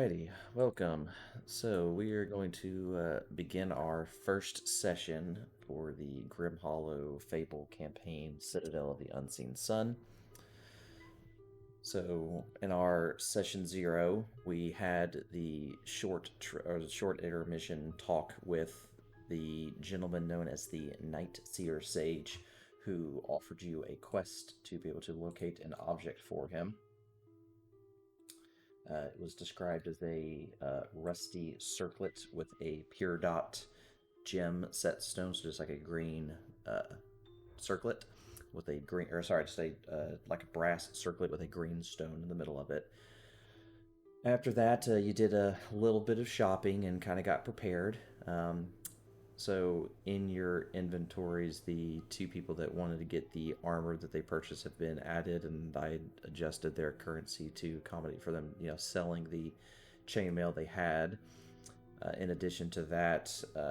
Alrighty, welcome. So we are going to begin our first session for the Grim Hollow Fable campaign, Citadel of the Unseen Sun. So in our session 0, we had the short intermission talk with the gentleman known as the Night Seer Sage, who offered you a quest to be able to locate an object for him. It was described as a rusty circlet with a pure dot gem set stone, so just like a green circlet with a green, or sorry, just a like a brass circlet with a green stone in the middle of it. After that, you did a little bit of shopping and kind of got prepared. So in your inventories, the two people that wanted to get the armor that they purchased have been added, and I adjusted their currency to accommodate for them, selling the chainmail they had. In addition to that,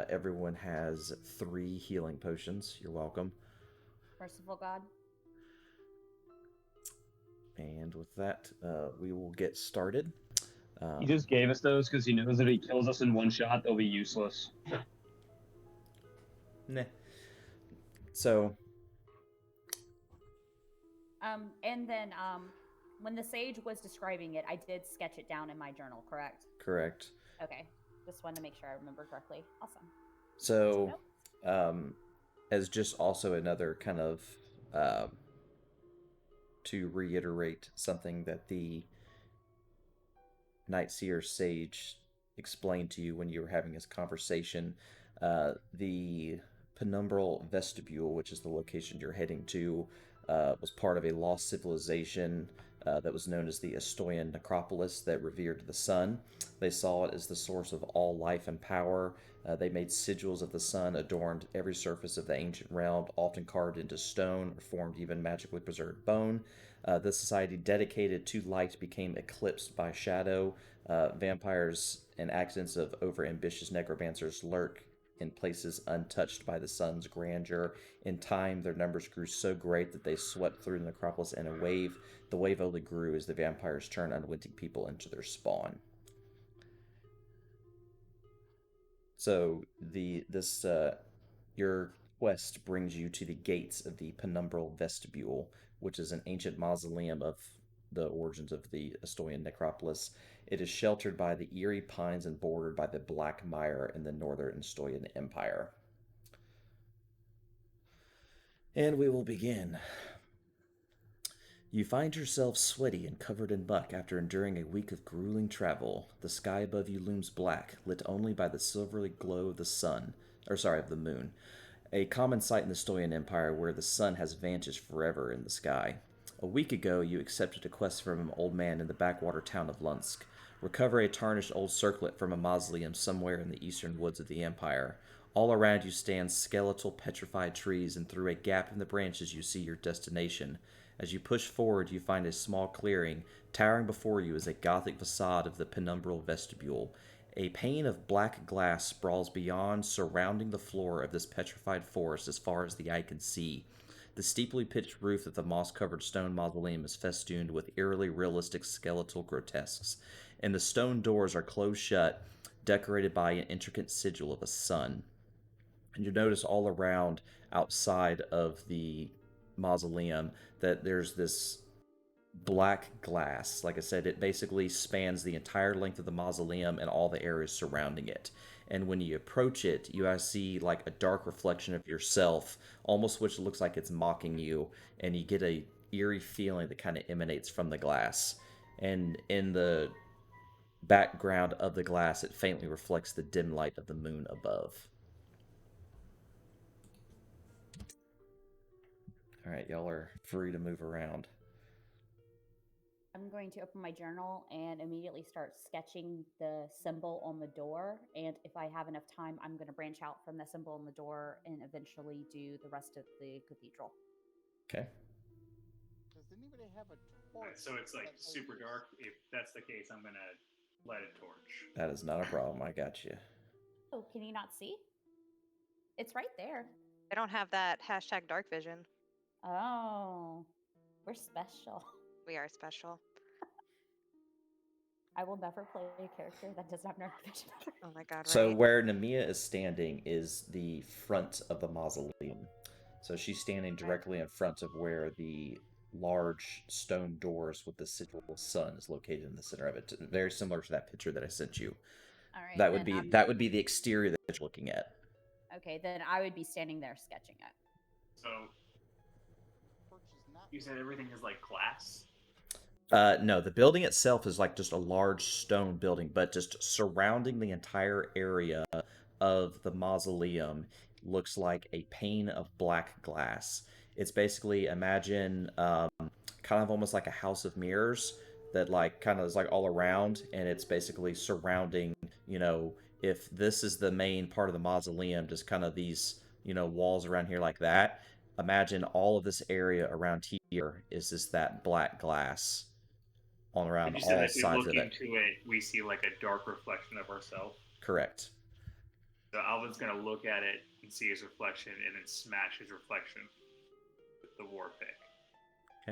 everyone has 3 healing potions. You're welcome. Merciful God. And with that, we will get started. He just gave us those because he knows if he kills us in one shot, they'll be useless. Nah. So, And then when the sage was describing it, I did sketch it down in my journal, correct? correct. Okay. Just wanted to make sure I remember correctly. Awesome. So, as just also another kind of to reiterate something that the Night Seer Sage explained to you when you were having this conversation, the penumbral vestibule, which is the location you're heading to, was part of a lost civilization that was known as the Estoyan Necropolis that revered the sun. They saw it as the source of all life and power. They made sigils of the sun, adorned every surface of the ancient realm, often carved into stone or formed even magically preserved bone. This society dedicated to light became eclipsed by shadow. Vampires and accidents of overambitious necromancers lurk in places untouched by the sun's grandeur. In time, their numbers grew so great that they swept through the necropolis in a wave. The wave only grew as the vampires turned unwitting people into their spawn. So your quest brings you to the gates of the penumbral vestibule, which is an ancient mausoleum of the origins of the Estoyan necropolis. It is sheltered by the eerie pines and bordered by the Black Mire in the northern Estoyan Empire. And we will begin. You find yourself sweaty and covered in muck after enduring a week of grueling travel. The sky above you looms black, lit only by the silvery glow of the moon. A common sight in the Stoyan Empire where the sun has vanished forever in the sky. A week ago, you accepted a quest from an old man in the backwater town of Lunsk. Recover a tarnished old circlet from a mausoleum somewhere in the eastern woods of the Empire. All around you stand skeletal, petrified trees, and through a gap in the branches you see your destination. As you push forward, you find a small clearing. Towering before you is a Gothic facade of the penumbral vestibule. A pane of black glass sprawls beyond, surrounding the floor of this petrified forest as far as the eye can see. The steeply pitched roof of the moss-covered stone mausoleum is festooned with eerily realistic skeletal grotesques, and the stone doors are closed shut, decorated by an intricate sigil of a sun. And you notice all around, outside of the mausoleum, that there's this black glass. Like I said, it basically spans the entire length of the mausoleum and all the areas surrounding it. And when you approach it, you see like a dark reflection of yourself, almost which looks like it's mocking you, and you get a eerie feeling that kind of emanates from the glass. And in the background of the glass, it faintly reflects the dim light of the moon above. All right, y'all are free to move around. I'm going to open my journal and immediately start sketching the symbol on the door. And if I have enough time, I'm going to branch out from the symbol on the door and eventually do the rest of the cathedral. Okay. Does anybody have a torch? So it's like super dark. If that's the case, I'm gonna light a torch. That is not a problem. I got you. Oh, can you not see? It's right there. I don't have that hashtag dark vision. Oh, we're special. We are special. I will never play a character that does not have dark vision. Oh my god, So right. where Nemia is standing is the front of the mausoleum. So she's standing directly in front of where the large stone doors with the sigil of sun is located in the center of it. Very similar to that picture that I sent you. All right. That would then be I'm- that would be the exterior that you're looking at. Okay, then I would be standing there sketching it. So Torch is not. you said everything is like glass. No, the building itself is like just a large stone building, but just surrounding the entire area of the mausoleum looks like a pane of black glass. It's basically imagine kind of almost like a house of mirrors that like kind of is like all around, and it's basically surrounding. If this is the main part of the mausoleum, just kind of these walls around here like that. Imagine all of this area around here is just that black glass all around And you said all that if we sides look of it. into it, we see like a dark reflection of ourselves. Correct. So Alvin's gonna look at it and see his reflection, and then smash his reflection with the war pick.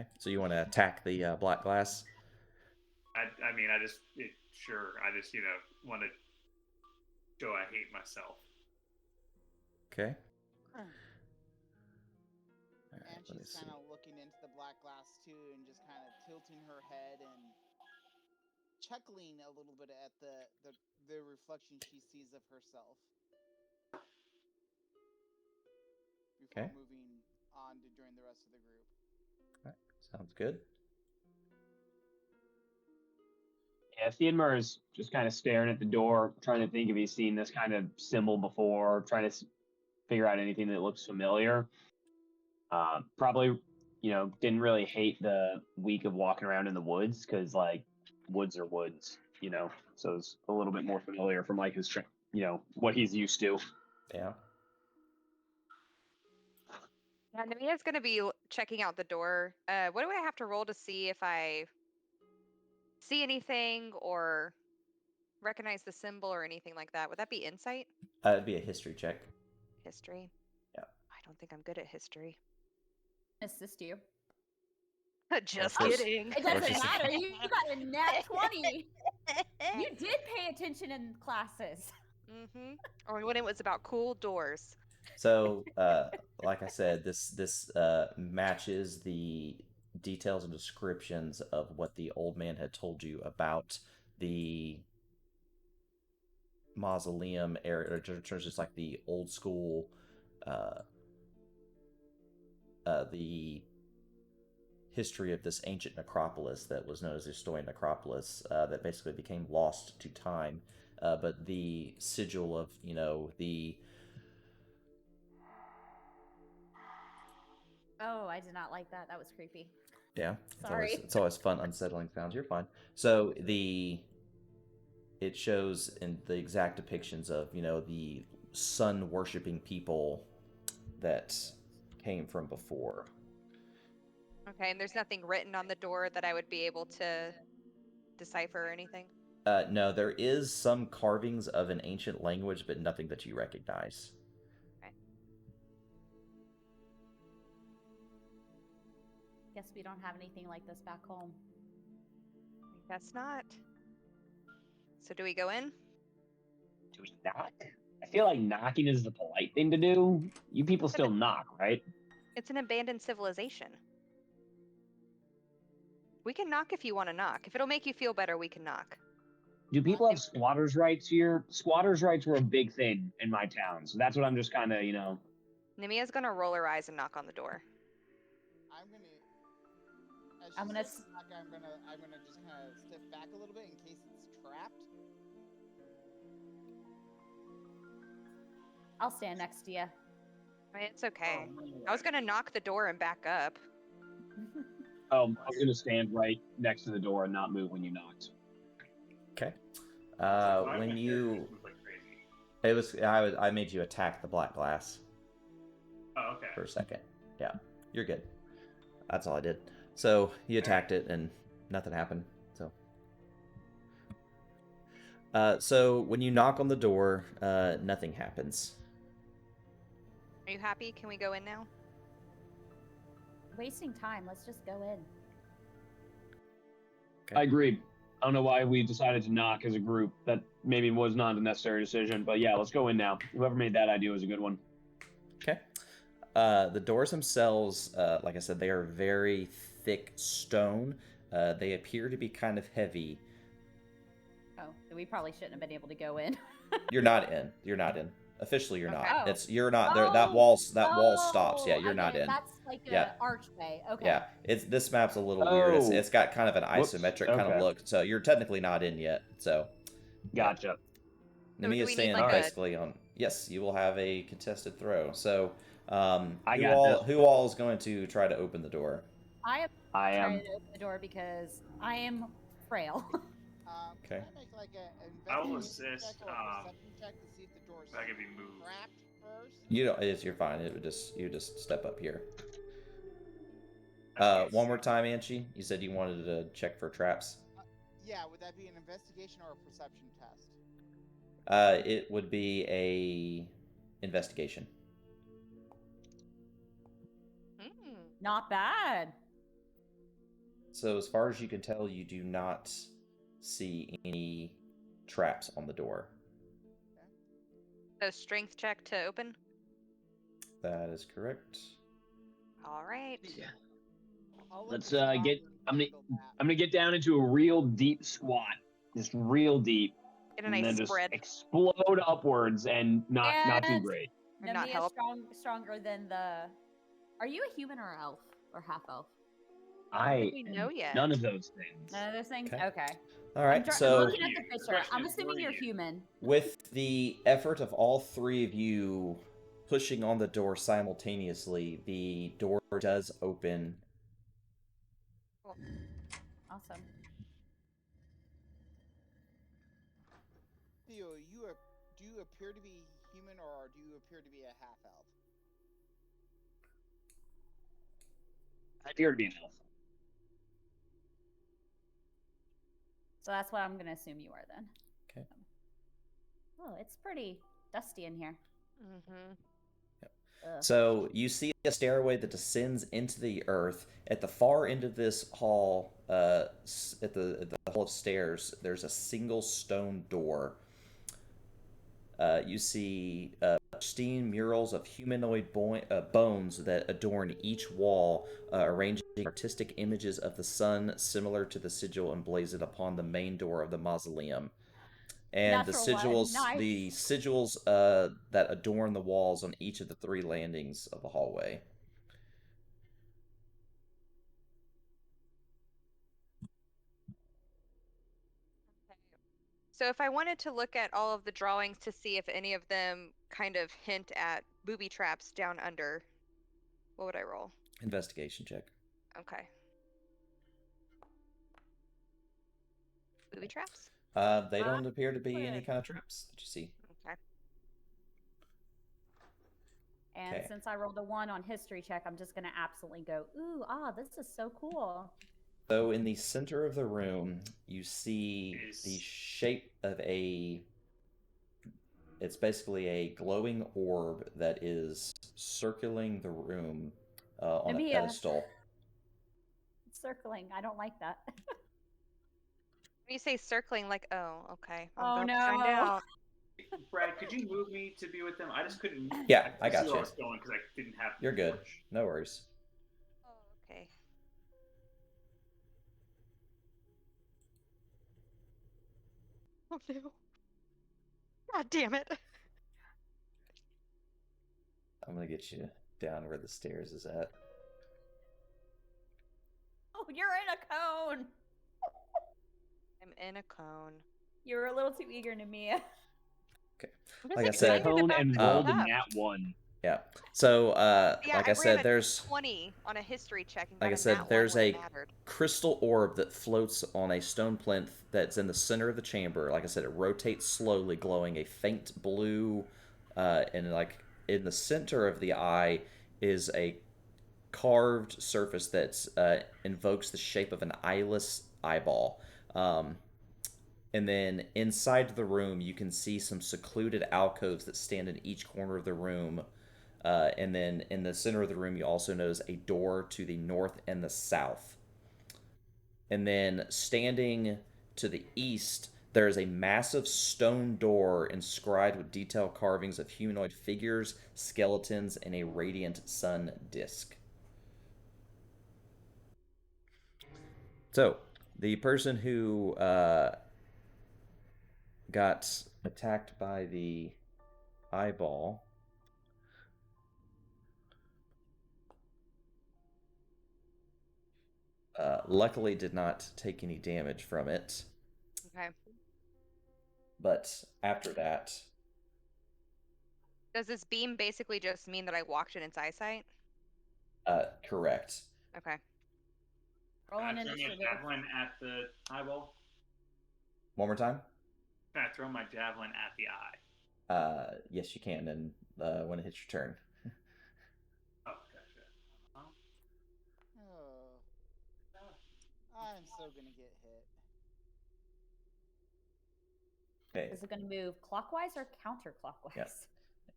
Okay, so you want to attack the black glass? I mean, I just want to show I hate myself. Okay. And All right, let me she's see. kind of looking into the black glass too, and just kind of tilting her head and chuckling a little bit at the reflection she sees of herself. Before Okay. moving on to join the rest of the group. All right, sounds good. Yeah, Theodmar is just kind of staring at the door, trying to think if he's seen this kind of symbol before, trying to figure out anything that looks familiar. Probably, didn't really hate the week of walking around in the woods because, like, woods are woods, so it's a little bit more familiar from like his, what he's used to. Yeah. Yeah, Namia's gonna be checking out the door. What do I have to roll to see if I see anything or recognize the symbol or anything like that? Would that be insight? It'd be a history check. History? Yeah. I don't think I'm good at history. Assist you. Just Well, first- kidding. It Let's doesn't just- matter. You got a nat 20. You did pay attention in classes. Mm-hmm. Or when it was about cool doors. So, like I said, this matches the details and descriptions of what the old man had told you about the mausoleum area, or just like the old school, the history of this ancient necropolis that was known as the Estoian necropolis, that basically became lost to time. But the sigil of the Oh, I did not like that. That was creepy. Yeah, Sorry. it's always fun, unsettling sounds. You're fine. So it shows in the exact depictions of the sun worshipping people that came from before. Okay, and there's nothing written on the door that I would be able to decipher or anything? No, there is some carvings of an ancient language, but nothing that you recognize. Guess we don't have anything like this back home. Guess not. So do we go in? Do we knock? I feel like knocking is the polite thing to do. You people still knock, right? It's an abandoned civilization. We can knock if you want to knock. If it'll make you feel better, we can knock. Do people have squatters' rights here? Squatters' rights were a big thing in my town, so that's what I'm just kind of, Nimia's gonna roll her eyes and knock on the door. I'm gonna. As I'm she gonna says knock, I'm gonna just kind of step back a little bit in case it's trapped. I'll stand next to you. I mean, it's okay. I was gonna knock the door and back up. I was going to stand right next to the door and not move when you knocked. Okay. Why When my you characters move like crazy? I made you attack the black glass Oh, okay. for a second. Yeah, you're good. That's all I did. So you attacked it and nothing happened. So when you knock on the door, nothing happens. Are you happy? Can we go in now? Wasting time. Let's just go in. Okay. I agree. I don't know why we decided to knock as a group. That maybe was not a necessary decision, but yeah, let's go in now. Whoever made that idea was a good one. Okay. The doors themselves, like I said, they are very thick stone. They appear to be kind of heavy. Oh, then we probably shouldn't have been able to go in. You're not in. You're not in. Officially, you're Okay. not. Oh. It's you're not there. That wall stops. Yeah, you're I not get it. in. That's like Yeah. an archway. Okay. Yeah, this map's a little weird. Oh. It's got kind of an Whoops. isometric kind of Okay. look, so you're technically not in yet. So Gotcha. do Namia's we need, staying like, a- basically on. Yes, you will have a contested throw. So I who got all this. who all is going to try to open the door? I am I trying am. to open the door because I am frail. Okay. Can I make like a I will investigation assist, check or a perception check to see if the door's that could be moved. trapped first? You don't. You're fine. It would you just step up here. Okay, One so- more time, Anchi. You said you wanted to check for traps. Yeah, would that be an investigation or a perception test? It would be a investigation. Hmm. Not bad. So as far as you can tell, you do not see any traps on the door. So strength check to open. That is correct. All right. I'll let Let's, the get- scholar I'm gonna- handle that. I'm gonna get down into a real deep squat, just real deep, Get a and nice then just spread. explode upwards and not too And- great. Would not Namia help. stronger than the. Are you a human or an elf or half elf? I we know yet. none of those things. None of those things. Okay. Okay. All right. I'm So looking at the picture. Question I'm is, assuming were you're you? human. with the effort of all three of you pushing on the door simultaneously, the door does open. Awesome. Theo, do you appear to be human or do you appear to be a half elf? I appear to be an elf. So that's what I'm gonna assume you are then. Okay. Oh, it's pretty dusty in here. Mm-hmm. Ugh. So you see a stairway that descends into the earth. At the far end of this hall, at the hall of stairs, there's a single stone door. You see pristine murals of humanoid bones that adorn each wall, arranging artistic images of the sun similar to the sigil emblazoned upon the main door of the mausoleum. And the Natural one. sigils, Nice. the sigils that adorn the walls on each of the three landings of the hallway. So if I wanted to look at all of the drawings to see if any of them kind of hint at booby traps down under, what would I roll? Investigation check. Okay. Booby traps? They don't appear to be any good. kind of traps that you see. Okay. And Okay. since I rolled a 1 on history check, I'm just gonna absolutely go, ooh, this is so cool. So in the center of the room, you see the shape of it's basically a glowing orb that is circling the room on a Namia. pedestal. It's circling. I don't like that. When you say circling, like, oh, okay. I'm Oh, about to find no. out. Brad, could you move me to be with them? I just couldn't. Yeah, I couldn't got see where you. I was going because I didn't have. You're good. torch. No worries. Oh, okay. Oh no. God damn it. I'm gonna get you down where the stairs is at. Oh, you're in a cone. I'm in a cone. You were a little too eager, Namia. I'm just Like I said, excited Cone about and this rolled a stuff. nat 1. Yeah. So, Yeah, like I I said, ran a there's 20 on a history check and like got I a said, nat 1 there's when it a mattered. crystal orb that floats on a stone plinth that's in the center of the chamber. Like I said, it rotates slowly, glowing a faint blue, and like in the center of the eye is a carved surface that invokes the shape of an eyeless eyeball. And then inside the room, you can see some secluded alcoves that stand in each corner of the room. And then in the center of the room, you also notice a door to the north and the south. And then standing to the east, there is a massive stone door inscribed with detailed carvings of humanoid figures, skeletons, and a radiant sun disk. So, the person who got attacked by the eyeball luckily did not take any damage from it. Okay. But after that, Does this beam basically just mean that I walked in its eyesight? correct. Okay. Roll an Can I throw my initiative. javelin at the eyeball? One more time. Can I throw my javelin at the eye? Yes, you can, and when it hits your turn. Oh, gotcha. Oh, I'm so gonna get hit. Okay. Is it going to move clockwise or counterclockwise? Yeah.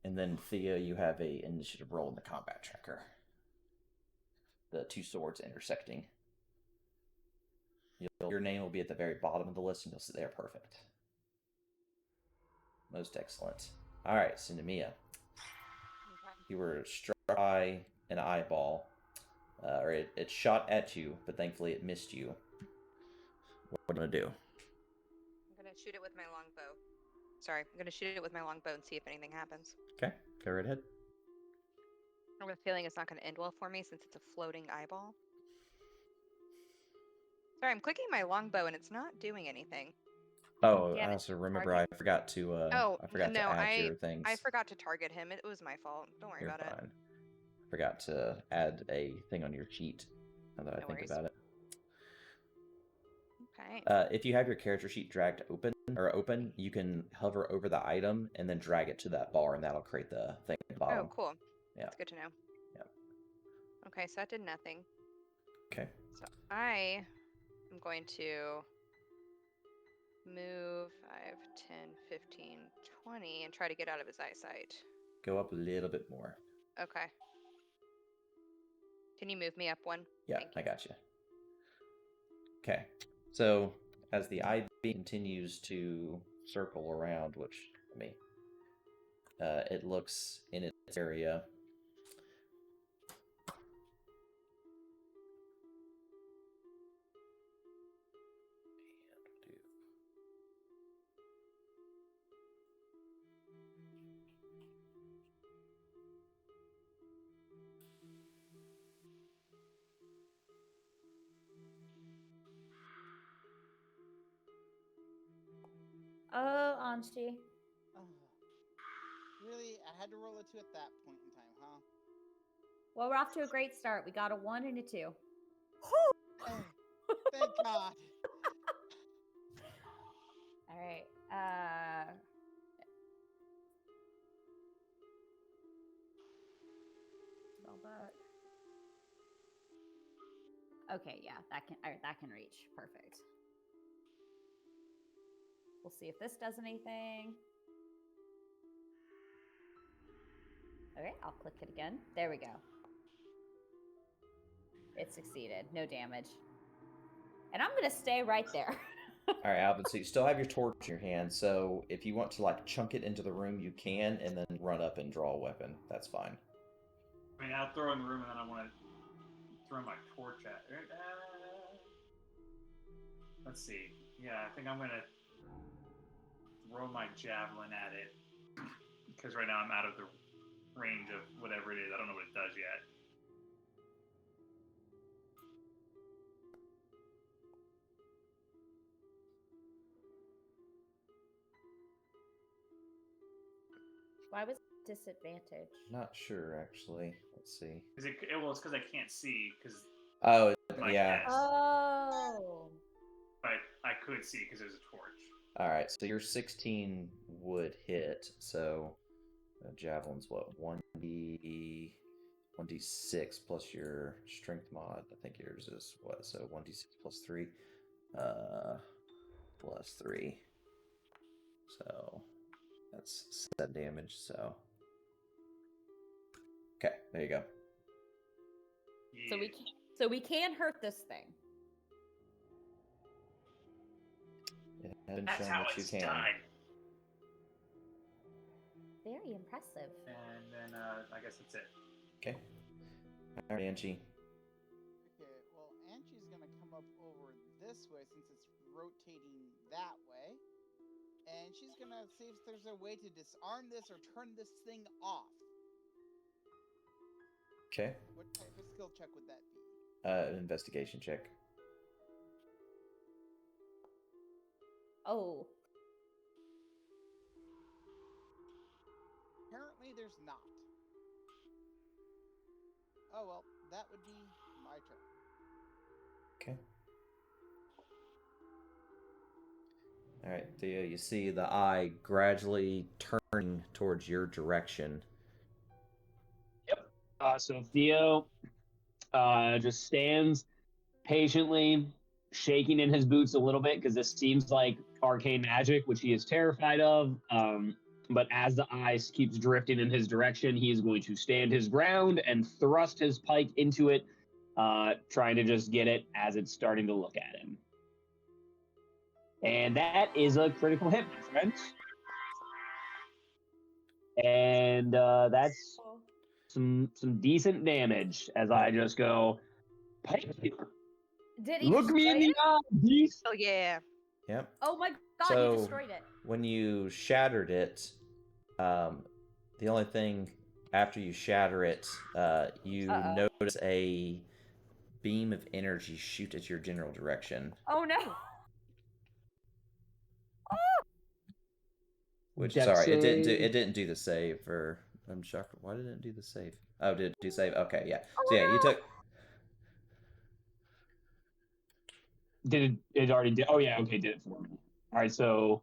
And then Thea, you have a initiative roll in the combat tracker. The two swords intersecting. Your name will be at the very bottom of the list, and you'll sit there perfect. Most excellent. All right, Cinemia. Okay. You were struck by an eyeball, or it shot at you, but thankfully it missed you. What are you gonna do? I'm gonna shoot it with my longbow. Sorry, I'm gonna shoot it with my longbow and see if anything happens. Okay, go right ahead. I have a feeling it's not gonna end well for me since it's a floating eyeball. Sorry, I'm clicking my longbow and it's not doing anything. Oh, Damn I it. also remember I forgot to add your things. I forgot to target him. It was my fault. Don't worry You're about fine. I forgot to add a thing on your sheet. Now that I No think worries. about it. Okay. If you have your character sheet dragged open, you can hover over the item and then drag it to that bar, and that'll create the thing at the bottom. Oh, cool. Yeah. That's good to know. Yeah. Okay, so that did nothing. Okay. So I am going to move 5, 10, 15, 20 and try to get out of his eyesight. Go up a little bit more. Okay. Can you move me up one? Yeah, Thank you. I got you. Okay. So as the eye beam continues to circle around, which it looks in its area. Oh, Anshi. Oh, really? I had to roll a 2 at that point in time, huh? Well, we're off to a great start. We got a 1 and a 2. Oh, thank God. All right. Spell book. Okay, yeah, that can reach. Perfect. We'll see if this does anything. Okay, I'll click it again. There we go. It succeeded. No damage. And I'm going to stay right there. All right, Alvin. So you still have your torch in your hand. So if you want to like chunk it into the room, you can, and then run up and draw a weapon. That's fine. I mean, I'll throw in the room and then I want to throw my torch at it. Let's see. Yeah, I think I'm going to throw my javelin at it. Because right now I'm out of the range of whatever it is. I don't know what it does yet. Why was it disadvantage? Not sure actually. Let's see. It's because I can't see. Because Oh, my yeah. chest. Oh. But I could see because there's a torch. All right, so your 16 would hit. So javelin's what 1d6 plus your strength mod. I think yours is what? So 1d6 plus 3, plus 3. So that's 7 damage. So okay, there you go. Yeah. So we can hurt this thing. Haven't That's shown how that you it's can. done. Very impressive. And then I guess that's it. Okay. All right, Angie. Okay, well, Angie's gonna come up over this way since it's rotating that way. And she's gonna see if there's a way to disarm this or turn this thing off. Okay. What type of skill check would that be? An investigation check. Oh. Apparently there's not. Oh well, that would be my turn. Okay. All right, Theo, you see the eye gradually turning towards your direction. Yep. So Theo just stands patiently, shaking in his boots a little bit because this seems like arcane magic, which he is terrified of. But as the eye keeps drifting in his direction, he is going to stand his ground and thrust his pike into it, trying to just get it as it's starting to look at him. And that is a critical hit, my friends. And that's some decent damage as I just go, Did he look me in destroy the it? eye, beast. Oh yeah. Yep. Oh my god, So, you destroyed it. when you shattered it, the only thing after you shatter it, you Uh-oh. notice a beam of energy shoot at your general direction. Oh no. Which Dex sorry, save. it didn't do the save for. I'm shocked. Why didn't it do the save? Oh, did it do save? Okay, yeah. Oh, So yeah, you no. took. Did it already did? Oh yeah, okay, did it for me. All right, so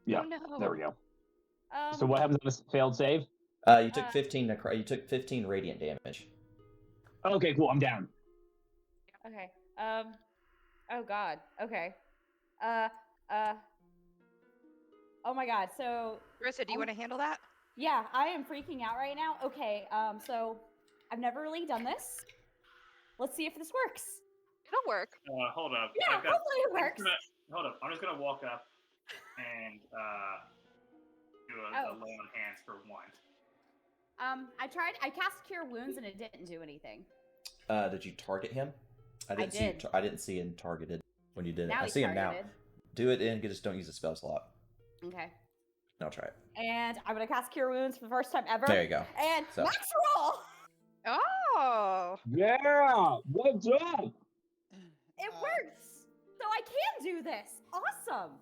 yeah, Oh no. there we go. So Um, what happens on this failed save? You took 15. You took 15 radiant damage. Okay, cool. I'm down. Okay. Oh god. Okay. Uh. Oh my god. So. Marissa, do you want to handle that? Yeah, I am freaking out right now. Okay. So I've never really done this. Let's see if this works. It'll work. Hold up. Yeah, hopefully it works. Hold up. I'm just gonna walk up and do a lay on hands for one. I cast Cure Wounds and it didn't do anything. Did you target him? I did. I didn't see him targeted when you did it. Now I he's see him now. targeted. Do it and just don't use a spell slot. Okay. I'll try it. And I'm gonna cast Cure Wounds for the first time ever. There you go. And So. max roll! Oh. Yeah, what's up? It works! So I can do this! Awesome!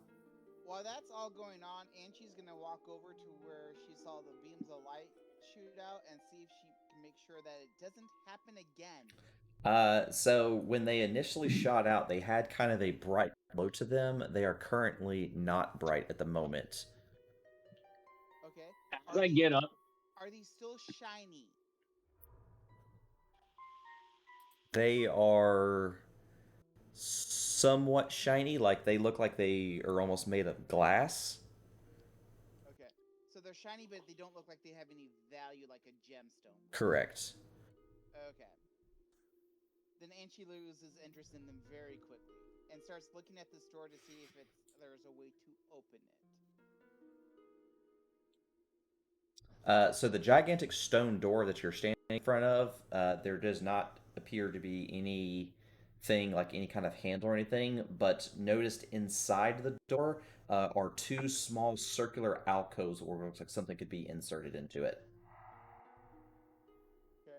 While that's all going on, Angie's gonna walk over to where she saw the beams of light shoot out and see if she can make sure that it doesn't happen again. So when they initially shot out, they had kind of a bright glow to them. They are currently not bright at the moment. Okay. As I get up, Are these still shiny? They are somewhat shiny, like they look like they are almost made of glass. Okay. So they're shiny, but they don't look like they have any value like a gemstone. Correct. Okay. Then Angie loses interest in them very quickly and starts looking at this door to see if there's a way to open it. So the gigantic stone door that you're standing in front of, there does not appear to be anything like any kind of handle or anything, but noticed inside the door are two small circular alcoves where it looks like something could be inserted into it. Okay.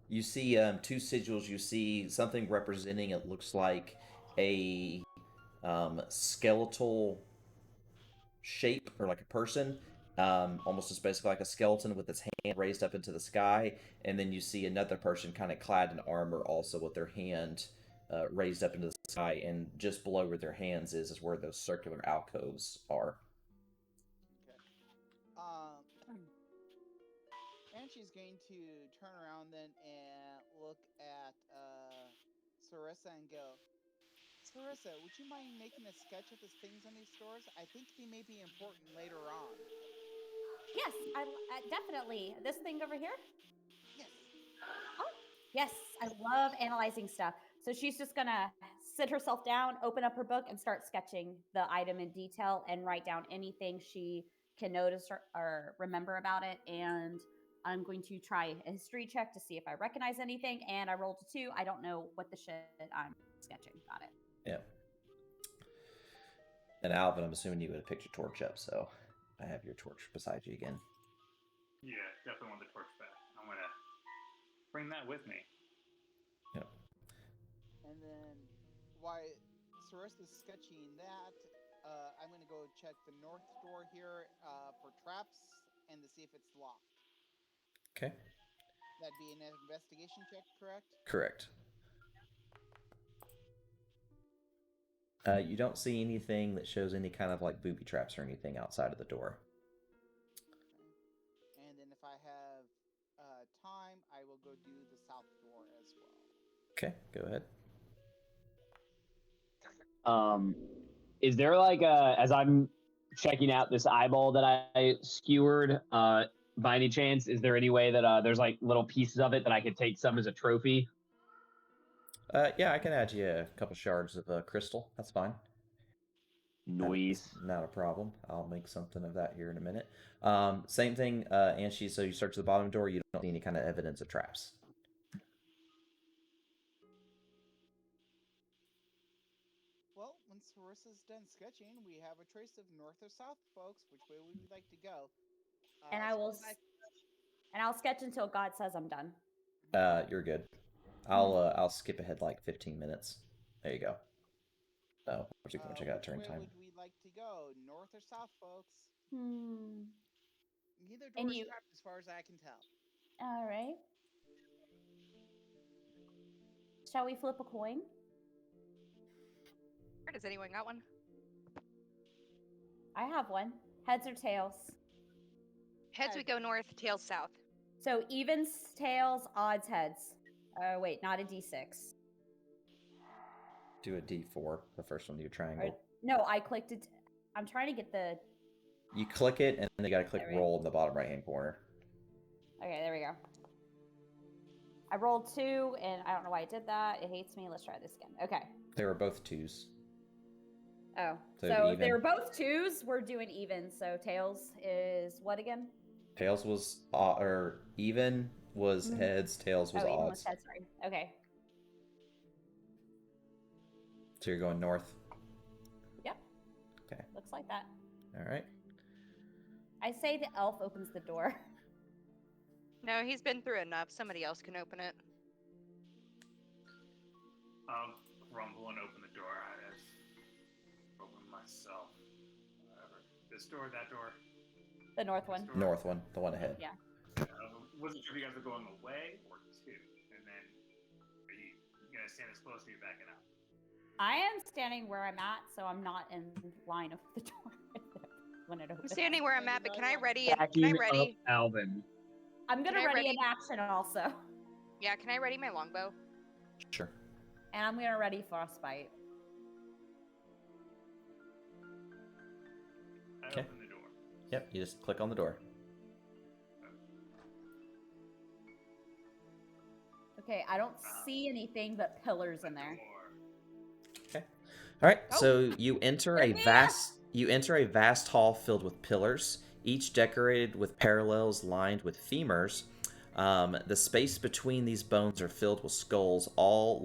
You see two sigils. You see something representing, it looks like a skeletal shape, or like a person, almost just basically like a skeleton with its hand raised up into the sky, and then you see another person kind of clad in armor also with their hand raised up into the sky, and just below where their hands is where those circular alcoves are. Okay. Angie's going to turn around then and look at Sarissa and go, Sarissa, would you mind making a sketch of the things on these doors? I think they may be important later on. Yes, definitely. This thing over here? Yes. Oh, yes. I love analyzing stuff. So she's just gonna sit herself down, open up her book, and start sketching the item in detail and write down anything she can notice or remember about it. And I'm going to try a history check to see if I recognize anything. And I rolled a 2. I don't know what the shit I'm sketching. Got it. Yeah. And Alvin, I'm assuming you would have picked your torch up, so I have your torch beside you again. Yeah, definitely want the torch back. I'm gonna bring that with me. Yep. And then while Sarissa's sketching that, I'm going to go check the north door here for traps and to see if it's locked. Okay. That'd be an investigation check, correct? Correct. You don't see anything that shows any kind of like booby traps or anything outside of the door. Okay. And then if I have time, I will go do the south door as well. Okay, go ahead. Is there like as I'm checking out this eyeball that I skewered, by any chance, is there any way that there's like little pieces of it that I could take some as a trophy? Yeah, I can add you a couple shards of crystal. That's fine. Noise. That's not a problem. I'll make something of that here in a minute. Same thing, Anshi. So you search the bottom door. You don't see any kind of evidence of traps. Well, when Sarissa's done sketching, we have a choice of north or south, folks. Which way would we like to go? And I'll sketch until God says I'm done. You're good. I'll skip ahead like 15 minutes. There you go. Oh, where's it going? Check out turn Which way time. would we like to go? North or south, folks? Neither door And is you- trapped as far as I can tell. All right. Shall we flip a coin? Where does anyone got one? I have one. Heads or tails? Heads we go north, tails south. So evens, tails, odds, heads. Oh, wait, not a d6. Do a D4, the first one, your triangle. No, I clicked it. I'm trying to get the... You click it, and then you gotta click There we go. roll in the bottom right-hand corner. Okay, there we go. I rolled 2, and I don't know why I did that. It hates me. Let's try this again. Okay. They were both 2s. Oh, So so if even. they were both 2s, we're doing even. So tails is what again? Tails was or even was heads, tails was even was odds. heads, sorry. Okay. So you're going north. Yep. Okay. Looks like that. All right. I say the elf opens the door. No, he's been through enough. Somebody else can open it. I'll grumble and open the door. I open myself. Whatever. This door, that door. The north one. North one, the one ahead. Yeah. Wasn't sure if you guys were going away or to. And then are you gonna stand as close as you're backing up? I am standing where I'm at, so I'm not in line of the door when it I'm opens. standing where I'm at, but can I ready? Backing Can I ready? up Alvin. I'm gonna Can I ready ready? an action also, Yeah, can I ready my longbow? Sure. and I'm gonna ready frostbite. I Okay. open the door. Yep, you just click on the door. Okay, I don't see anything but pillars in there. Okay. All right. Oh. So you enter a vast hall filled with pillars, each decorated with parallels lined with femurs. The space between these bones are filled with skulls, all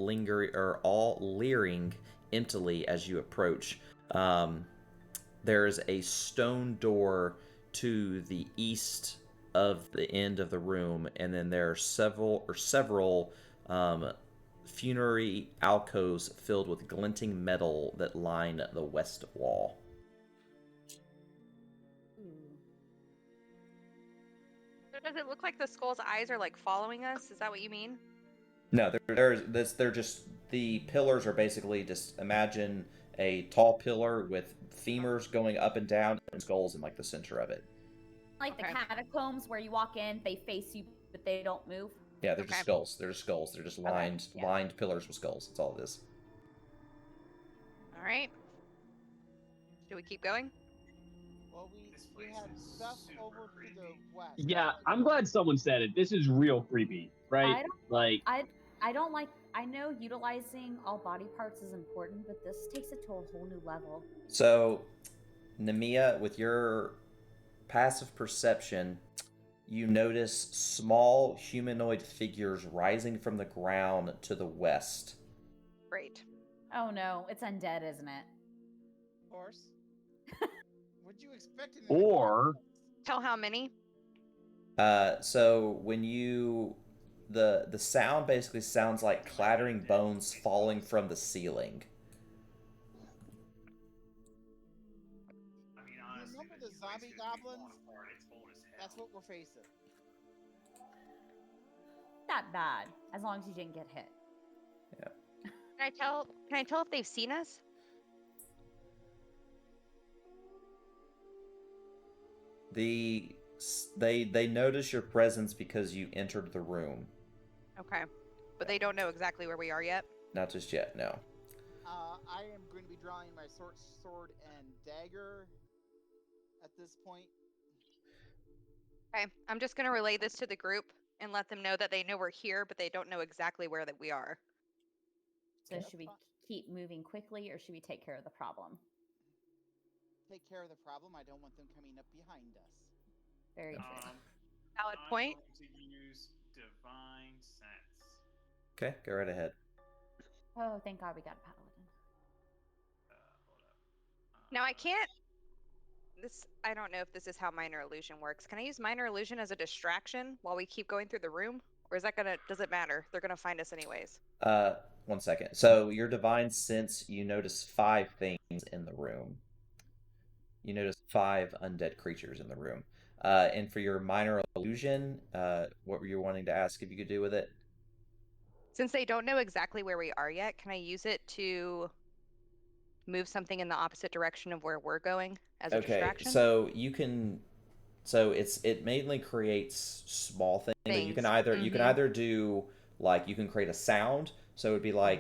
leering emptily as you approach. There is a stone door to the east of the end of the room, and then there are several funerary alcoves filled with glinting metal that line the west wall. So does it look like the skull's eyes are like following us? Is that what you mean? No, they're just, the pillars are basically, just imagine a tall pillar with femurs going up and down and skulls in like the center of it. Like the Okay. catacombs where you walk in, they face you, but they don't move. Yeah, they're just Okay. skulls. They're just skulls. They're just lined yeah. lined pillars with skulls. That's all it is. All right. Do we keep going? Well, This we place have is stuff super over to creepy. the west. Yeah, I'm glad someone said it. This is real creepy, right? I don't- Like, I don't like I know utilizing all body parts is important, but this takes it to a whole new level. So, Nemia, with your passive perception, you notice small humanoid figures rising from the ground to the west. Great. Oh no, it's undead, isn't it? Of course. What'd you expect in Or Tell how many? So when you the sound basically sounds like clattering bones falling from the ceiling. I mean, You honestly, remember the the zombie place could be goblins? falling apart. It's cold as hell. That's what we're facing. That bad, as long as you didn't get hit. Can I tell if they've seen us? They notice your presence because you entered the room. Okay. But they don't know exactly where we are yet. Not just yet, no. I am going to be drawing my sword and dagger at this point. Okay. I'm just gonna relay this to the group and let them know that they know we're here, but they don't know exactly where that we are. So Okay, should we that's keep moving quickly, or should we take care of the problem? Take care of the problem. I don't want them coming up behind us. Very true. Valid I'm point. going to use Divine Sense. Okay, go right ahead. Oh, thank God we got a paladin. Hold up. Now I can't. I don't know if this is how minor illusion works. Can I use minor illusion as a distraction while we keep going through the room, or is that gonna? Does it matter? They're gonna find us anyways. 1 second. So your divine sense, you notice 5 things in the room. You notice 5 undead creatures in the room. And for your minor illusion, what were you wanting to ask if you could do with it? Since they don't know exactly where we are yet, can I use it to move something in the opposite direction of where we're going as a Okay, distraction? so you can. So it mainly creates small things. But you can either do like you can create a sound. So it would be like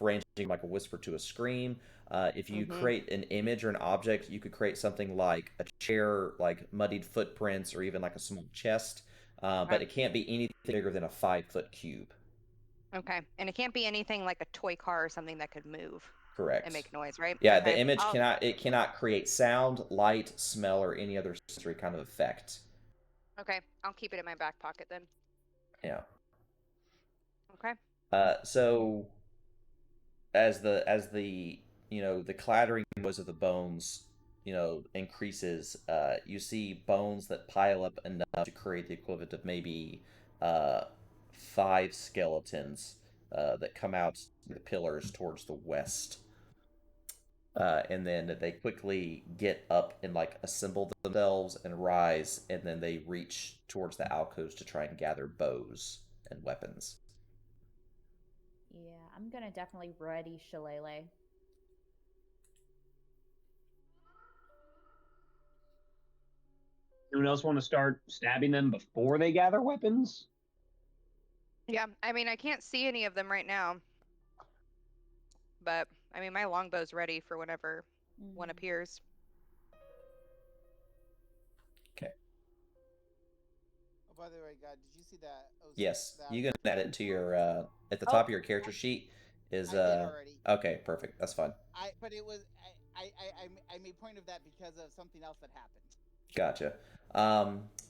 ranging like a whisper to a scream. If you create an image or an object, you could create something like a chair, like muddied footprints, or even like a small chest. But it can't be anything bigger than a 5-foot cube. Okay, and it can't be anything like a toy car or something that could move Correct. and make noise, right? Yeah, okay. the image cannot create sound, light, smell, or any other sensory kind of effect. Okay, I'll keep it in my back pocket then. Yeah. Okay. So as the the clattering noise of the bones increases, you see bones that pile up enough to create the equivalent of maybe 5 skeletons that come out the pillars towards the west. And then they quickly get up and like assemble themselves and rise, and then they reach towards the alcoves to try and gather bows and weapons. Yeah, I'm gonna definitely ready Shillelagh. anyone else want to start stabbing them before they gather weapons? Yeah, I mean, I can't see any of them right now. But, I mean, my longbow's ready for whenever one appears. Okay. Oh, by the way, God, did you see that? Yes, that you can add it to your at the Oh. top of your character sheet. Is I did already. Okay, perfect. That's fine. But it was I made point of that because of something else that happened. Gotcha.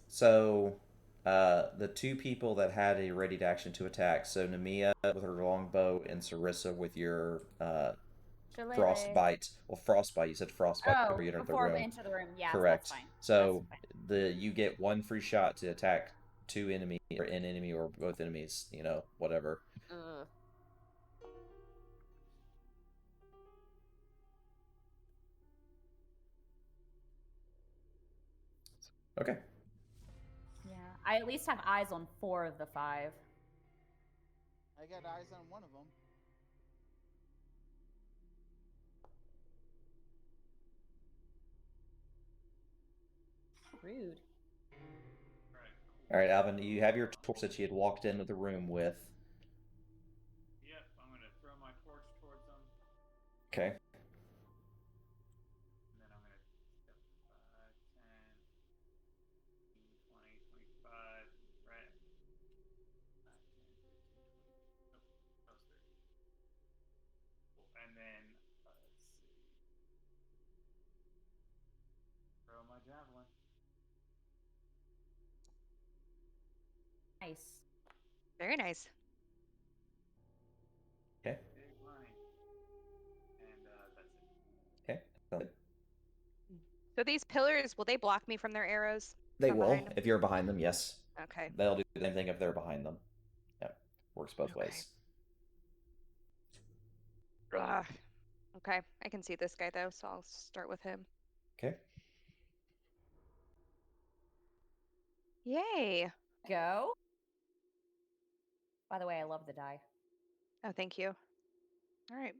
So the 2 people that had a ready to action to attack. So Nemia with her longbow and Sarissa with your Shillelagh. frostbite. Well, frostbite. You said frostbite Oh, before you entered the before room. we enter the room. Yes, Correct. that's fine. So That's fine. you get 1 free shot to attack 2 enemy or an enemy or both enemies. Whatever. Okay. Yeah, I at least have eyes on 4 of the 5. I got eyes on one of them. Rude. All right, Alvin. You have your torch that you had walked into the room with. Yep, I'm gonna throw my torch towards them. Okay. And then I'm gonna step 5, 10, 15, 20, 25, right? 5, 10, 15, 20. Oh, that was javelin. Nice. Very nice. Okay. Big money. And that's it. Okay. Sounds good. So these pillars, will they block me from their arrows? They From will behind 'em? if you're behind them. Yes. Okay. They'll do the same thing if they're behind them. Yeah. Works both Okay. ways. Ugh. Okay, I can see this guy though, so I'll start with him. Okay. Yay! Go. By the way, I love the die. Oh, thank you. All right.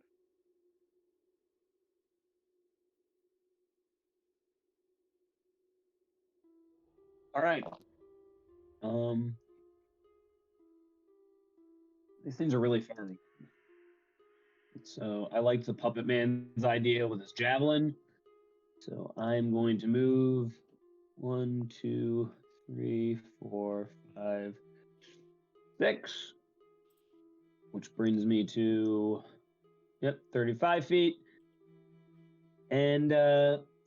All right. These things are really fun. So I liked the puppet man's idea with his javelin. So I'm going to move 1, 2, 3, 4, 5, 6, which brings me to 35 feet. And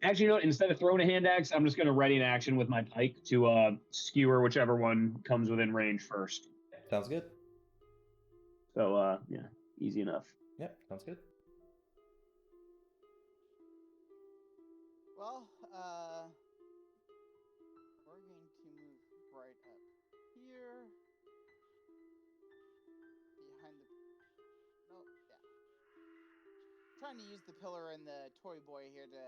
actually, you know what? Instead of throwing a hand axe, I'm just going to ready an action with my pike to skewer whichever one comes within range first. Sounds good. So yeah, easy enough. Yep. Sounds good. Well, we're going to move right up here. Behind the... No, yeah. Trying to use the pillar and the toy boy here to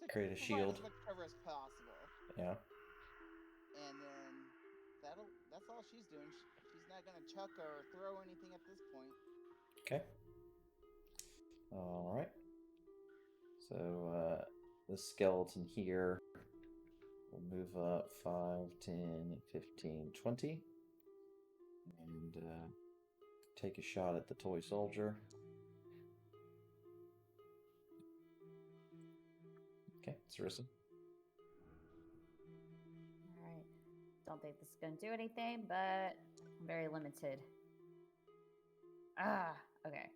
Create a provide shield. as much cover as possible. Yeah. And then that's all she's doing. She's not going to chuck or throw anything at this point. Okay. All right. So the skeleton here will move up 5, 10, 15, 20. And take a shot at the toy soldier. Okay, Sarissa. Alright. Don't think this is going to do anything, but I'm very limited. Okay.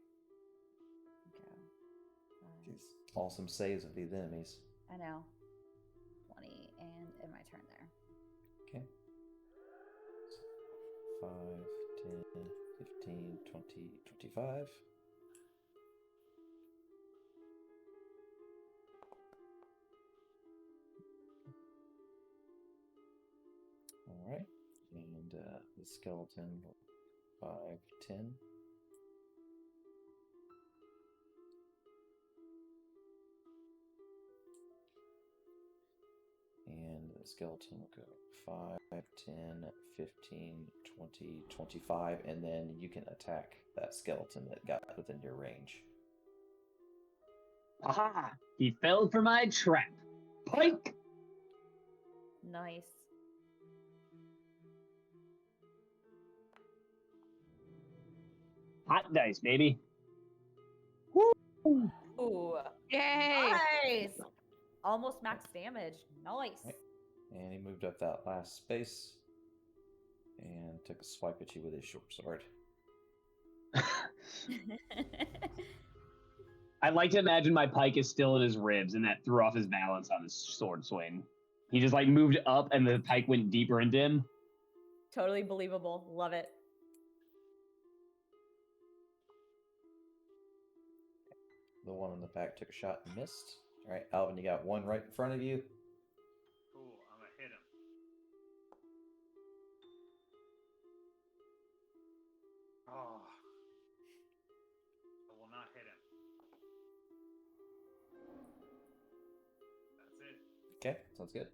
Go. These awesome saves of these enemies. I know. 20, and in my turn there. Okay. 5, 10, 15, 20, 25. All right. And the skeleton, 5, 10. And the skeleton will go 5, 10, 15, 20, 25, and then you can attack that skeleton that got within your range. Aha! He fell for my trap. Pike! Nice. Hot dice, baby. Woo! Ooh. Yay! Nice. Almost max damage. Nice. Right. And he moved up that last space and took a swipe at you with his short sword. I like to imagine my pike is still in his ribs, and that threw off his balance on his sword swing. He just moved up, and the pike went deeper into him. Totally believable. Love it. The one in the back took a shot and missed. All right, Alvin, you got one right in front of you. Cool, I'm gonna hit him. Oh. I will not hit him. That's it. Okay, sounds good.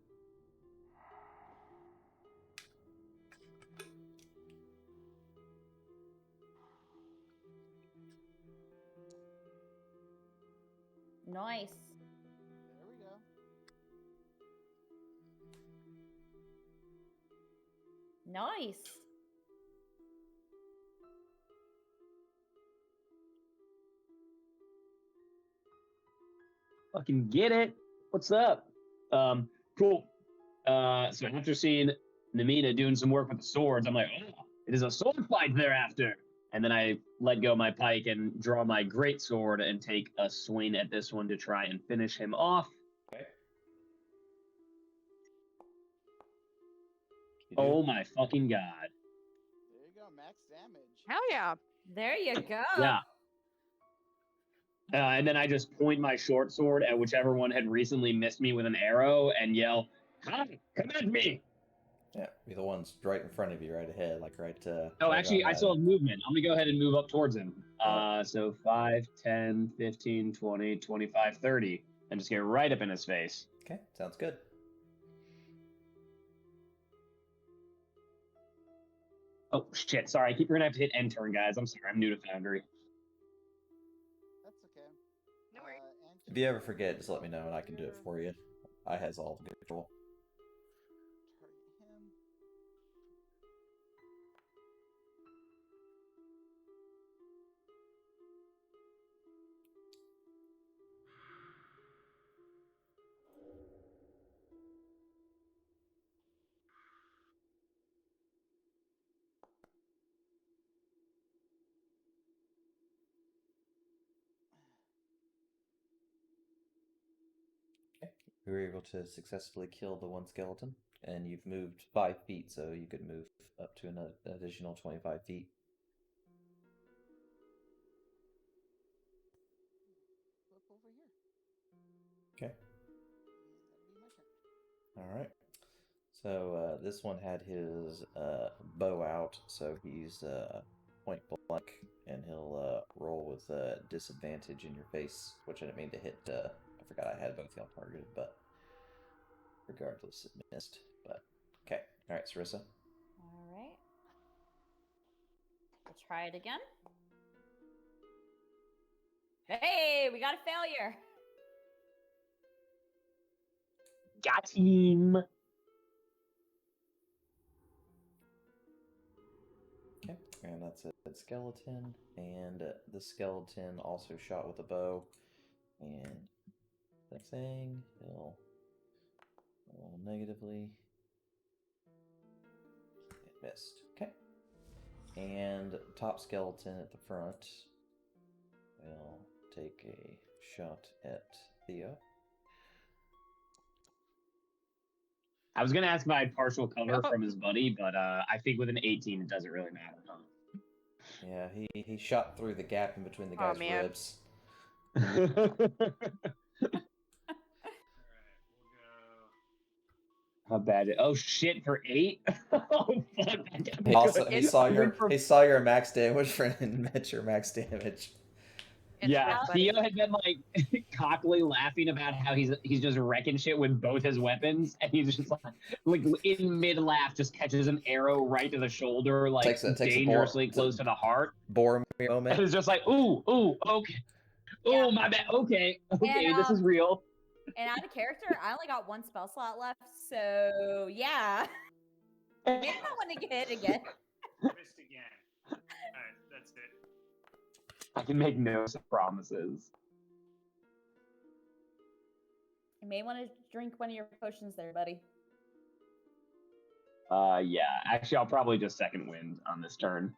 Nice. There we go. Nice. Fucking get it. What's up? Cool. So after seeing Namina doing some work with the swords, I'm like, oh, it is a sword fight thereafter. And then I let go my pike and draw my great sword and take a swing at this one to try and finish him off. Okay. You do? Oh my fucking god. There you go, max damage. Hell yeah. There you go. Yeah. And then I just point my short sword at whichever one had recently missed me with an arrow and yell, "Hi, come at me!" Yeah, be the ones right in front of you, right ahead, like right. Oh, right actually, on I still that. have movement. I'm going to go ahead and move up towards him. Alright. So 5, 10, 15, 20, 25, 30. And just get right up in his face. Okay, sounds good. Oh, shit. Sorry, I keep forgetting I have to hit end turn, guys. I'm sorry. I'm new to Foundry. That's okay. No worries. If you ever forget, just let me know and I can do it for you. I has all the control. Target him. We were able to successfully kill the one skeleton, and you've moved 5 feet, so you could move up to an additional 25 feet. Flip over here. Okay. And that'll be my turn. All right. So this one had his bow out, so he's point blank, and he'll roll with disadvantage in your face, which I didn't mean to hit. I forgot I had both y'all targeted, but regardless, it missed. But okay. All right, Sarissa. All right. We'll try it again. Hey, we got a failure. Got him. Okay, and that's a skeleton, and the skeleton also shot with a bow, and that thing he'll roll negatively. It missed. Okay, and top skeleton at the front will take a shot at Theo. I was going to ask if I had partial cover from his buddy, but I think with an 18, it doesn't really matter. Huh? Yeah, he shot through the gap in between the Aw, guy's man. ribs. All right, we'll go. How bad? Oh shit! For 8. Oh fuck! He also It's- he saw your max damage and met your max damage. Yeah, Interesting, buddy. Theo had been like cockily laughing about how he's just wrecking shit with both his weapons, and he's just like in mid laugh just catches an arrow right to the shoulder, like Takes a dangerously close to the heart, Boromir and moment. it's just like ooh, okay, Yeah. oh my bad, okay, And, this is real. And out of character, I only got 1 spell slot left, so yeah. Maybe I want to get hit again. Missed again. All right, that's it. I can make no promises. You may want to drink one of your potions there, buddy. Yeah, actually, I'll probably just second wind on this turn.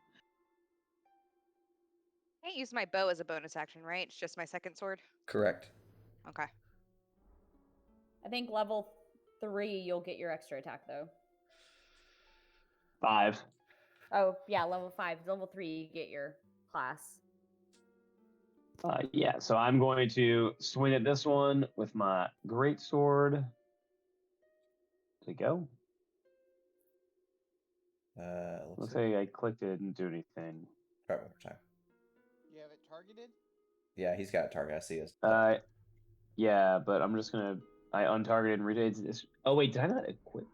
I can't use my bow as a bonus action, right? It's just my second sword. Correct. Okay. I think level 3, you'll get your extra attack, though. 5. Oh, yeah, level 5. Level 3, you get your class. Yeah, so I'm going to swing at this one with my great sword. To go. Looks like I clicked it, didn't do anything. Try it one more time. You have it targeted? Yeah, he's got a target. I see his. Yeah, but I'm just gonna. I untargeted and retains this. Oh wait, did I not equip?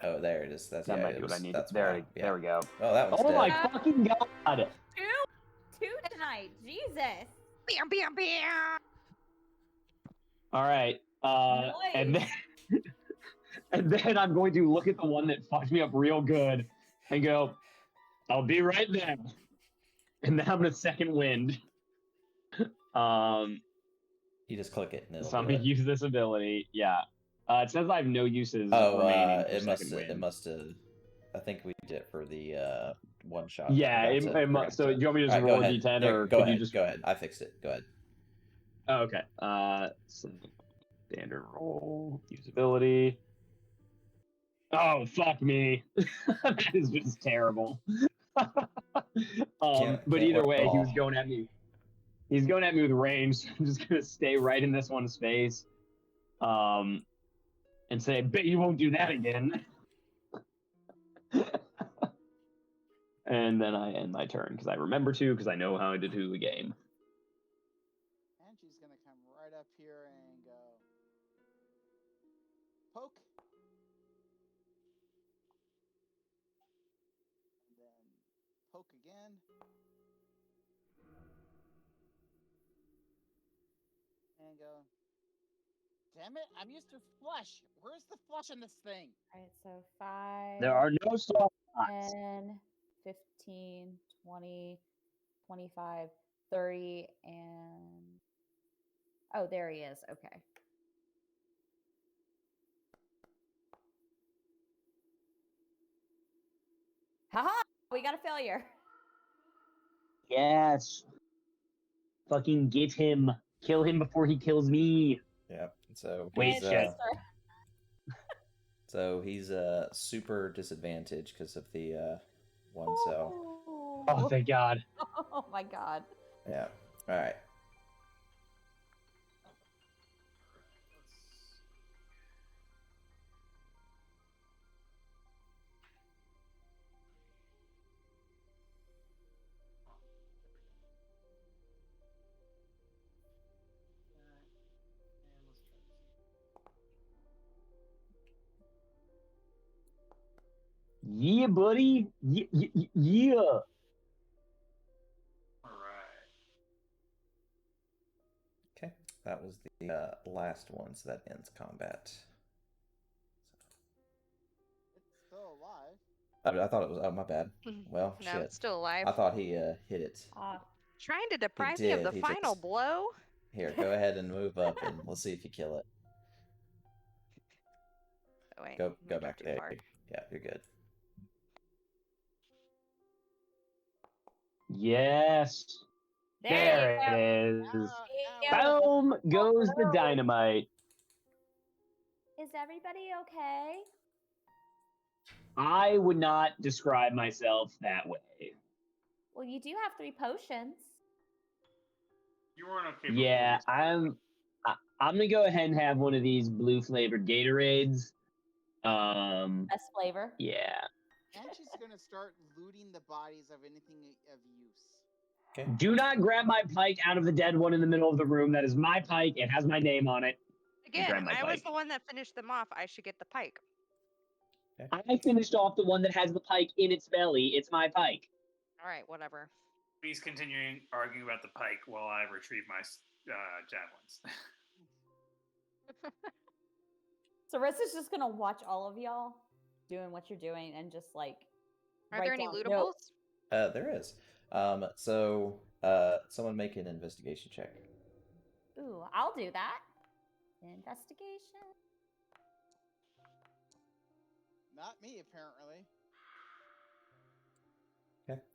Oh, there it is. That's That yeah, might be what I need. That's There, why. there we go. Oh, that one's Oh dead. my fucking god! 2 tonight. Jesus. Bam, bam, bam. All right. And then and then I'm going to look at the one that fucked me up real good and go, I'll be right there. And then I'm gonna second wind. You just click it and it'll So I'm do gonna it. use this ability. Yeah. It says I have no uses remaining for it second wind. it must have. I think we did it for the one shot. Yeah, it must. So do you want me to just roll a d10 or go could ahead? you just? Go ahead. I fixed it. Go ahead. Oh, okay. So standard roll, usability. Oh, fuck me. That is just terrible. But Can't either win way, it he was all. going at me. He's going at me with range. So I'm just gonna stay right in this one's face, and say, "Bet you won't do that again." And then I end my turn because I remember to, because I know how to do the game. And she's gonna come right up here and go poke. And then poke again. And go, damn it, I'm used to flush. Where's the flush in this thing? All right, so 5, There are no soft spots. 10, 15, 20, 25, 30, and... Oh, there he is. Okay. Haha! We got a failure. Yes. Fucking get him. Kill him before he kills me. Yep. So Wait, he's shit. he's super disadvantaged because of the one cell. Oh, thank God. Oh my God. Yeah. All right. And let's try this. Yeah, buddy. Yeah. All right. Okay. That was the last one, so that ends combat. It's still alive. I thought it was. Oh, my bad. Well, No, shit. it's still alive. I thought he hit it. Trying to deprive me of did, the he final just- blow? Here, go ahead and move up, and let's see if you kill it. Oh, wait, Go moved up back too there. far. Yeah, you're good. Yes. There you go. There it is. Yeah. Boom goes the dynamite. Is everybody okay? I would not describe myself that way. Well, you do have 3 potions. You weren't okay. Yeah, before. I'm gonna go ahead and have one of these blue flavored Gatorades. Best flavor. Yeah. And she's gonna start looting the bodies of anything of use. Okay. Do not grab my pike out of the dead one in the middle of the room. That is my pike. It has my name on it. Again, grab my I was pike. the one that finished them off. I should get the pike. I finished off the one that has the pike in its belly. It's my pike. All right, whatever. He's continuing arguing about the pike while I retrieve my javelins. Sarissa's just gonna watch all of y'all doing what you're doing and just like. Are write there any down lootables? notes. There is. Someone make an investigation check. Ooh, I'll do that. Investigation. Not me, apparently.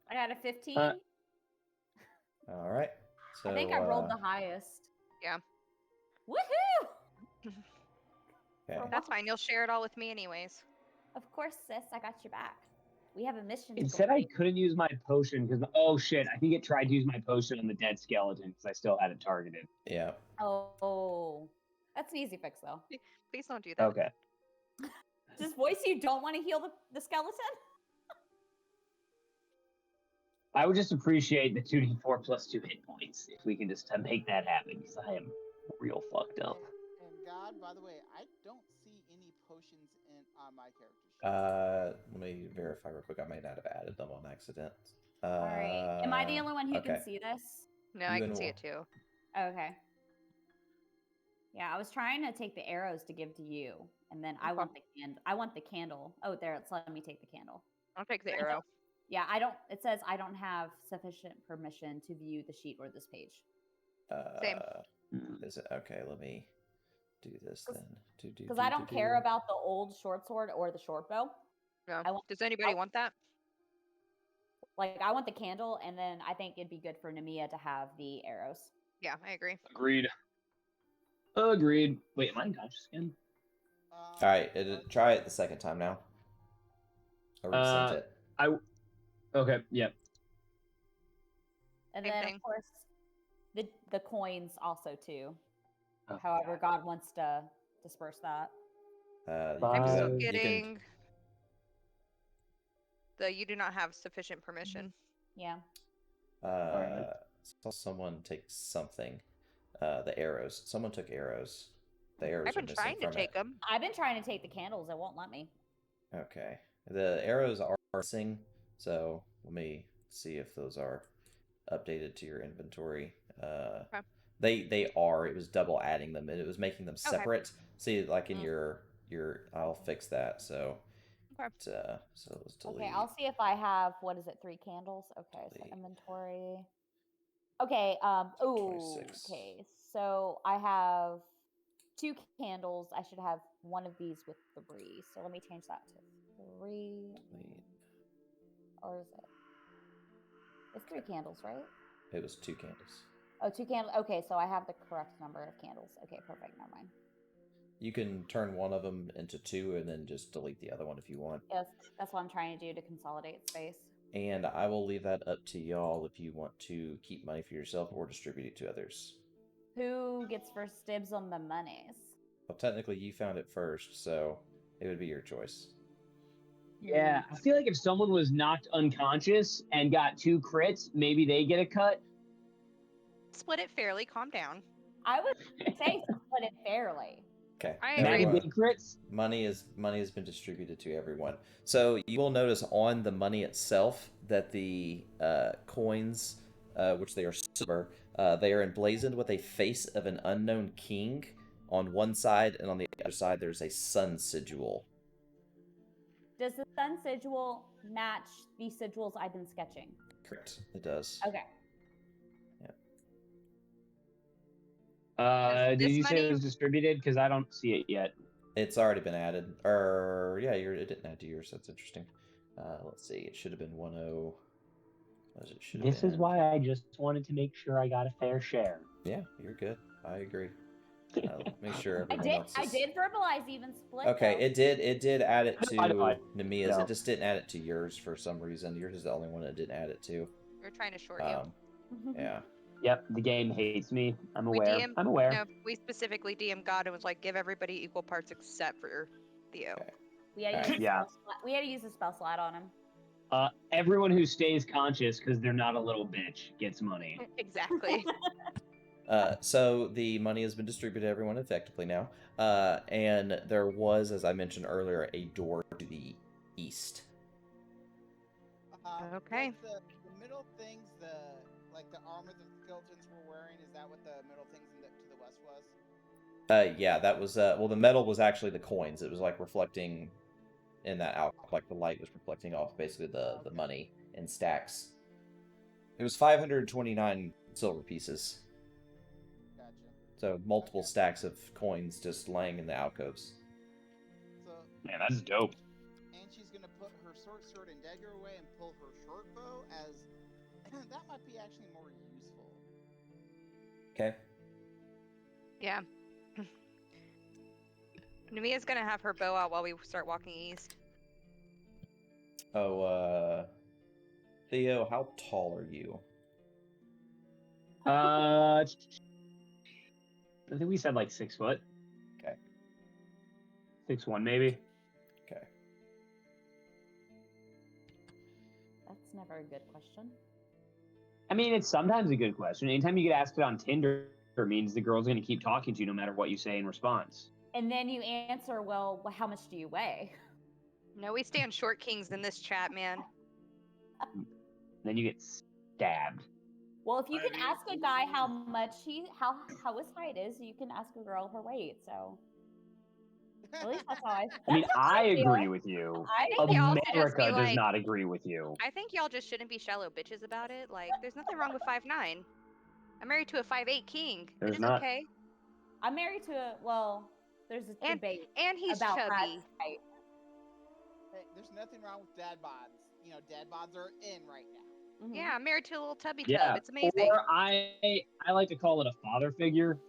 I got a 15. All right. So I think I rolled the highest. Yeah. Woohoo! Okay. That's fine. You'll share it all with me anyways. Of course, sis. I got your back. We have a mission. It to said I complete. couldn't use my potion because oh shit! I think it tried to use my potion on the dead skeleton because I still had it targeted. Yeah. Oh, that's an easy fix though. Please don't do that. Okay. Does voice you don't want to heal the skeleton? I would just appreciate the 2d4 plus 2 hit points if we can just make that happen because I am real fucked up. And God, by the way, I don't see any potions on my character sheet. Let me verify real quick. I may not have added them on accident. All right. Am I the only one who okay. can see this? No, I You can and see Will. it too. Okay. Yeah, I was trying to take the arrows to give to you, and then I Okay. want the candle. I want the candle. Oh, there. It's letting me take the candle. I'll take the I arrow. Yeah, I don't. It says I don't have sufficient permission to view the sheet or this page. Same. Is it okay? Let me do this then. Because I don't care about the old short sword or the short bow. No. I want- Does anybody want that? Like, I want the candle, and then I think it'd be good for Nemia to have the arrows. Yeah, I agree. Agreed. Agreed. Wait, am I unconscious again? All right. Try it the second time now. Or we sent it. Okay, yep. And Same then thing. of course the coins also too. Oh, However, God wants to disperse that. You I'm can do still that. getting the you do not have sufficient permission. Yeah. Alright. Saw someone take something. The arrows. Someone took arrows. The arrows I've been are missing trying to from take it. them. I've been trying to take the candles. It won't let me. Okay. The arrows are missing, so let me see if those are updated to your inventory. Okay. They are. It was double adding them, and it was making them Okay. separate. See, like in Mm. your. I'll fix that. So. Okay. So let's delete. Okay, I'll see if I have 3 candles. Okay, so Delete. inventory. Okay, 26. okay. So I have 2 candles. I should have one of these with 3. So let me change that to 3. Delete. Or is it? It's 3 candles, right? It was 2 candles. Oh, 2 candles. Okay, so I have the correct number of candles. Okay, perfect. Never mind. You can turn one of them into 2 and then just delete the other one if you want. Yes, that's what I'm trying to do to consolidate space. And I will leave that up to y'all if you want to keep money for yourself or distribute it to others. Who gets first dibs on the monies? Well, technically, you found it first, so it would be your choice. Yeah, I feel like if someone was knocked unconscious and got 2 crits, maybe they get a cut. Split it fairly. Calm down. I would say split it fairly. Okay. I Maddie, agree. big crits. Money has been distributed to everyone. So you will notice on the money itself that the coins, which they are silver, they are emblazoned with a face of an unknown king on one side, and on the other side there's a sun sigil. Does the sun sigil match the sigils I've been sketching? Correct. It does. Okay. Did this you say it money- was distributed? Because I don't see it yet. It's already been added. Or yeah, it didn't add to yours. That's interesting. Let's see. It should have been 10. It should have This is why I just wanted to make sure I got a fair share. Yeah, you're good. I agree. Make sure I everyone else is... I did verbalize even split. Okay, though. it did add it to I know. Namia's. No. It just didn't add it to yours for some reason. Yours is the only one that didn't add it to. We're trying to short you. Yeah. Yep, the game hates me. I'm We aware. DM, I'm aware. No, we specifically DM God and was like, give everybody equal parts except for Theo. Okay. We had to use Yeah. we had to use a spell slot on him. Everyone who stays conscious because they're not a little bitch gets money. Exactly. So the money has been distributed to everyone effectively now. And there was, as I mentioned earlier, a door to the east. Okay. The middle things, the armor the skeletons were wearing, is that what the middle things to the west was? Yeah, that was well, the metal was actually the coins. It was like reflecting in that out, like the light was reflecting off basically the money in stacks. It was 529 silver pieces. Gotcha. So multiple stacks of coins just laying in the alcoves. So Man, that's dope. and she's gonna put her short sword and dagger away and pull her short bow, as that might be actually more useful. Okay. Yeah. Namia's gonna have her bow out while we start walking east. Oh, Theo, how tall are you? I think we said like 6 foot. Okay. 6'1" maybe. Okay. That's never a good question. I mean, it's sometimes a good question. Anytime you get asked it on Tinder, it means the girl's going to keep talking to you no matter what you say in response. And then you answer, well, how much do you weigh? No, we stand short kings in this chat, man. Then you get stabbed. Well, if you can ask a guy how much how his height is, you can ask a girl her weight. So at least that's how I mean, I feel. agree with you. I think y'all should just be America does like, not agree with you. I think y'all just shouldn't be shallow bitches about it. Like, there's nothing wrong with 5'9". I'm married to a 5'8" king. There's it is not. okay. I'm married to there's a debate And he's about chubby. Brad's height. Hey, there's nothing wrong with dad bods. You know, dad bods are in right now. Mhm. Yeah, I'm married to a little tubby tub. Yeah. It's amazing. Or I like to call it a father figure.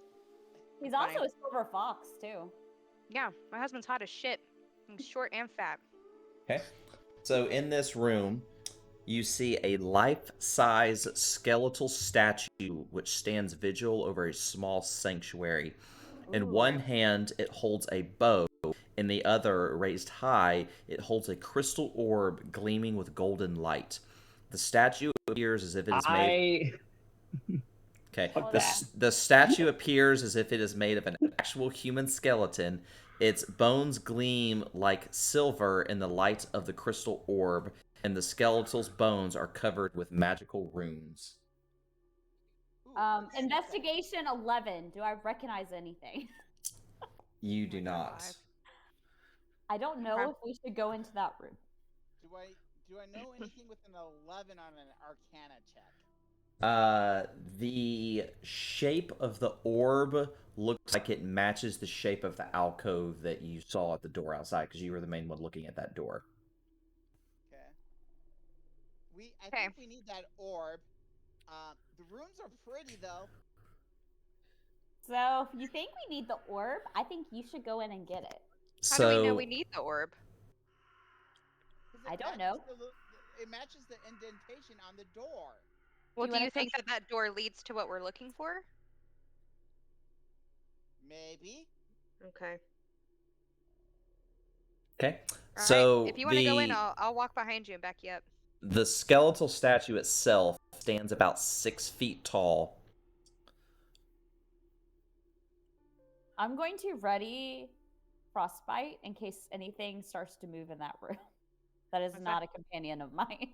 He's Funny. also a silver fox too. Yeah, my husband's hot as shit. He's short and fat. Okay. So in this room, you see a life-size skeletal statue which stands vigil over a small sanctuary. In one Ooh. hand, it holds a bow. In the other, raised high, it holds a crystal orb gleaming with golden light. The statue appears as if it is made. Okay. Fuck that. The statue appears as if it is made of an actual human skeleton. Its bones gleam like silver in the light of the crystal orb, and the skeletal's bones are covered with magical runes. Ooh, what's the Investigation 11. Do I recognize anything? You do Number not. 5. I don't know if we should go into that room. Do I know anything with an 11 on an Arcana check? The shape of the orb looks like it matches the shape of the alcove that you saw at the door outside, because you were the main one looking at that door. Okay. I think we need that orb. The rooms are pretty though. So if you think we need the orb, I think you should go in and get it. How do we know we need the orb? I don't know. It matches the indentation on the door. Well, Do do you you think that door leads to what we're looking for? Maybe. Okay. Okay. All So right. If you want to go in, I'll walk behind you and back you up. the skeletal statue itself stands about 6 feet tall. I'm going to ready frostbite in case anything starts to move in that room. That is not a companion of mine.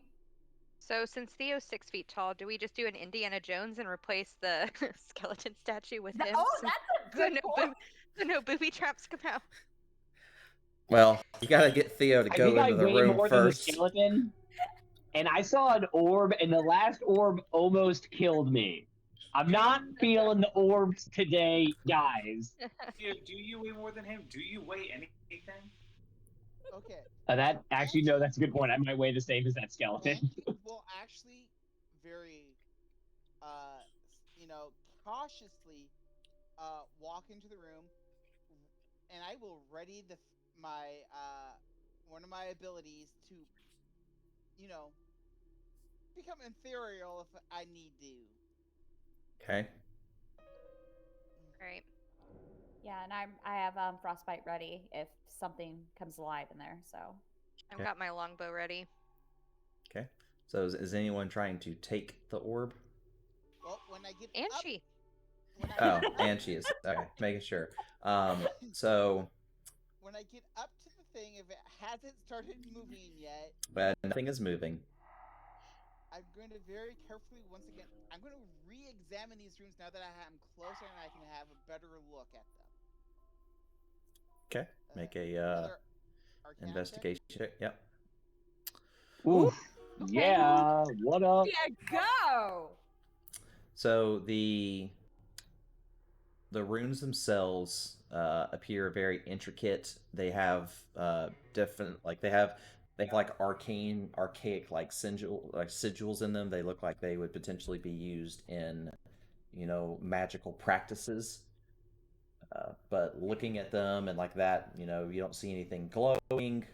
So since Theo's 6 feet tall, do we just do an Indiana Jones and replace the skeleton statue with him? Oh, that's a good point. So no booby traps come out. Well, you gotta get Theo to I go think I into the weigh room more than the first. skeleton, and I saw an orb, and the last orb almost killed me. I'm not feeling the orbs today, guys. Do you weigh more than him? Do you weigh anything? Okay. That's a good point. I might weigh the same as that skeleton. Angie will actually very, cautiously walk into the room, and I will ready one of my abilities to, become ethereal if I need to. Okay. Right. Yeah, and I have frostbite ready if something comes alive in there. So I've got my longbow ready. Okay. So is anyone trying to take the orb? Well, when I get Angie. And she is. Okay, making sure. So when I get up to the thing, if it hasn't started moving yet, but nothing is moving. I'm going to very carefully, once again, I'm going to re-examine these rooms now that I'm closer and I can have a better look at them. Okay. Make a investigation check. Yep. Ooh. Okay. Yeah, what up? Yeah, go. So the runes themselves appear very intricate. They have different, they have archaic sigils in them. They look like they would potentially be used in, magical practices. But looking at them and like that, you don't see anything glowing.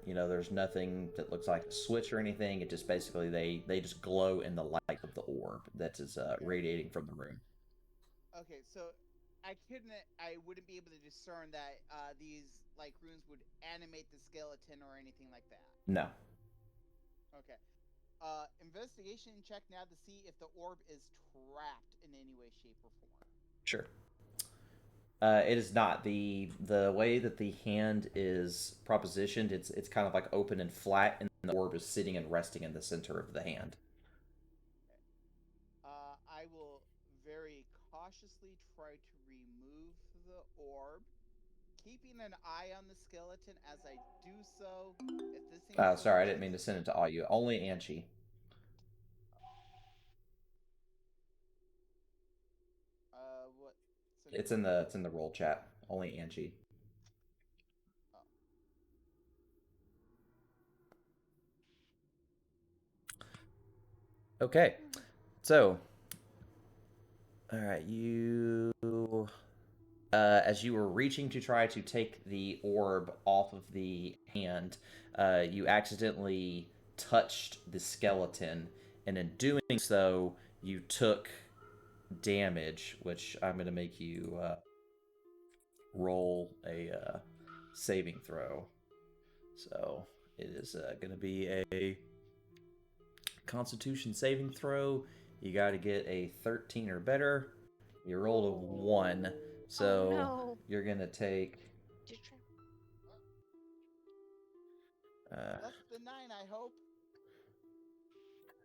There's nothing that looks like a switch or anything. It just basically they just glow in the light of the orb that is radiating from the room. Okay, so I wouldn't be able to discern that these runes would animate the skeleton or anything like that. No. Okay. Investigation check now to see if the orb is trapped in any way, shape, or form. Sure. It is not. The way that the hand is propositioned, it's kind of like open and flat, and the orb is sitting and resting in the center of the hand. Okay. I will very cautiously try to remove the orb, keeping an eye on the skeleton as I do so. If this thing Sorry, I didn't mean to send it to all you. Only Anchi. What? It's in the roll chat. Only Anchi. Okay, so all right, you as you were reaching to try to take the orb off of the hand, you accidentally touched the skeleton, and in doing so, you took damage, which I'm going to make you roll a saving throw. So it is going to be a Constitution saving throw. You got to get a 13 or better. You rolled a 1, so no. you're going to take Less than 9, I hope.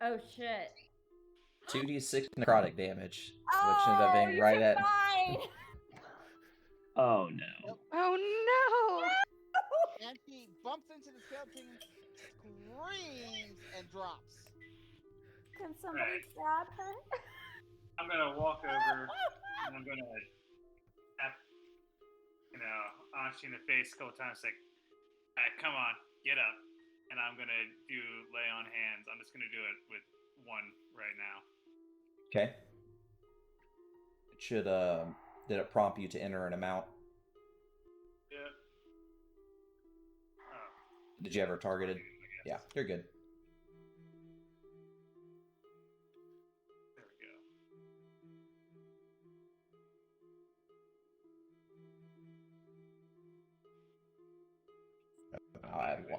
Oh shit. 2d6 necrotic damage, which Oh, ended up being you right took at. mine. Oh no. Oh no! And he bumps into the skeleton, screams, and drops. Can somebody Right. grab her? I'm gonna walk over and I'm gonna tap, Anshi in the face a couple times, like, all right, come on, get up. And I'm gonna do lay on hands. I'm just gonna do it with one right now. Okay. It should did it prompt you to enter an amount? Yeah. Oh, Did you ever targeted? Yeah, you're good. there we go.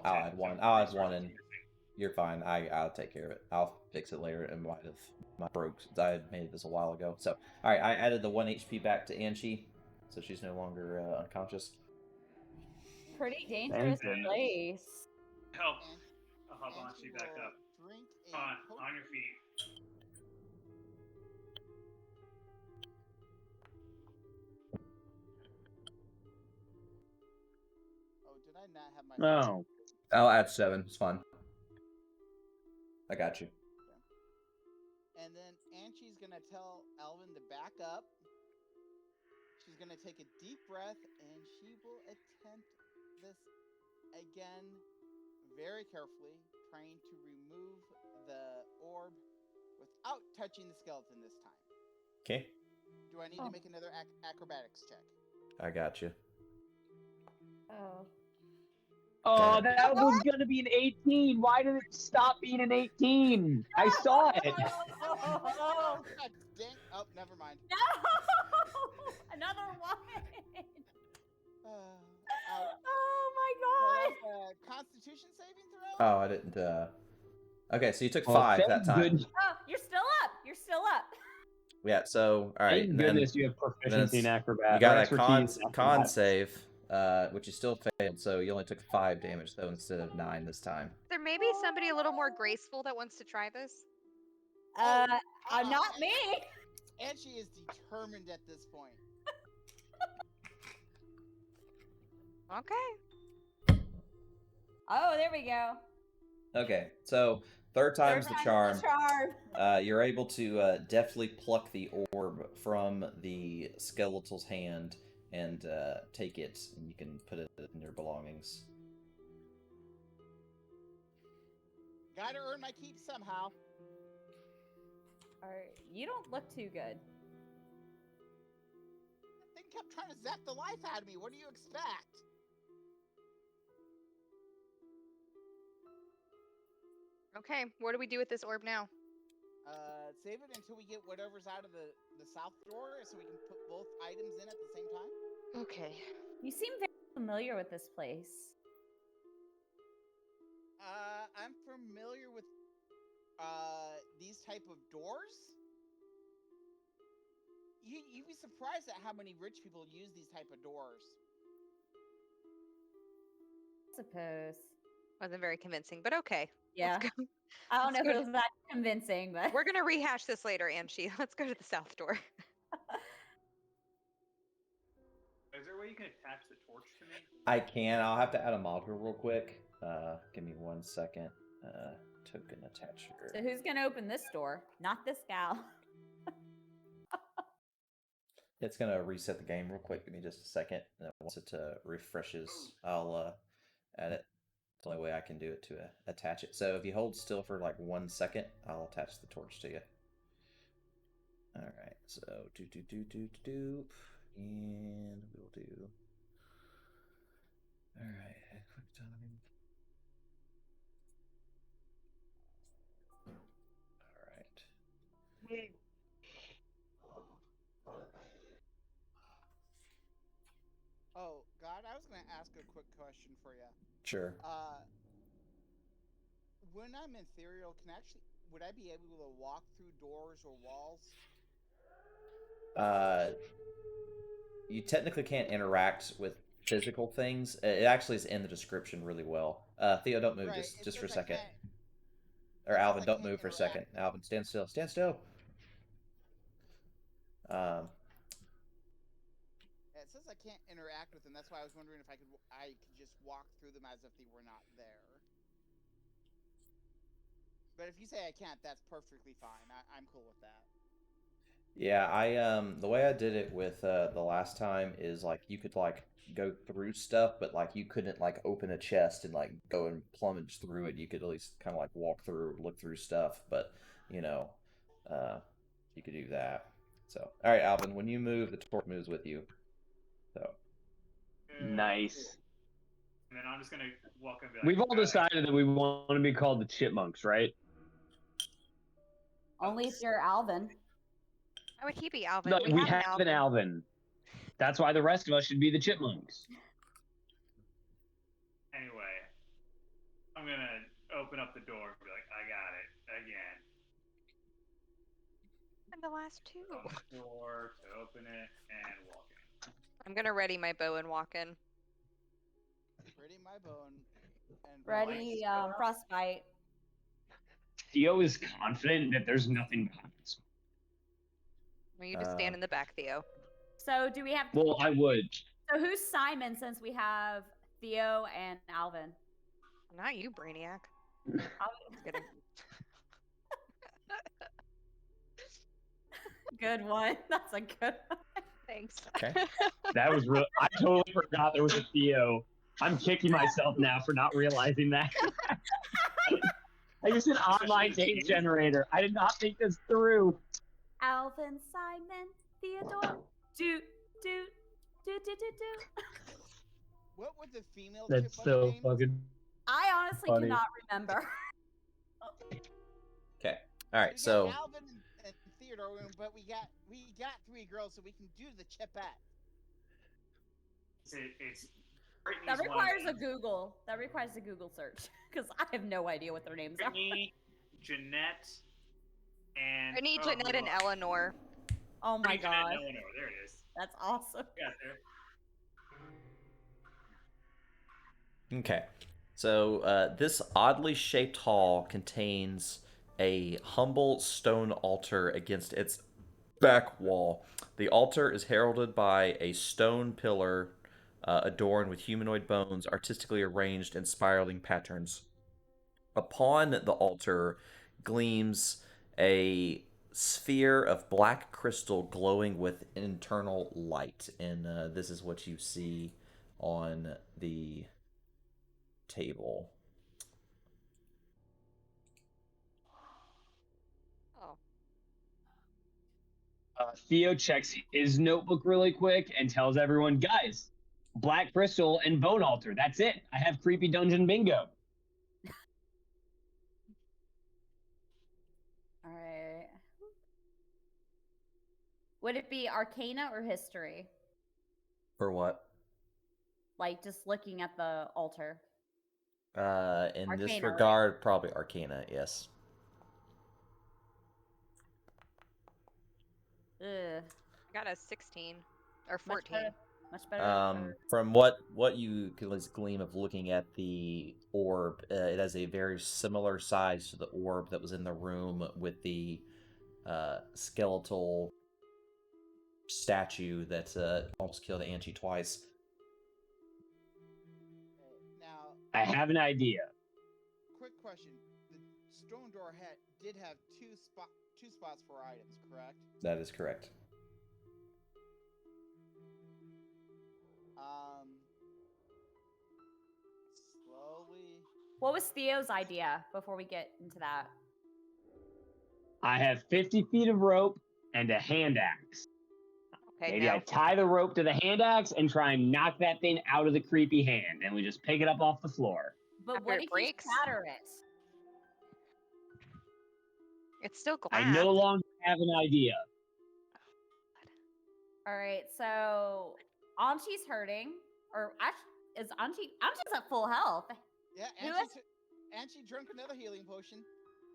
I'll add one. I'll add one, and you're fine. I'll take care of it. I'll fix it later. It might have my broke. I had made this a while ago. So all right, I added the 1 HP back to Anshi, so she's no longer unconscious. Pretty dangerous Thank goodness. place. Help. And, I'll help and Anshi she back will up. drink a Come on, potion. on your feet. Oh, did I not have my? No. I'll add 7. It's fine. I got you. And then Anshi's gonna tell Alvin to back up. She's gonna take a deep breath, and she will attempt this again, very carefully, trying to remove the orb without touching the skeleton this time. Okay, Do I need to make another acrobatics check? I got you. Oh. Oh, that was gonna be an 18. Why did it stop being an 18? I saw it. God dang! Oh, never mind. No! Another one! Out. Oh my So god! that's a Constitution saving throw. Oh, I didn't. Okay, so you took Well, 5 that thank time. goodness- Oh, you're still up! You're still up! Yeah. So all right. Thank and then goodness you have proficiency in it's- acrobatics. you got or a expertise in con acrobatics. save, which you still failed. So you only took 5 damage though instead of 9 this time. There may be somebody a little more graceful that wants to try this. Not me! And she is determined at this point. Okay. Oh, there we go. Okay, so third time's the charm. charm. You're able to deftly pluck the orb from the skeletal's hand and take it, and you can put it in your belongings. Gotta earn my keep somehow. You don't look too good. That thing kept trying to zap the life out of me. What do you expect? Okay, what do we do with this orb now? Save it until we get whatever's out of the south door, so we can put both items in at the same time. Okay. You seem very familiar with this place. I'm familiar with these type of doors. You'd be surprised at how many rich people use these type of doors. I suppose. Wasn't very convincing, but okay. Yeah. Let's go. I don't know Let's if go it was that convincing, but We're gonna rehash this later, Anshi. Let's go to the south door. Is there a way you can attach the torch to me? I can. I'll have to add a module real quick. Give me 1 second. Token attacher. So who's gonna open this door? Not this gal. It's gonna reset the game real quick. Give me just a second. And once it refreshes, I'll add it. It's the only way I can do it to attach it. So if you hold still for like 1 second, I'll attach the torch to you. All right. So do. And we'll do. Alright, quick time. Alright. Oh, God, I was going to ask a quick question for you. Sure. When I'm ethereal, would I be able to walk through doors or walls? You technically can't interact with physical things. It actually is in the description really well. Theo, don't move Right, just for a says I second. can't- Or it says Alvin, I don't can't move for a interact. second. Alvin, stand still. Stand still. It says I can't interact with them. That's why I was wondering if I could just walk through them as if they were not there. But if you say I can't, that's perfectly fine. I'm cool with that. Yeah, I the way I did it with the last time is like you could like go through stuff, but like you couldn't like open a chest and like go and plumage through it. You could at least kind of like walk through, look through stuff, but you know, uh, you could do that. So, all right, Alvin, when you move, the torch moves with you. So, Nice. And then I'm just gonna walk and be like, We've all decided that we want to be called the Chipmunks, right? Only if you're Alvin. Why would he be Alvin? No, we have have an Alvin. That's why the rest of us should be the Chipmunks. Anyway, I'm gonna open up the door and be like, I got it again. And the last two. On the door to open it and walk in. I'm gonna ready my bow and walk in. Ready my bone. And Ready, frostbite. Theo is confident that there's nothing behind us. Well, you just stand in the back, Theo. So do we have? Well, I would. So who's Simon? Since we have Theo and Alvin. Not you, Brainiac. Kidding. Good one. That's a good one. Thanks. okay. That was real. I totally forgot there was a Theo. I'm kicking myself now for not realizing that. I used an online date generator. I did not think this through. Alvin, Simon, Theodore. Do. what would the female That's chipmunk so name? fucking. I honestly Funny. cannot remember. Okay. All right. We So. got Alvin and Theodore, but we got 3 girls, so we can do the chipette. It's That requires a Google. That requires a Google search because I have no idea what their names are. Brittany, Jeanette, and Brittany, Jeanette, and Eleanor. Oh my Brittany, Jeanette, god, and Eleanor. There it is. that's awesome. Got there. Okay. So this oddly shaped hall contains a humble stone altar against its back wall. The altar is heralded by a stone pillar adorned with humanoid bones artistically arranged in spiraling patterns. Upon the altar gleams a sphere of black crystal glowing with internal light, and this is what you see on the table. Oh. Theo checks his notebook really quick and tells everyone, guys, black crystal and bone altar. That's it. I have creepy dungeon bingo. All right. Would it be Arcana or History? For what? Like just looking at the altar. In Arcana, this right? regard, probably Arcana, yes. Ugh. I got a 16 or 14. Much better. From what you can glean of looking at the orb, it has a very similar size to the orb that was in the room with the skeletal statue that almost killed Angie twice. Now, I have an idea. quick question: the stone door did have two spots for items, correct? That is correct. Slowly. What was Theo's idea before we get into that? I have 50 feet of rope and a hand axe. Okay, Maybe no. I tie the rope to the hand axe and try and knock that thing out of the creepy hand, and we just pick it up off the floor. But After what it if breaks? you shatter it? It's still glass. I no longer have an idea. All right, so Anchi's hurting, or actually, is Anchi's at full health? Yeah, Who and is- she drank another healing potion.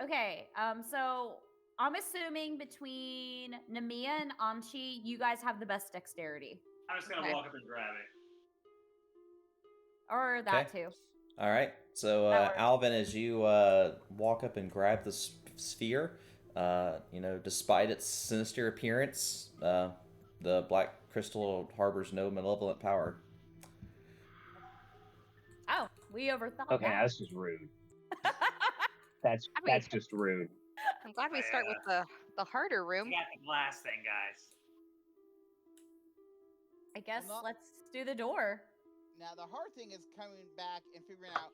Okay, so I'm assuming between Namia and Anchi, you guys have the best dexterity, I'm just gonna Okay. walk up and grab it. or that Okay. too. All right. So, That works. Alvin, as you walk up and grab the sphere, despite its sinister appearance, the black crystal harbors no malevolent power. Oh, we overthought Okay, that. that's just rude. That's I mean- just rude. I'm glad we start with the harder We room. got the glass thing, guys. I guess not- let's do the door. Now the hard thing is coming back and figuring out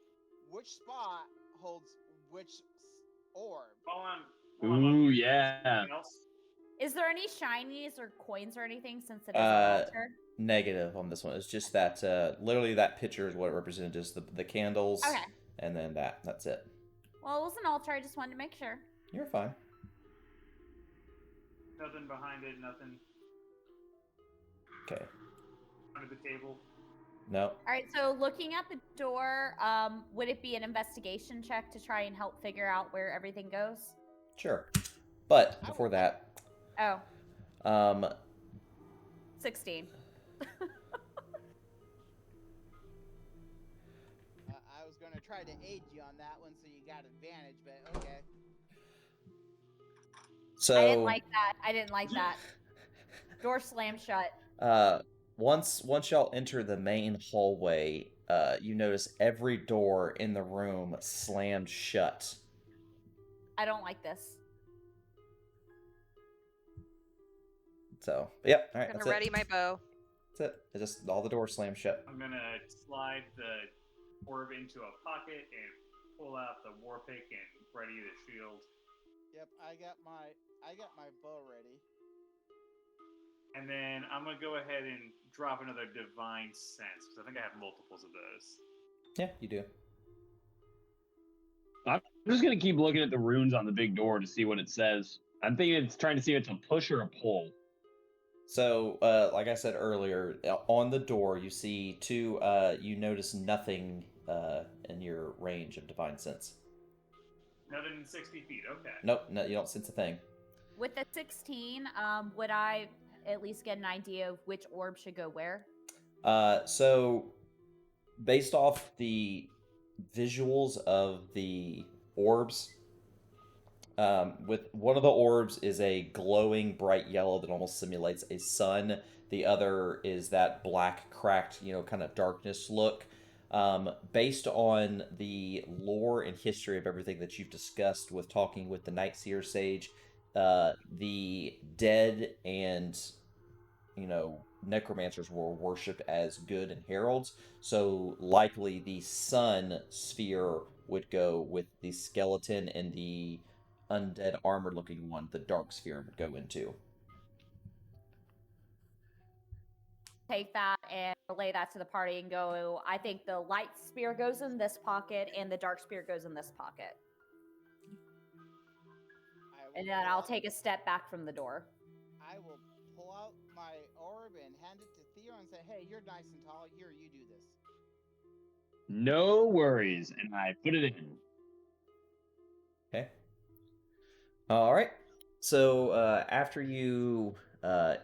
which spot holds which orb. While I'm Ooh, up here, yeah. something else? Is there any shinies or coins or anything since it is an altar? Negative on this one. It's just that literally that picture is what it represented, just the candles, Okay. and then that's it. Well, it was an altar. I just wanted to make sure. You're fine. Nothing behind it, nothing Okay. under the table. No. All right. So looking at the door, would it be an investigation check to try and help figure out where everything goes? Sure. But before that, Oh, um, 16. I was going to try to aid you on that one, so you got advantage, but okay. so I didn't like that. I didn't like that. Door slammed shut. once y'all enter the main hallway, you notice every door in the room slammed shut. I don't like this. So, yep. All right, I'm that's gonna ready it. my bow. That's it. It's just all the doors slammed shut. I'm gonna slide the orb into a pocket and pull out the war pick and ready the shield. Yep, I got my bow ready. And then I'm gonna go ahead and drop another divine sense because I think I have multiples of those. Yeah, you do. I'm just gonna keep looking at the runes on the big door to see what it says. I'm thinking it's trying to see if it's a push or a pull. So, like I said earlier, on the door you see two. You notice nothing in your range of divine sense. Nothing than 60 feet. Okay. Nope, no, you don't sense a thing. With the 16, would I at least get an idea of which orb should go where? So, based off the visuals of the orbs, with one of the orbs is a glowing bright yellow that almost simulates a sun. The other is that black, cracked, kind of darkness look. Based on the lore and history of everything that you've discussed with talking with the Night Seer Sage, the dead and necromancers were worshipped as good and heralds, so likely the sun sphere would go with the skeleton, and the undead armored looking one the dark sphere would go into. Take that and relay that to the party and go, I think the light spear goes in this pocket and the dark spear goes in this pocket. And then I'll take a step back from the door. I will pull out my orb and hand it to Theo and say, hey, you're nice and tall. Here, you do this. No worries, and I put it in. Okay. All right. So after you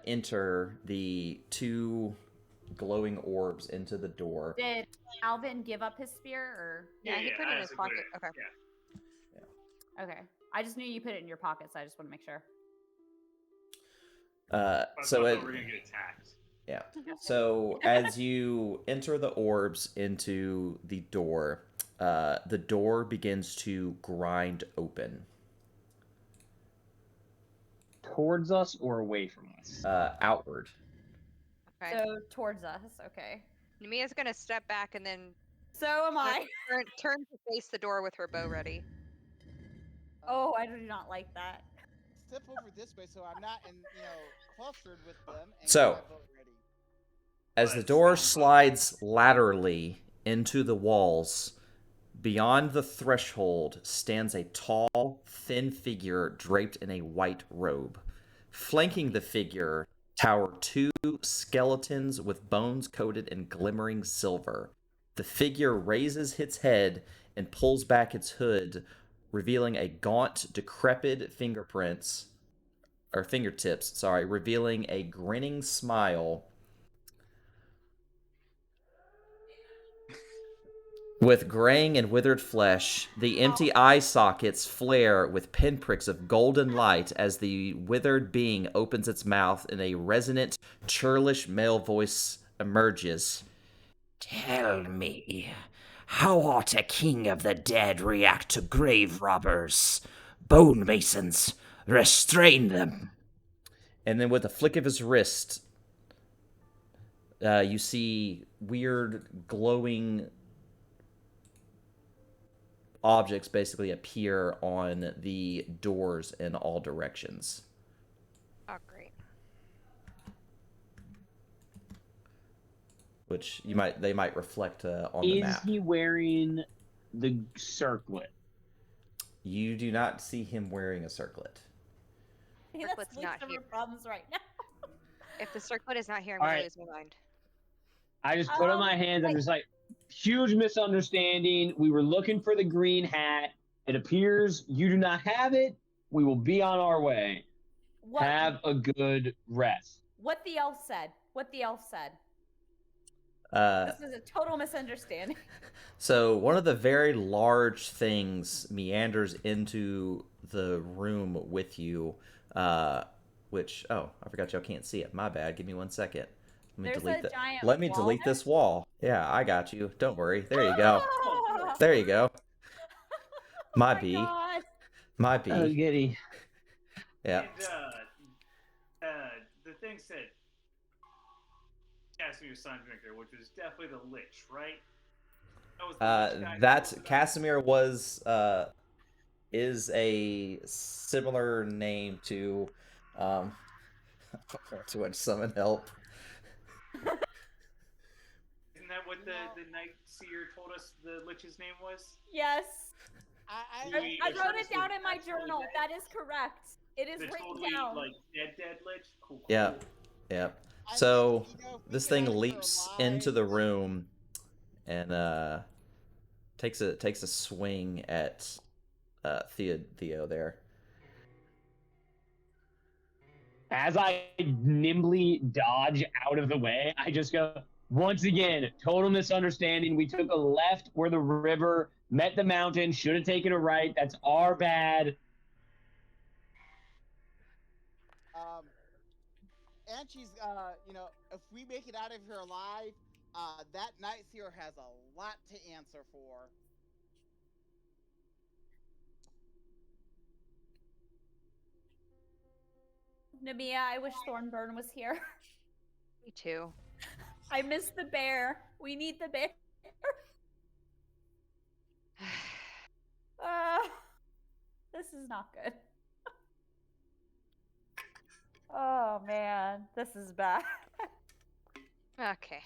enter the two glowing orbs into the door, Did Alvin give up his spear or? Yeah, he put it in his pocket. Okay. Yeah. Okay. I just knew you put it in your pocket, so I just want to make sure. so we're it, gonna get attacked. yeah. So as you enter the orbs into the door begins to grind open. Towards us or away from us? Outward. Okay. So towards us, okay. Namia's gonna step back and then So am I. turn to face the door with her bow ready. Oh, I do not like that. step over this way so I'm not clustered with them and So- get my boat ready. As the Let's door stand by. slides laterally into the walls, beyond the threshold stands a tall, thin figure draped in a white robe. Flanking the figure tower two skeletons with bones coated in glimmering silver. The figure raises its head and pulls back its hood, revealing a gaunt, decrepit fingertips, revealing a grinning smile. With graying and withered flesh, the empty eye sockets flare with pinpricks of golden light as the withered being opens its mouth and a resonant, churlish male voice emerges. Tell me, how ought a king of the dead react to grave robbers? Bone masons, restrain them. And then with a flick of his wrist, you see weird glowing objects basically appear on the doors in all directions. Oh, great. Which they might reflect on the Is map. he wearing the circlet? You do not see him wearing a circlet. Hey, Circlet's that's least not of here. our problems right now. If the circlet is not here, I'm All gonna right. lose my mind. I just put up my hands. I'm just like, huge misunderstanding. We were looking for the green hat. It appears you do not have it. We will be on our way. What? Have a good rest. What the elf said. What the elf said. Uh, This is a total misunderstanding. So one of the very large things meanders into the room with you, which I forgot y'all can't see it. My bad. Give me 1 second. Let me There's delete a that. giant Let me wall delete there? this wall. Yeah, I got you. Don't worry. There you go. Ah! There you go. My Oh my B. God. My B. Oh, giddy. Yeah. And the thing said, Casimir Sundrinker, which was definitely the Lich, right? That was the Lich guy That who was Casimir is a similar name to to summon help. Isn't that what the Night Seer told us the Lich's name was? Yes. I I wrote it down in my journal. That is correct. It is The written totally down. like dead Lich? Cool. Yeah. Yeah. I So think, if we this get thing out of here leaps alive, into the room and takes a swing at Theo there. As I nimbly dodge out of the way, I just go, once again, total misunderstanding. We took a left where the river met the mountain, should have taken a right. That's our bad. and she's if we make it out of here alive, that Night Seer has a lot to answer for. Namia, I wish Thornburn was here. Me too. I miss the bear. We need the bear. This is not good. Oh man, this is bad. Okay.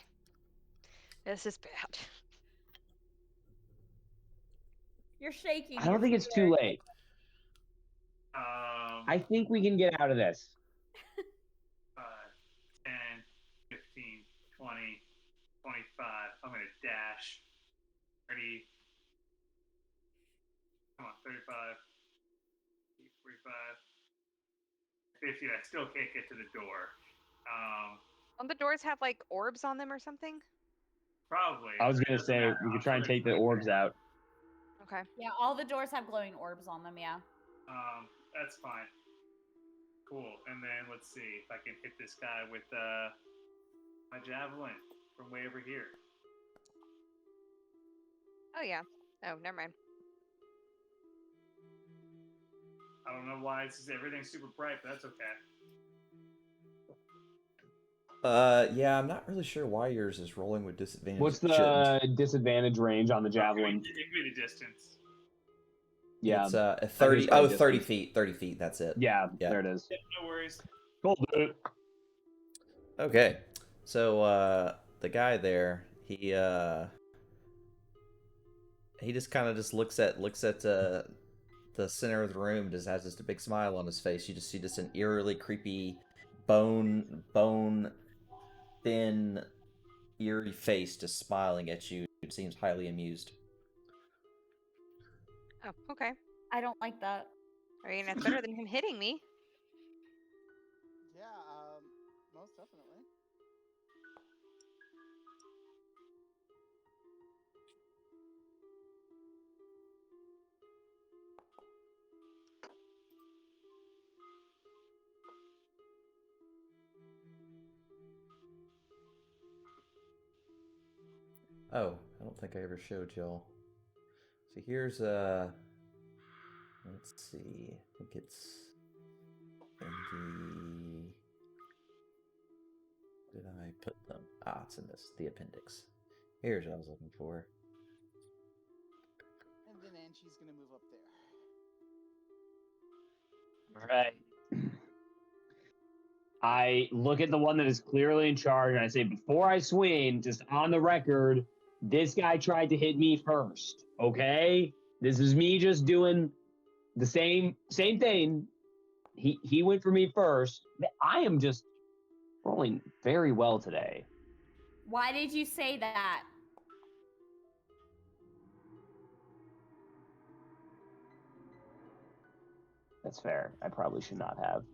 This is bad. You're shaking. I don't think it's too late. I think we can get out of this. 10, 15, 20, 25. I'm going to dash. 30. Come on, 35. 45. 50. I still can't get to the door. Don't the doors have like orbs on them or something? Probably. I was but it going to doesn't say, matter. we I'm could try and sure take the there's orbs out. Okay. Yeah, all the doors have glowing orbs on them, yeah. That's fine. Cool. And then let's see if I can hit this guy with my javelin from way over here. Oh yeah. Oh, never mind. I don't know why everything's super bright, but that's okay. Yeah, I'm not really sure why yours is rolling with disadvantage. What's It shouldn't. the disadvantage range on the javelin? Give me the distance. Yeah. It's I 30. think it's Oh, right 30 distance. feet. 30 feet. That's it. Yeah, Yeah. there it is. Yeah, no worries. Cool, dude. Okay. So the guy there, he just kind of just looks at the center of the room, just has just a big smile on his face. You just see just an eerily creepy bone thin eerie face just smiling at you. It seems highly amused. Oh, okay. I don't like that. I mean, that's better than him hitting me. Yeah, most definitely. Oh, I don't think I ever showed y'all. So here's let's see. I think it's in the. Did I put them? Ah, it's in the appendix. Here's what I was looking for. And then Angie's gonna move up there. All right. I look at the one that is clearly in charge and I say, before I swing, just on the record, this guy tried to hit me first. Okay? This is me just doing the same thing. He went for me first. I am just rolling very well today. Why did you say that? That's fair. I probably should not have.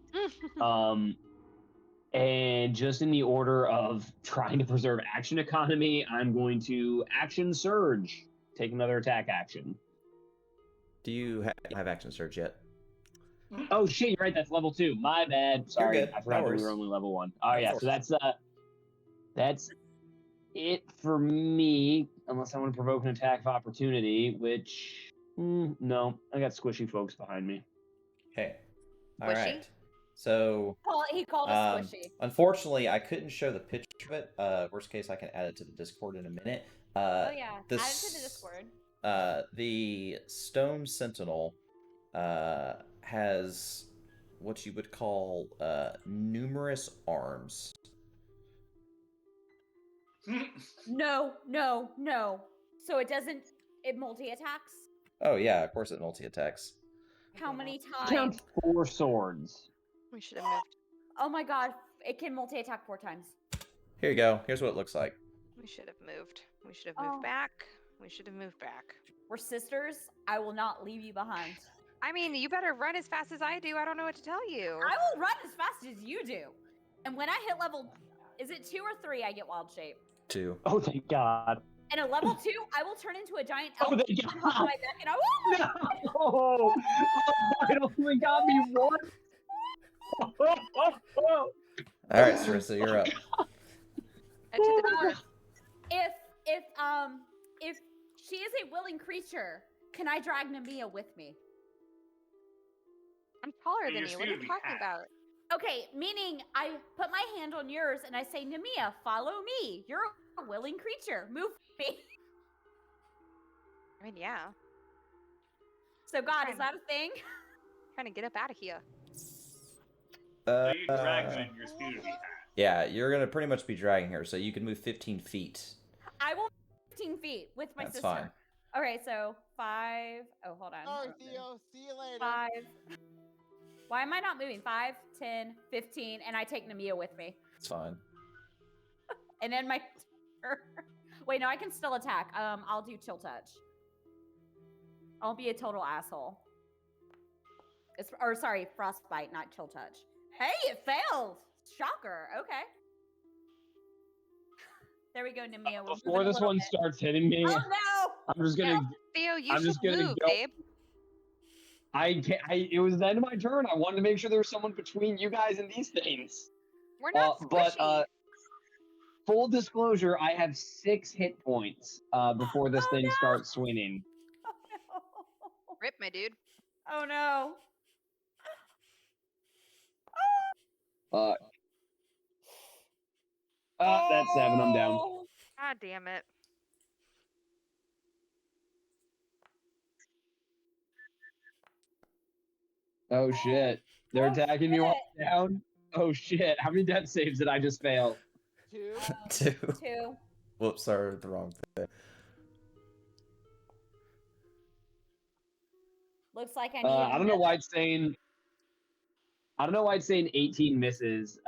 And just in the order of trying to preserve action economy, I'm going to action surge. Take another attack action. Do you have action surge yet? Oh shit, you're right, that's level 2. My bad. Sorry. good. I forgot No that we were worries. only level 1. Oh No yeah, so that's it for me, unless I want to provoke an attack of opportunity, which no, I got squishy folks behind me. Okay. All Squishy? right. So He called us squishy. unfortunately, I couldn't show the picture of it. Worst case, I can add it to the Discord in a minute. Oh yeah, add it to the Discord. The Stone Sentinel has what you would call numerous arms. No. So it multi-attacks? Oh yeah, of course it multi-attacks. How many Count times? 4 swords. We should have moved. Oh my god, it can multi-attack 4 times. Here you go. Here's what it looks like. We should have moved. We should have moved back. We should have moved back. We're sisters. I will not leave you behind. I mean, you better run as fast as I do. I don't know what to tell you. I will run as fast as you do. And when I hit level, is it 2 or 3 I get wild shape? 2. Oh, thank God. And at level 2, I will turn into a giant elf Oh, thank and hop on my back and No! It only got me one. All right, Sarissa, you're up. Head to the door. If she is a willing creature, can I drag Namia with me? I'm taller Your than you. What are you speed would be talking half. about? Okay, meaning I put my hand on yours and I say, Namia, follow me. You're a willing creature. Move me. I mean, yeah. So God, is that a thing? Trying to get up out of here. So you drag them and your speed would be half. Yeah, you're gonna pretty much be dragging her, so you can move 15 feet. I will move 15 feet with my That's sister. fine. Okay, so 5. Oh, hold on. Sorry, Theo. See you later. 5. Why am I not moving? 5, 10, 15, and I take Namia with me. It's fine. And then my wait, no, I can still attack. I'll do chill touch. I'll be a total asshole. Sorry, frostbite, not chill touch. Hey, it failed. Shocker. Okay. There we go, Namia. We're Before moving a this little one bit. starts hitting me, Oh no! I'm just gonna. Theo, you I'm should just gonna move, go- babe. It was the end of my turn. I wanted to make sure there was someone between you guys and these things. We're not But squishy. full disclosure, I have 6 hit points before this thing starts swinging. Rip, my dude. Oh no! That's 7. I'm down. Oh. God damn it. Oh shit. They're Oh, attacking you all shit. down. Oh shit. How many death saves did I just fail? 2. 2. 2. Whoops, sorry, the wrong thing. Looks like I need. I don't know why it's saying. I don't know why it's saying 18 misses.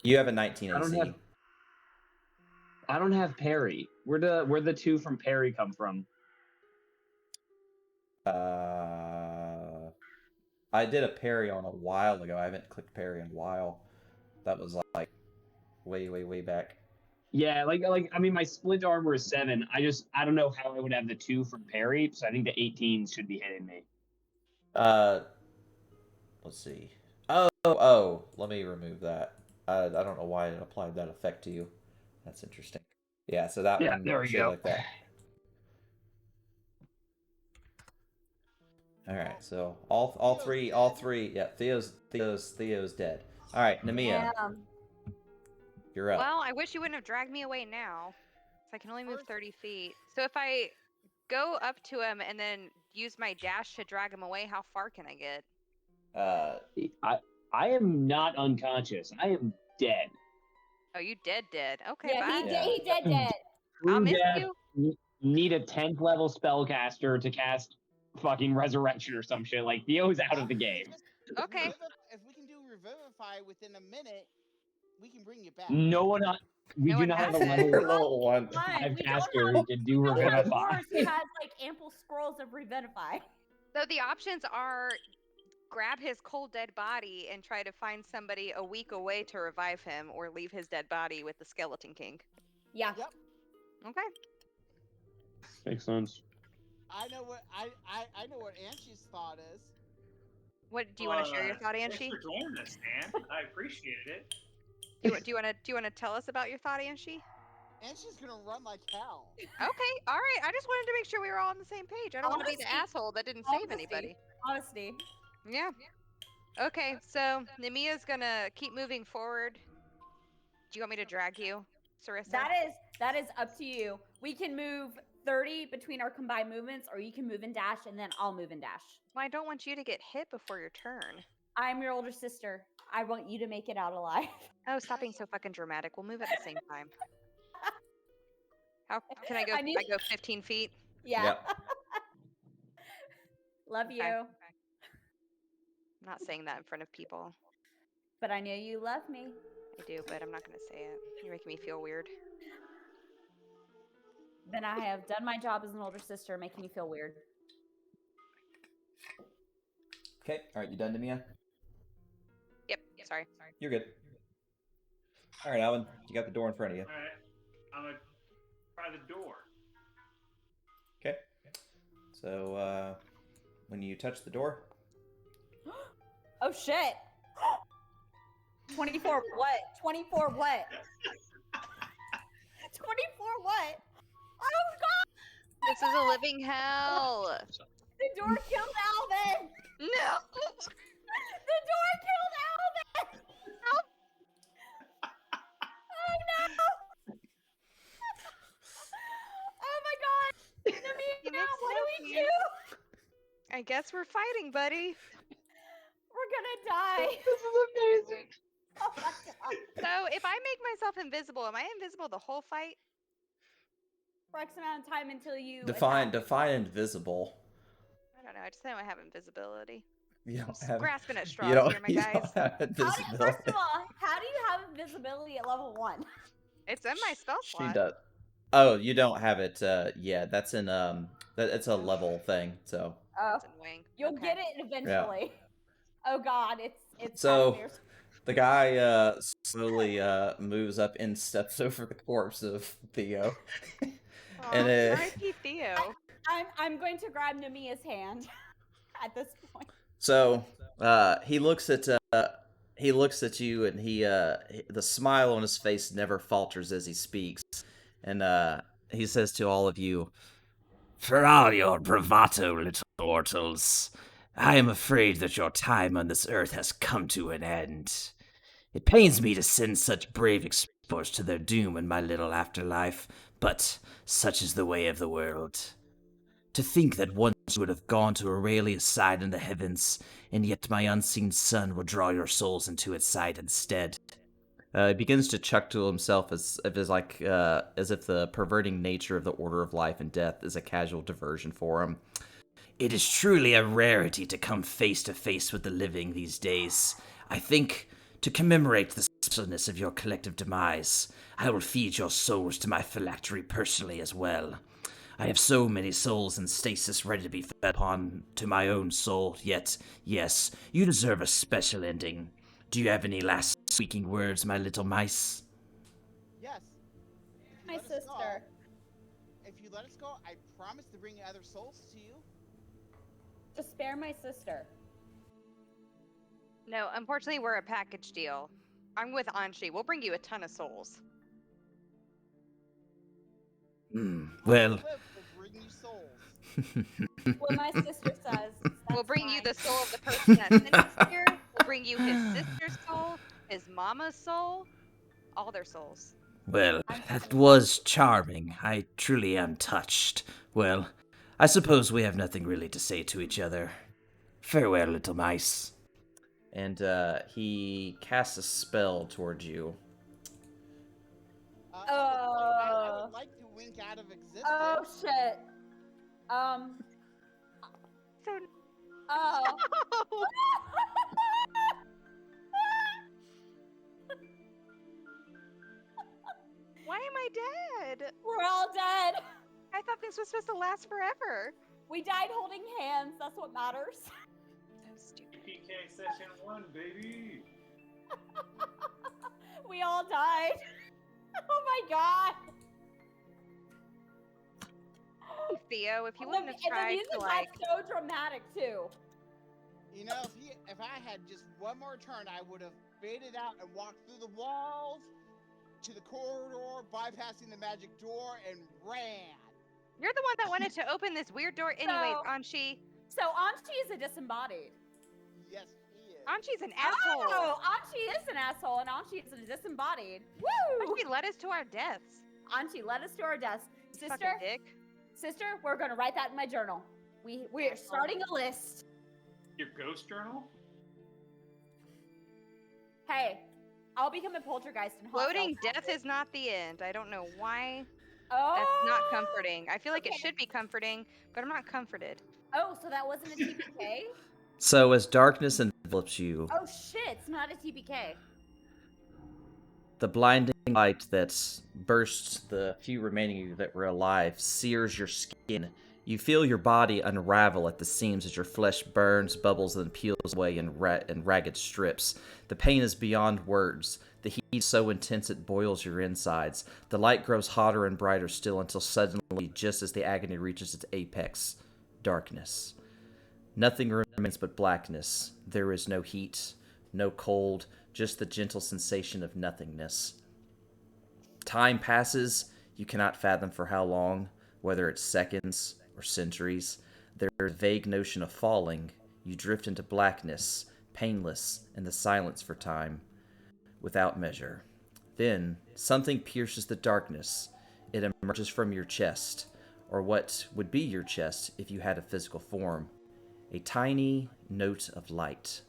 You have a 19 I don't AC. have. I don't have parry. Where the 2 from parry come from? I did a parry on a while ago. I haven't clicked parry in a while. That was like way back. Yeah, like I mean, my split armor is 7. I don't know how I would have the 2 from parry. So I think the 18 should be hitting me. Let's see. Oh, let me remove that. I don't know why it applied that effect to you. That's interesting. Yeah, so that one there we should go. like that. All right, so all three, yeah. Theo's dead. All right, Nemia, you're up. Well, I wish you wouldn't have dragged me away now. So I can only move 30 feet. So if I go up to him and then use my dash to drag him away, how far can I get? I am not unconscious. I am dead. Oh, you dead. Okay, Yeah, bye. he dead. I'll miss Dead. you. Need a 10th level spellcaster to cast fucking resurrection or some shit. Like Theo's out of the game. Okay. If we can do revivify within a minute, we can bring you back. No one. We No do one not have a has it. level Level 1. Fine. 5 We don't caster have- who can do we don't have revivify. Boris who has like ample scrolls of revivify. So the options are grab his cold dead body and try to find somebody a week away to revive him, or leave his dead body with the Skeleton King. Yeah. Yep. Okay. Makes sense. I know what I know what Anshi's thought is. What do you want to share your thought, Thanks Anshi? for joining us, man. I appreciated it. Do you want to tell us about your thought, Anshi? Anshi's gonna run like hell. Okay, all right. I just wanted to make sure we were all on the same page. I don't want to be the Honesty. asshole that didn't save Honesty. anybody. Honesty. Yeah. Okay, so Nemia's gonna keep moving forward. Do you want me to drag you, Sarissa? That is up to you. We can move 30 between our combined movements, or you can move and dash, and then I'll move and dash. Well, I don't want you to get hit before your turn. I'm your older sister. I want you to make it out alive. Oh, stop being so fucking dramatic. We'll move at the same time. How can I go? I need- I go 15 feet. Yeah. Yep. Love you. Okay. I'm not saying that in front of people. But I know you love me. I do, but I'm not gonna say it. You're making me feel weird. Then I have done my job as an older sister, making you feel weird. Okay, all right, you done, Nemia? Yep. Sorry. You're good. All right, Alvin, you got the door in front of you. All right. I'm gonna try the door. Okay. So when you touch the door, Oh shit. 24 what? 24 what? 24 what? Oh god! This is a living hell. The door killed Alvin! No. The door killed Alvin! Oh no! Oh my god! You Namina, mixed what it do up, we you. do? I guess we're fighting, buddy. We're gonna die. This is amazing. Oh my god. So if I make myself invisible, am I invisible the whole fight? For X amount of time until you define invisible. I don't know. I just know I have invisibility. You I'm don't just have. grasping at You straws don't. here, my You guys. don't have First invisibility. of all, how do you have invisibility at level 1? It's in my spell She slot. does. Oh, you don't have it. Yeah, that's in it's a level thing. So. Oh, It's in wing. you'll Okay. get it eventually. Oh god, it's So- Casimir's. The guy slowly moves up and steps over the corpse of Theo. Aw, And, R.I.P. Theo. I'm going to grab Namia's hand at this point. So he looks at you, and the smile on his face never falters as he speaks, and he says to all of you, "For all your bravado, little mortals, I am afraid that your time on this earth has come to an end. It pains me to send such brave explorers to their doom in my little afterlife, but such is the way of the world. To think that once would have gone to Aurelia's side in the heavens, and yet my unseen son will draw your souls into its side instead. He begins to chuckle to himself as if the perverting nature of the order of life and death is a casual diversion for him. It is truly a rarity to come face to face with the living these days. I think, to commemorate the specialness of your collective demise, I will feed your souls to my phylactery personally as well. I have so many souls in stasis ready to be fed upon to my own soul, yet, yes, you deserve a special ending. Do you have any last speaking words, my little mice? Yes. If you My let us sister. go, if you let us go, I promise to bring other souls to you. Just spare my sister. No, unfortunately, we're a package deal. I'm with Anshi. We'll bring you a ton of souls. Well, We'll bring you souls. What my sister says. We'll That's bring you fine. the soul of the person that sent us here. We'll bring you his sister's soul, his mama's soul, all their souls. well, that was charming. I truly am touched. Well, I suppose we have nothing really to say to each other. Farewell, little mice. And he casts a spell towards you. I would like to wink out of existence. Oh shit. So Oh. why am I dead? We're all dead. I thought this was supposed to last forever. We died holding hands. That's what matters. So stupid. PK session 1, baby. We all died. Oh my god. Theo, if you wouldn't have And the tried music to got so dramatic too. You know, if I had just one more turn, I would have faded out and walked through the walls to the corridor, bypassing the magic door, and ran. You're the one that wanted to open this weird door anyways, So- Anshi. So Anshi is a disembodied. Yes, he is. Anshi's an asshole. Oh, Anshi is an asshole, and Anshi is a disembodied. Woo! Anshi led us to our deaths. Anshi led us to our deaths. Fucking Sister, dick. we're gonna write that in my journal. We're starting a list. Your ghost journal? Hey, I'll become a poltergeist and haunt Floating Bell's death house. is not the end. I don't know why. Oh, That's not comforting. I feel like it okay. should be comforting, but I'm not comforted. Oh, so that wasn't a TPK? So as darkness envelops you, Oh shit, it's not a TPK. the blinding light that bursts the few remaining of you that were alive sears your skin. You feel your body unravel at the seams as your flesh burns, bubbles, and peels away in ragged strips. The pain is beyond words. The heat is so intense it boils your insides. The light grows hotter and brighter still until suddenly, just as the agony reaches its apex, darkness. Nothing remains but blackness. There is no heat, no cold, just the gentle sensation of nothingness. Time passes, you cannot fathom for how long, whether it's seconds or centuries. There is a vague notion of falling. You drift into blackness, painless, in the silence for time, without measure. Then, something pierces the darkness. It emerges from your chest, or what would be your chest if you had a physical form. A tiny note of light.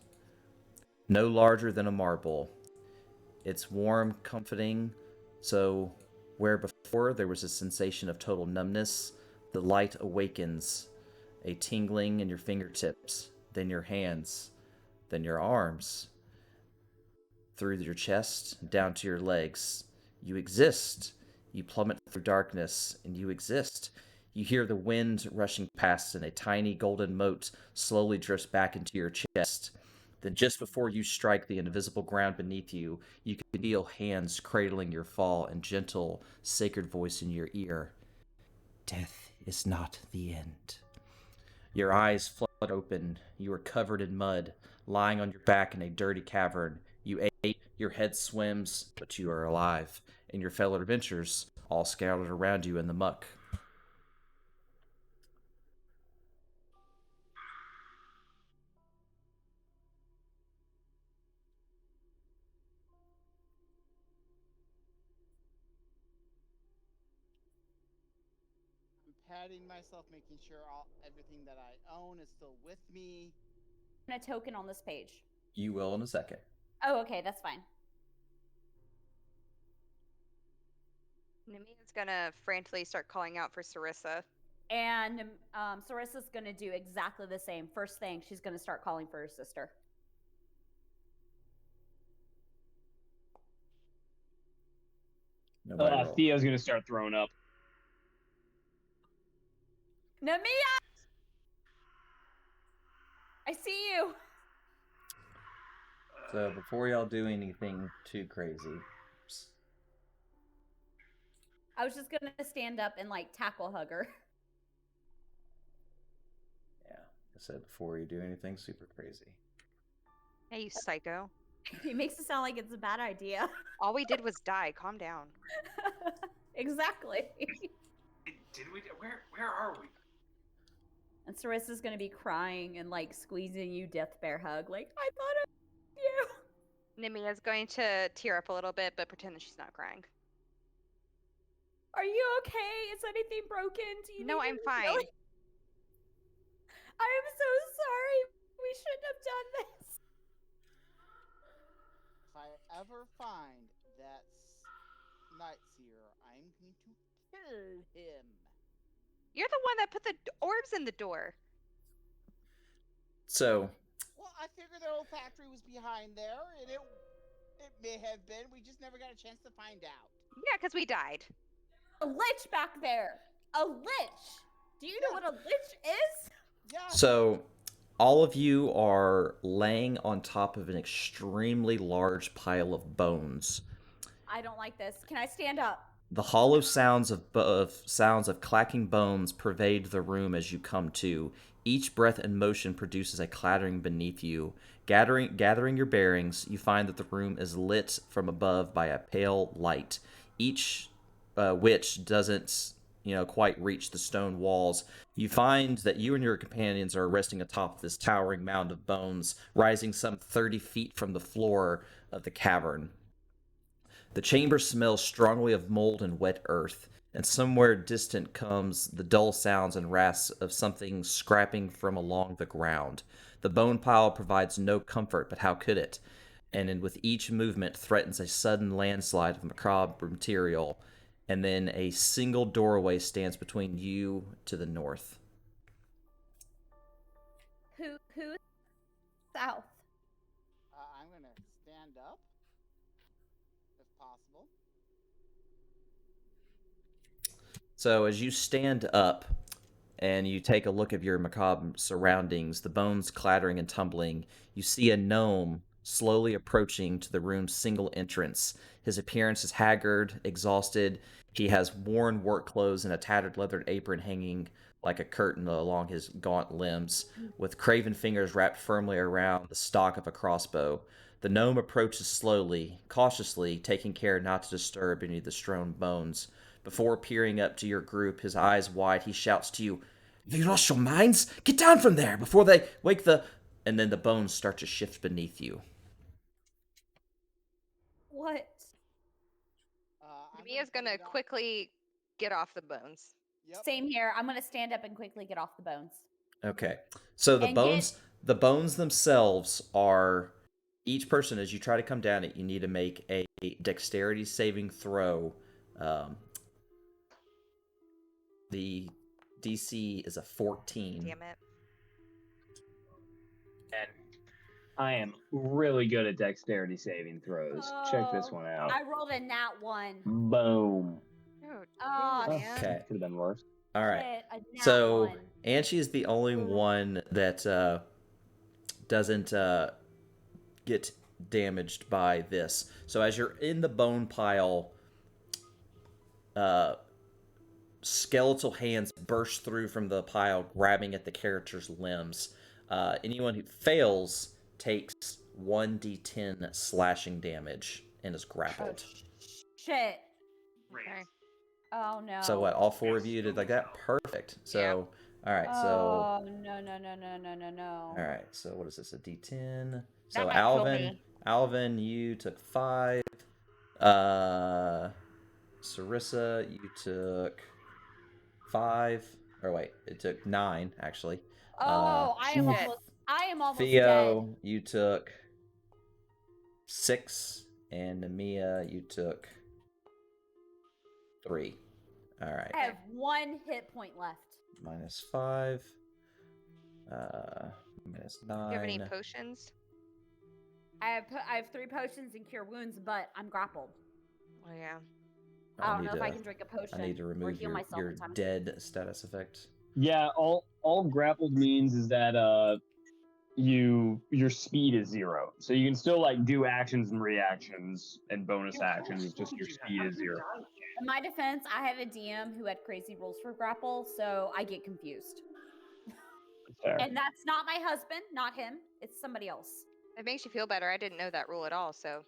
No larger than a marble. It's warm, comforting, so where before there was a sensation of total numbness, the light awakens, a tingling in your fingertips, then your hands, then your arms, through your chest, down to your legs. You exist. You plummet through darkness, and you exist. You hear the wind rushing past, and a tiny golden mote slowly drifts back into your chest. Then just before you strike the invisible ground beneath you, you can feel hands cradling your fall and gentle, sacred voice in your ear. Death is not the end. Your eyes flood open. You are covered in mud, lying on your back in a dirty cavern. You ate, your head swims, but you are alive, and your fellow adventurers all scattered around you in the muck. I'm patting myself, making sure everything that I own is still with me. A token on this page. You will in a second. Oh, okay, that's fine. Namia's gonna frantically start calling out for Sarissa. And Sarissa's going to do exactly the same. First thing, she's going to start calling for her sister. Nobody roll. Theo's gonna start throwing up. Namia! I see you! So before y'all do anything too crazy, I was just going to stand up and, like, tackle hug her. yeah, I said before you do anything super crazy. Hey, you psycho. He makes it sound like it's a bad idea. All we did was die. Calm down. Exactly. Did we? Where are we? And Sarissa's going to be crying and, like, squeezing you death bear hug. Like, I thought of you. Namia's going to tear up a little bit, but pretend that she's not crying. Are you okay? Is anything broken? Do you No, need I'm to fine. really- I am so sorry. We shouldn't have done this. If I ever find that Night Seer, I'm going to kill him. You're the one that put the orbs in the door. So, Well, I figured the old factory was behind there, and it may have been. We just never got a chance to find out. Yeah, because we died. A lich back there. A lich. Do you know what a lich is? Yeah. so all of you are laying on top of an extremely large pile of bones. I don't like this. Can I stand up? The hollow sounds of clacking bones pervade the room as you come to. Each breath and motion produces a clattering beneath you. Gathering your bearings, you find that the room is lit from above by a pale light. Each which doesn't, quite reach the stone walls. You find that you and your companions are resting atop this towering mound of bones, rising some 30 feet from the floor of the cavern. The chamber smells strongly of mold and wet earth, and somewhere distant comes the dull sounds and rasps of something scrapping from along the ground. The bone pile provides no comfort, but how could it? And with each movement threatens a sudden landslide of macabre material, and then a single doorway stands between you to the north. Who's south? I'm going to stand up, if possible. So as you stand up and you take a look at your macabre surroundings, the bones clattering and tumbling, you see a gnome slowly approaching to the room's single entrance. His appearance is haggard, exhausted. He has worn work clothes and a tattered leathered apron hanging like a curtain along his gaunt limbs, with craven fingers wrapped firmly around the stock of a crossbow. The gnome approaches slowly, cautiously, taking care not to disturb any of the strewn bones. Before peering up to your group, his eyes wide, he shouts to you, "Have you lost your minds? Get down from there before they wake the..." And then the bones start to shift beneath you. What? Namia's gonna quickly get off the bones. Yep. Same here. I'm gonna stand up and quickly get off the bones. Okay. So the And bones themselves are, each person, as you try to come down it, you need to make a dexterity saving throw. The DC is a 14. Damn it. And I am really good at dexterity saving throws. Check this one out. I rolled a nat 1. Boom. Oh, Oh, man. Okay. Could have been worse. All right. shit, a nat So 1. Anchi is the only one that doesn't get damaged by this. So as you're in the bone pile, skeletal hands burst through from the pile, grabbing at the character's limbs. Anyone who fails takes 1d10 slashing damage and is grappled. Shit. Great. Okay. Oh no. So what? All four of you did like that? Perfect. So all right. So Oh no. all right. So what is this? A d10. So That might kill Alvin, me. Alvin, you took 5. Sarissa, you took 5. Or wait, it took 9 actually. Oh, I am Shit. almost Theo, dead. you took 6, and Nemia, you took 3. All right. I have 1 hit point left. -5. -9. Do you have any potions? I have 3 potions and cure wounds, but I'm grappled. Oh yeah. I don't know if I can drink a potion. I need to or remove heal myself your in time. dead status effect. Yeah, all grappled means is that your speed is 0. So you can still like do actions and reactions and bonus actions, it's just your speed is 0. In my defense, I have a DM who had crazy rules for grapple, so I get confused. Fair. And that's not my husband, not him. It's somebody else. It makes you feel better. I didn't know that rule at all, so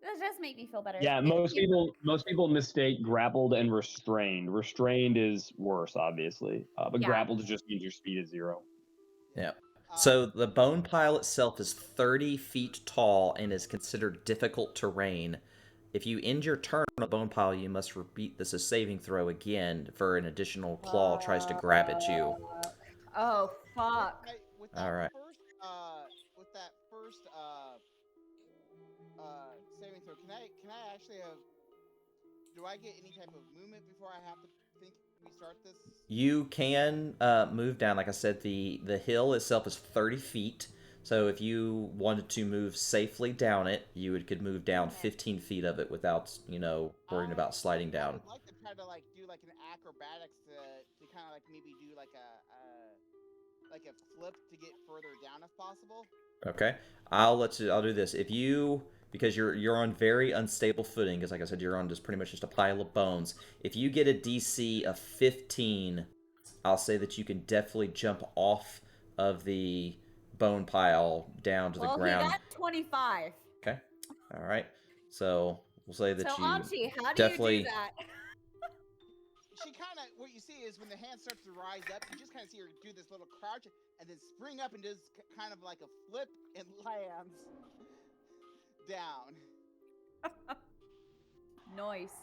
That does make me feel better. Yeah, Thank most you. people mistake grappled and restrained. Restrained is worse, obviously, but Yeah. grappled just means your speed is 0. Yeah. So the bone pile itself is 30 feet tall and is considered difficult terrain. If you end your turn on a bone pile, you must repeat this as saving throw again for an additional claw tries to grab at you. Oh fuck! With that All right. with that first saving throw, can I actually have? Do I get any type of movement before I have to think we start this? You can move down. Like I said, the hill itself is 30 feet. So if you wanted to move safely down it, you could move down 15 feet of it without, worrying about sliding I down. would like to try to do like an acrobatics to kind of like maybe do like a flip to get further down if possible. Okay, I'll do this. Because you're on very unstable footing, because like I said, you're on just pretty much just a pile of bones. If you get a DC of 15, I'll say that you can definitely jump off of the bone pile down to the ground. He got 25. Okay, all right. So we'll say that So you Archie, how do definitely you do that? She kind of, what you see is when the hand starts to rise up, you just kind of see her do this little crouch and then spring up and does kind of like a flip and lands down. Nice.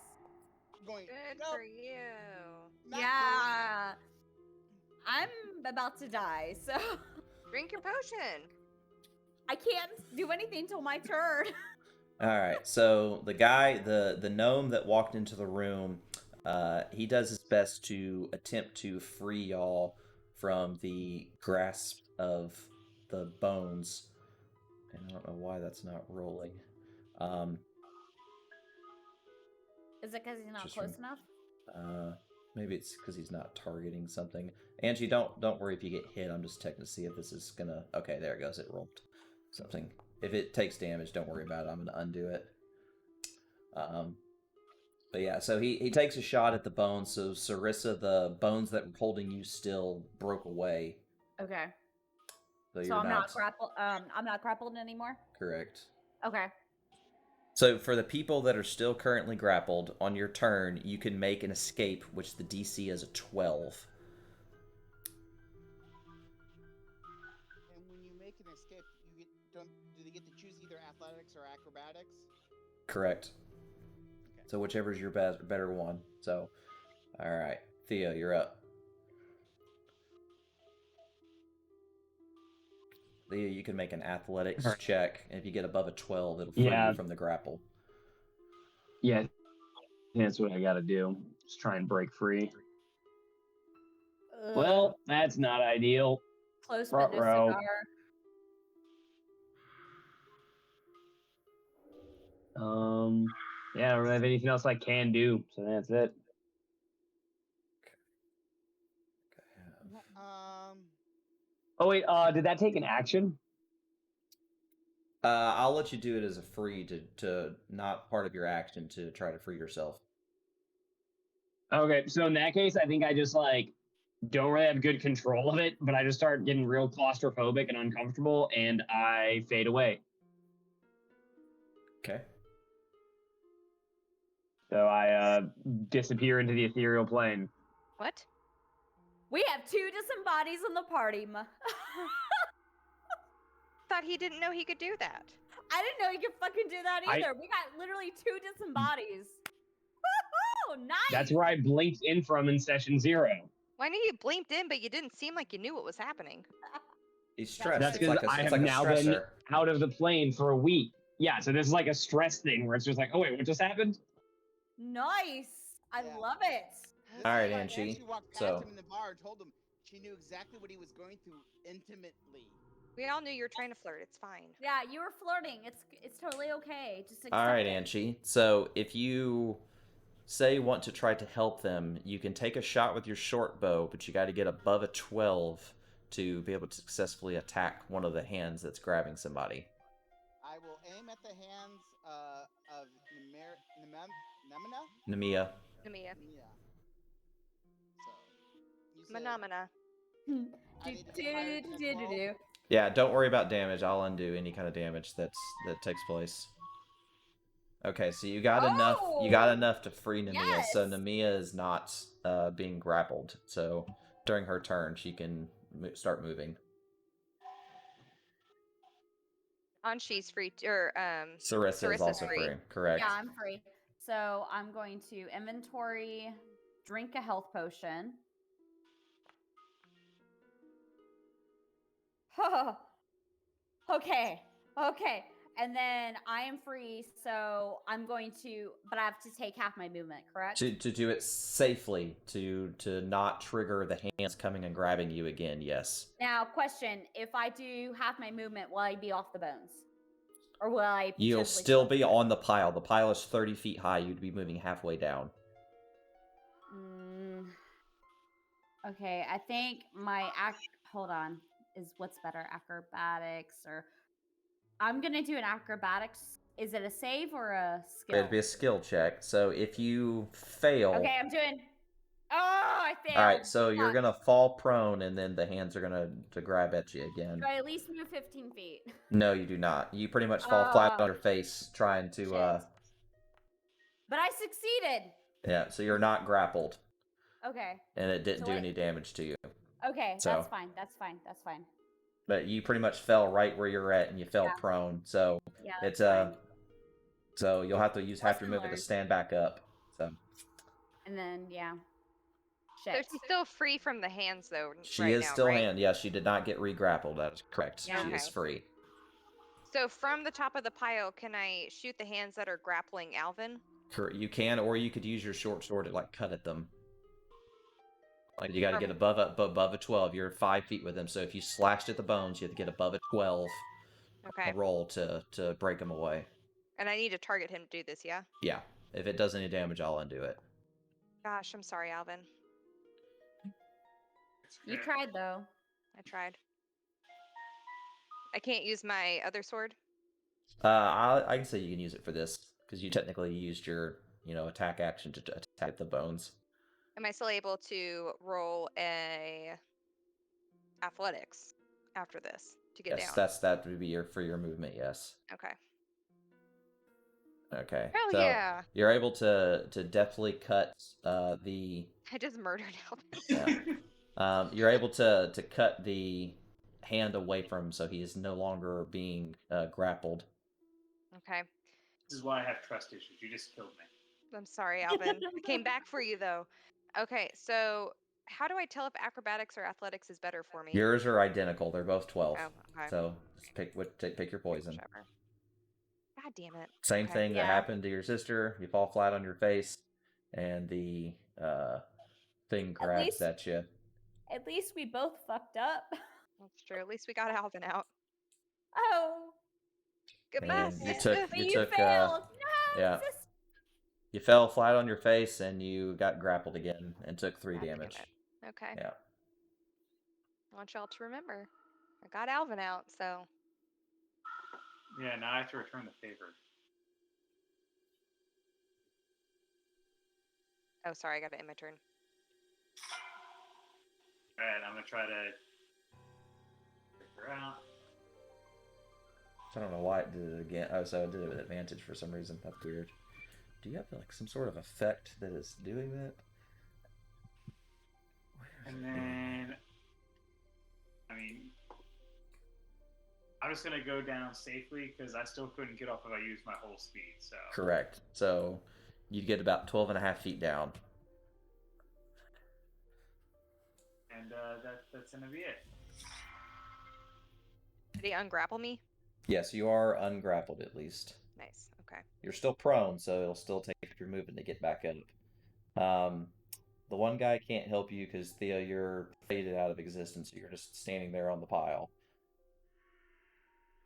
Going, good nope, for you. not Yeah. I'm about to die, so Drink your potion. I can't do anything till my turn. All right, so the guy, the gnome that walked into the room, he does his best to attempt to free y'all from the grasp of the bones. And I don't know why that's not rolling. Is it because he's not Just close enough? Maybe it's because he's not targeting something. Angie, don't worry if you get hit. I'm just checking to see if this is gonna. Okay, there it goes. It rolled something. If it takes damage, don't worry about it. I'm gonna undo it. But yeah, so he takes a shot at the bones. So Sarissa, the bones that were holding you still broke away. Okay. So So you're I'm not grappled. I'm not grappled anymore. correct. Okay. So for the people that are still currently grappled, on your turn, you can make an escape, which the DC is a 12. And when you make an escape, do they get to choose either athletics or acrobatics? Correct. Okay. So whichever is your better one. So, all right, Theo, you're up. Theo, you can make an athletics check, and if you get above a 12, it'll free you from the grapple. Yeah, that's what I gotta do. Just try and break free. Well, that's not ideal. Close Front but no row. cigar. Yeah, I don't really have anything else I can do, so that's it. Oh wait, did that take an action? I'll let you do it as a free to not part of your action to try to free yourself. Okay, so in that case, I think I just don't really have good control of it, but I just start getting real claustrophobic and uncomfortable, and I fade away. Okay. So I disappear into the ethereal plane. What? We have 2 disembodies in the party. Thought he didn't know he could do that. I didn't know you could fucking do that either. We got literally 2 disembodies. Woohoo! Nice. That's where I blinked in from in session 0. Well, I knew you blinked in, but you didn't seem like you knew what was happening. He's stressed. That's It's because like a, I it's have like a now been stressor. out of the plane for a week. Yeah, so this is like a stress thing where it's just like, oh wait, what just happened? Nice. I Yeah. love it. This All is right, why Angie. walked past So- him in the bar and told him she knew exactly what he was going through intimately. We all knew you were trying to flirt. It's fine. Yeah, you were flirting. It's totally okay. Just accept All right, it. Angie. So if you say want to try to help them, you can take a shot with your short bow, but you got to get above a 12 to be able to successfully attack one of the hands that's grabbing somebody. I will aim at the hands of Nemina. Nemia. Namia. Nemia. So you said Phenomena. I need to get higher than a 12? Yeah, don't worry about damage. I'll undo any kind of damage that takes place. Okay, so you got enough. You got Oh! enough to free Nemia. So Yes! Nemia is not being grappled. So during her turn, she can start moving. Anshi's free, or Sarissa is Sarissa's also free. free. Correct. Yeah, I'm free. So I'm going to inventory, drink a health potion. Okay. Okay. And then I am free, so I'm going to, but I have to take half my movement, correct? To do it safely, to not trigger the hands coming and grabbing you again. Yes. Now, question: if I do half my movement, will I be off the bones, or will I? You'll potentially still be on the pile. The pile is 30 feet high. You'd be moving halfway down. Okay, I think my hold on, is what's better, acrobatics or I'm gonna do an acrobatics. Is it a save or a skill? It'd be a skill check. So if you fail, Okay, I'm doing. Oh, I failed. all right. So you're Fuck. gonna fall prone, and then the hands are gonna grab at you again. Do I at least move 15 feet? No, you do not. You pretty much fall flat on your face trying to. Shit. But I succeeded. Yeah. So you're not grappled, Okay. and it didn't So do wait. any damage to you. Okay, So- that's fine. That's fine. That's fine. But you pretty much fell right where you're at, and you fell Yeah. prone. So Yeah, it's that's fine. So you'll have to use half your Lesson movement to learned. stand back up. So And then yeah. So Shit. she's still free from the hands, though, she right is now, still right? hand. Yes, she did not get re-grappled. That is correct. Yeah. She is Okay. free. So from the top of the pile, can I shoot the hands that are grappling Alvin? You can, or you could use your short sword to like cut at them. Like you got to From- get above a 12. You're 5 feet with them, so if you slashed at the bones, you have to get above a 12. Okay. A roll to break them away. And I need to target him to do this, yeah? Yeah. If it does any damage, I'll undo it. Gosh, I'm sorry, Alvin. It's You okay. tried though. I tried. I can't use my other sword? I can say you can use it for this because you technically used your attack action to attack the bones. Am I still able to roll a athletics after this to get Yes, down? that would be for your movement. Yes. Okay. Okay. Hell so yeah! You're able to deftly cut the. I just murdered Alvin. Yeah. You're able to cut the hand away from him, so he is no longer being grappled. Okay. This is why I have trust issues. You just killed me. I'm sorry, Alvin. I came back for you, though. Okay, so how do I tell if acrobatics or athletics is better for me? Yours are identical. They're both 12. Oh, okay. So just pick your poison. Whichever. God damn it. Same Okay. thing that Yeah. happened to your sister. You fall flat on your face, and the thing grabs least- at you. At least we both fucked up. That's true. At least we got Alvin out. Oh. Goodbye, And you sister. took But you failed. No, yeah. sis. You fell flat on your face, and you got grappled again, and took 3 God damn damage. it. Okay. Yeah. I want y'all to remember. I got Alvin out, so. Yeah, now I have to return the favor. Oh, sorry, I got to end my turn. Alright, I'm gonna try to figure out. I don't know why it did it again. Oh, so it did it with advantage for some reason. That's weird. Do you have like some sort of effect that is doing that? And then, I mean, I'm just gonna go down safely because I still couldn't get off if I used my whole speed. So Correct. So you get about 12 and a half feet down. and that's gonna be it. Did he ungrapple me? Yes, you are ungrappled at least. Nice. Okay. You're still prone, so it'll still take your movement to get back up. The one guy can't help you because Theo, you're faded out of existence. You're just standing there on the pile.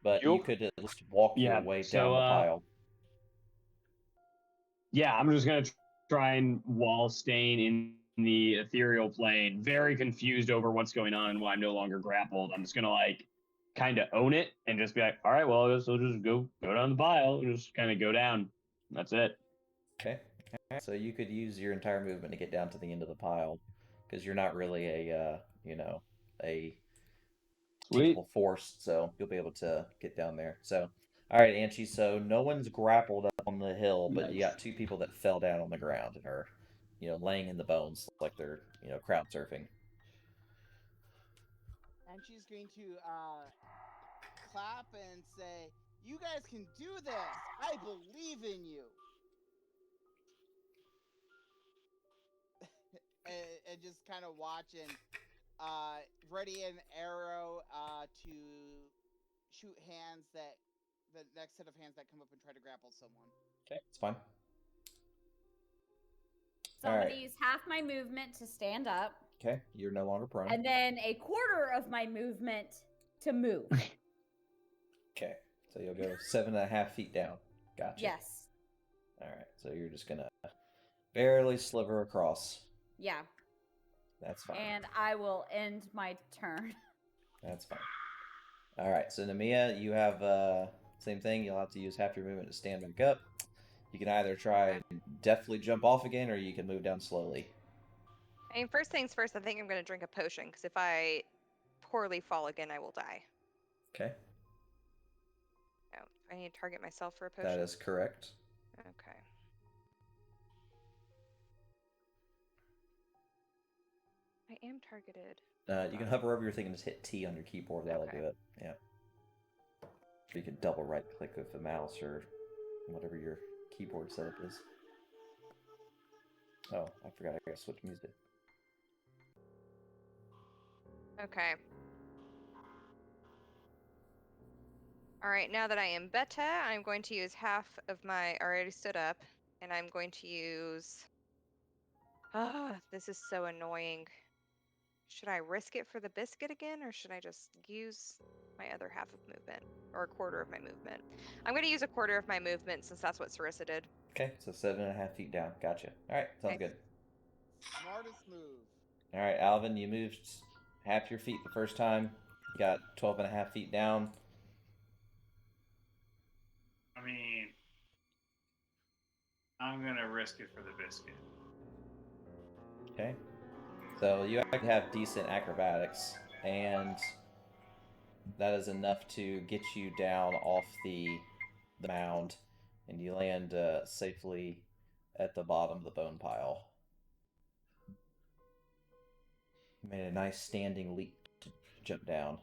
But you Yup. could at least walk your Yeah, way so, down the pile. Yeah, I'm just gonna try and wall stain in the ethereal plane. Very confused over what's going on. Why I'm no longer grappled. I'm just gonna like kind of own it and just be like, all right, well, I guess we'll just go down the pile. Just kind of go down. That's it. Okay. So you could use your entire movement to get down to the end of the pile, because you're not really a a Sweet. teachable force, so you'll be able to get down there. So, all right, Anchi. So no one's grappled up on the hill, but you Nice. got two people that fell down on the ground and are, laying in the bones like they're, crowd surfing. And she's going to clap and say, "You guys can do this. I believe in you." and just kind of watch and ready an arrow to shoot the next set of hands that come up and try to grapple someone. Okay, it's fine. So I'm All going right. to use half my movement to stand up, Okay, you're no longer prone. and then a quarter of my movement to move. Okay, so you'll go 7.5 feet down. Gotcha. Yes. All right, so you're just gonna barely sliver across. Yeah. That's fine. And I will end my turn. That's fine. All right, so Namiya, you have same thing. You'll have to use half your movement to stand back up. You can either try and deftly jump off again, or you can move down slowly. I mean, first things first, I think I'm going to drink a potion, because if I poorly fall again, I will die. Okay, Oh, I need to target myself for a potion? that is correct. Okay. I am targeted. You can hover over your thing and just hit T on your keyboard. That'll Okay. do it. Yeah. Or you can double right click with the mouse or whatever your keyboard setup is. Oh, I forgot I gotta switch music. Okay. All right, now that I am better, I'm going to use half of my... I already stood up, and I'm going to use... this is so annoying. Should I risk it for the biscuit again, or should I just use my other half of movement? Or a quarter of my movement? I'm going to use a quarter of my movement, since that's what Sarissa did. Okay, so 7.5 feet down. Gotcha. All right, sounds Okay. good. Smartest move. All right, Alvin, you moved half your feet the first time. You got 12.5 feet down. I mean, I'm gonna risk it for the biscuit. Okay. So you actually have decent acrobatics, and that is enough to get you down off the mound, and you land safely at the bottom of the bone pile. You made a nice standing leap to jump down.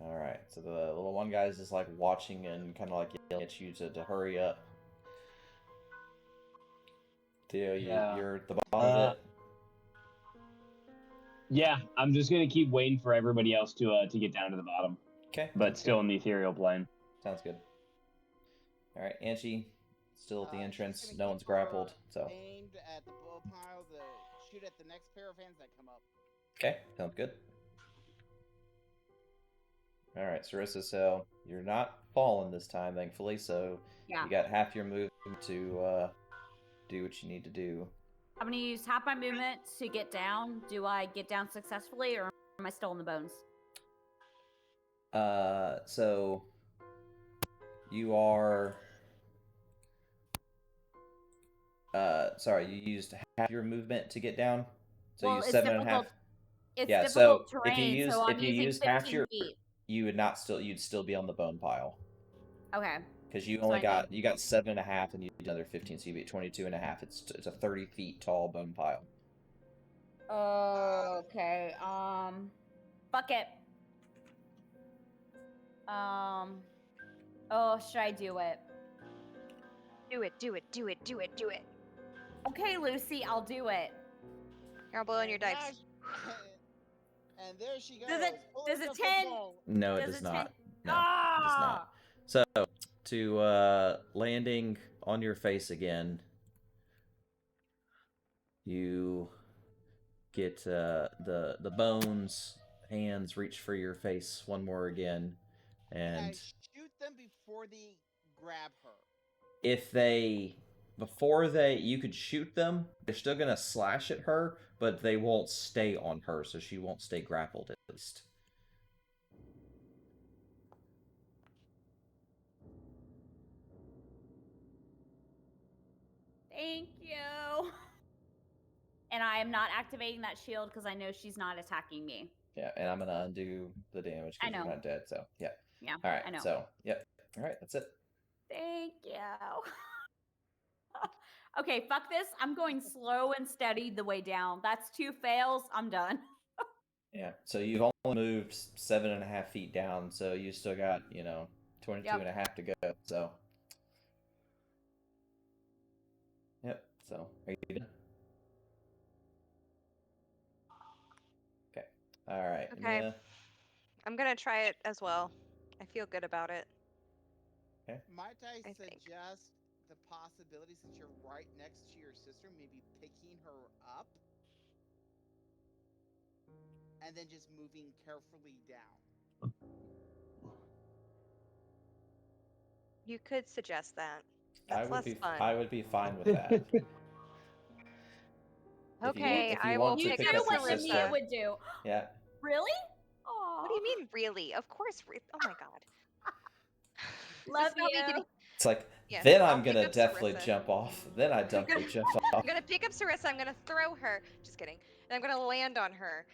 All right, so the little one guy's just like watching and kind of like yelling at you to hurry up. Theo, Yeah. you're at the bottom of it. Yeah, I'm just gonna keep waiting for everybody else to get down to the bottom, Okay. but still in the ethereal plane. Sounds good. All right, Anchi, still at the She's entrance. gonna No keep one's her grappled, so. aimed at the bow pile to shoot at the next pair of hands that come up. Okay, sounds good. All right, Sarissa, so you're not falling this time, thankfully, so Yeah. you got half your movement to do what you need to do. I'm going to use half my movement to get down. Do I get down successfully, or am I still in the bones? So you are. Sorry, you used half your movement to get down. So Well, you use it's 7.5. difficult. It's Yeah, difficult so terrain, so I'm if you using used 15 half your, feet. you'd still be on the bone pile. Okay. Because you So only I got 7.5, and you did another 15, so you be 22.5. It's a 30 feet tall bone pile. Okay. Fuck it. Oh, should I do it? Do it, do it, do it, do it, do it. Okay, Lucy, I'll do it. Here, I'll blow on your dice. And there she goes. Does it pulling the 10? football. No, it Does does it 10? not. No, it does not. So, to landing on your face again, you get the bones, hands reach for your face one more again, And I and shoot them before they grab her. if you could shoot them, they're still gonna slash at her, but they won't stay on her, so she won't stay grappled at least. Thank you. And I am not activating that shield because I know she's not attacking me. Yeah, and I'm gonna undo the damage I because you're know. not dead. So yeah. Yeah. All right. I know. So yep. All right. That's it. Thank you. Okay, fuck this. I'm going slow and steady the way down. That's 2 fails. I'm done. Yeah. So you've only moved 7.5 feet down, so you still got 22 Yep. and a half to go. So. Yep. So are you done? Okay. All right. Okay. Mia. I'm gonna try it as well. I feel good about it. Okay. Might I I think. suggest the possibility, since you're right next to your sister, maybe picking her up and then just moving carefully down? You could suggest that. I That's would less be fun. I would be fine with that. Okay, if you I want will to You pick do up your what Mia sister. would do. Yeah. Really? Aww. What do you mean, really? Of course. Oh my god. This Love is not me you. getting- It's like Yeah, then I'll I'm pick gonna up definitely Sarissa. jump off. Then I definitely jump off. I'm gonna pick up Sarissa. I'm gonna throw her. Just kidding. And I'm gonna land on her.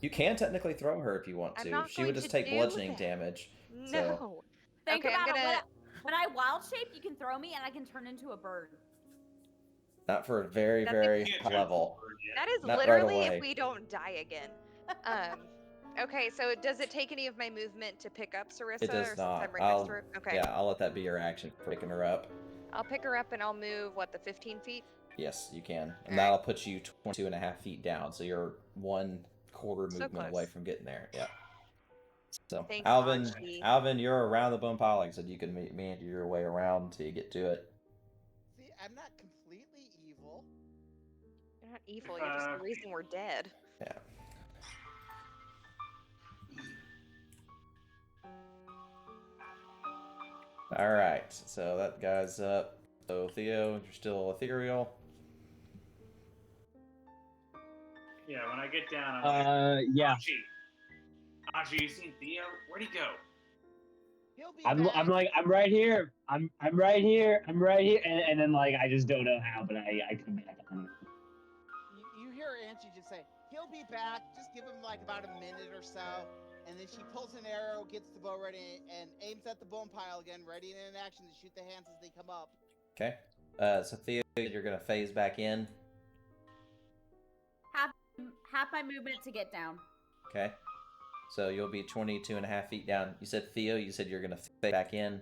You can technically throw her if you want I'm to. not She would going just to take do bludgeoning that. damage. No. Think Okay, I'm about gonna. it. When I wild shape, you can throw me and I can turn into a bird. Not for a very, That's very Can't high turn level. forward yet. That is Not right literally away. if we don't die again. Okay, so does it take any of my movement to pick up Sarissa? It does or since not. I'm right next to her? Okay. Yeah, I'll let that be your action for picking her up. I'll pick her up and I'll move, what, the 15 feet? Yes, you can. And Alright. that'll put you 22 and a half feet down, so you're 1/4 So movement close. away from getting there. Yeah. So, Thanks, Archie. Alvin, you're around the bone pile. Like I said, you can meander your way around until you get to it. See, I'm not completely evil. You're not evil, you're just the reason we're dead. Yeah. All right, so that guy's up. So Theo, you're still ethereal. Yeah, when I get down, I'm Yeah. Archie, you seen Theo? Where'd he go? He'll be I'm back. like, I'm right here. I'm right here. I'm right here. And then like I just don't know how, but I come back on it. You hear Angie just say, he'll be back. Just give him like about a minute or so. And then she pulls an arrow, gets the bow ready, and aims at the bone pile again, ready and in action to shoot the hands as they come up. Okay. So Theo, you're gonna phase back in. Half my movement to get down. Okay. So you'll be 22 and a half feet down. You said Theo, you said you're gonna phase back in.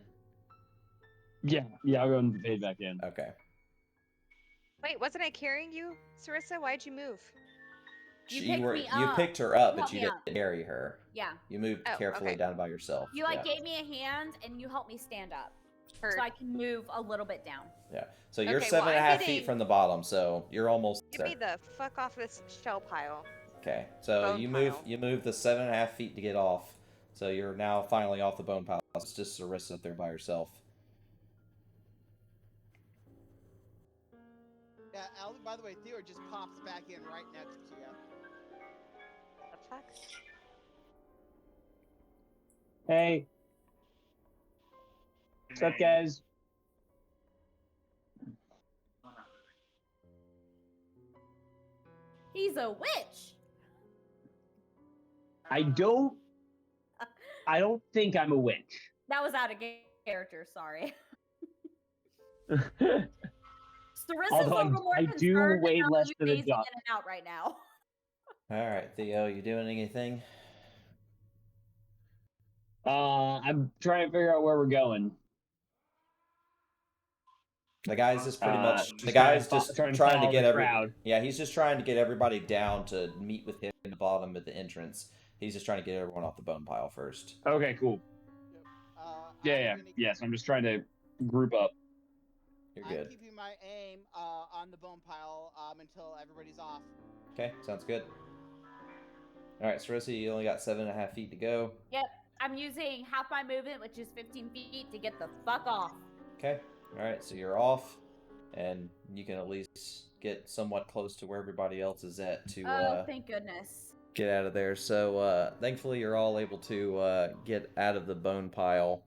Yeah, I'll go and fade back in. Okay. Wait, wasn't I carrying you, Sarissa? Why'd you move? You picked me You up. picked her up, You but helped you me didn't carry her. Yeah. You moved Oh, carefully okay. down by yourself. You like yeah. gave me a hand and you helped me stand up. Heard. So I can move a little bit down. Yeah. So you're Okay, well, 7.5 I'm feet getting- from the bottom, so you're almost Get there. me the fuck off this shell pile. Okay. So Bone you pile. move the 7.5 feet to get off. So you're now finally off the bone pile. It's just Sarissa up there by herself. Yeah, Alvin, by the way, Theo just pops back in right next to you. The fuck? Hey, what's up, guys? He's a witch. I don't think I'm a witch. That was out of character, sorry. Although Sarissa's a little more I do concerned weigh about less you than a phasing duck. in and out right now. All right, Theo, you doing anything? I'm trying to figure out where we're going. The guy's just pretty much. Just The guy's trying just to trying to follow get the every. crowd. Yeah, he's just trying to get everybody down to meet with him at the bottom of the entrance. He's just trying to get everyone off the bone pile first. Okay, cool. Yep. Yeah. Yes, I'm just trying to group up. You're I'm good. keeping my aim on the bone pile until everybody's off. Okay, sounds good. All right, Sarissa, you only got 7.5 feet to go. Yep, I'm using half my movement, which is 15 feet, to get the fuck off. Okay. All right, so you're off, and you can at least get somewhat close to where everybody else is at to Oh, thank goodness. get out of there. So thankfully, you're all able to get out of the bone pile.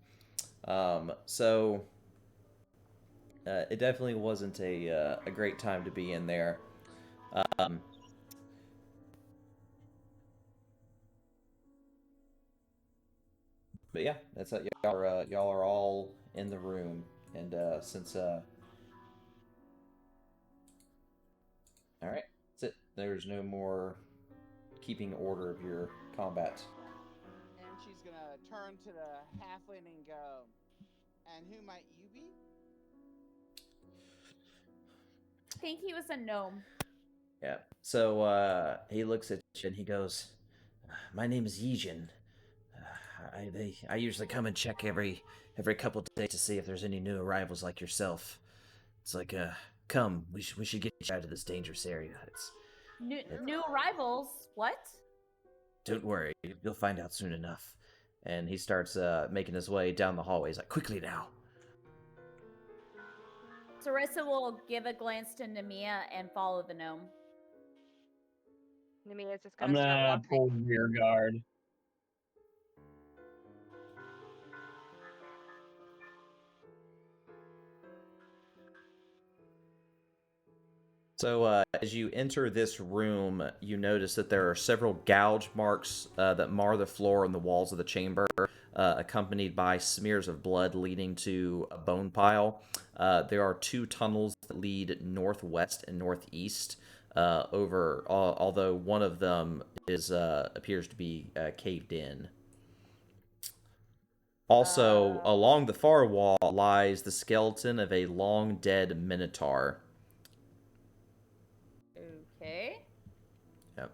It definitely wasn't a great time to be in there. But yeah, that's it. Y'all are all in the room, and since all right, that's it. There's no more keeping order of your combat. And she's gonna turn to the halfling and go, "And who might you be?" I think he was a gnome. Yeah. So he looks at you and he goes, "My name is Yijin. I usually come and check every couple of days to see if there's any new arrivals like yourself. It's like, come, we should get you out of this dangerous area. New arrivals? What? Don't worry, you'll find out soon enough." And he starts making his way down the hallway. He's like, "Quickly now." Sarissa will give a glance to Nemia and follow the gnome. Namia's just I'm gonna start gonna walking. pull rear guard. So as you enter this room, you notice that there are several gouge marks that mar the floor and the walls of the chamber, accompanied by smears of blood leading to a bone pile. There are 2 tunnels that lead northwest and northeast. Although one of them appears to be caved in. Also, along the far wall lies the skeleton of a long dead minotaur. Okay. Yep.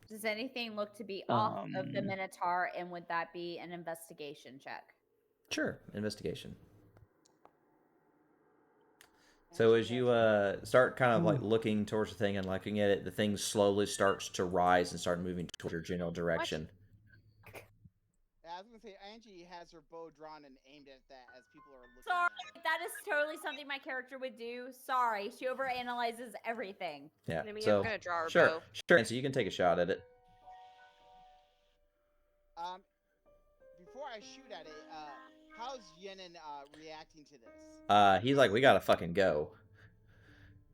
Does anything look to be off of the Minotaur, and would that be an investigation check? Sure, investigation. So as you start kind of like looking towards the thing and looking at it, the thing slowly starts to rise and start moving towards your general direction. I was gonna say Angie has her bow drawn and aimed at that as people are looking. Sorry, at it. that is totally something my character would do. Sorry, she overanalyzes everything. Yeah. Namia's So gonna draw her sure, bow. sure. So you can take a shot at it. Before I shoot at it, how's Yenin reacting to this? He's like, "We gotta fucking go."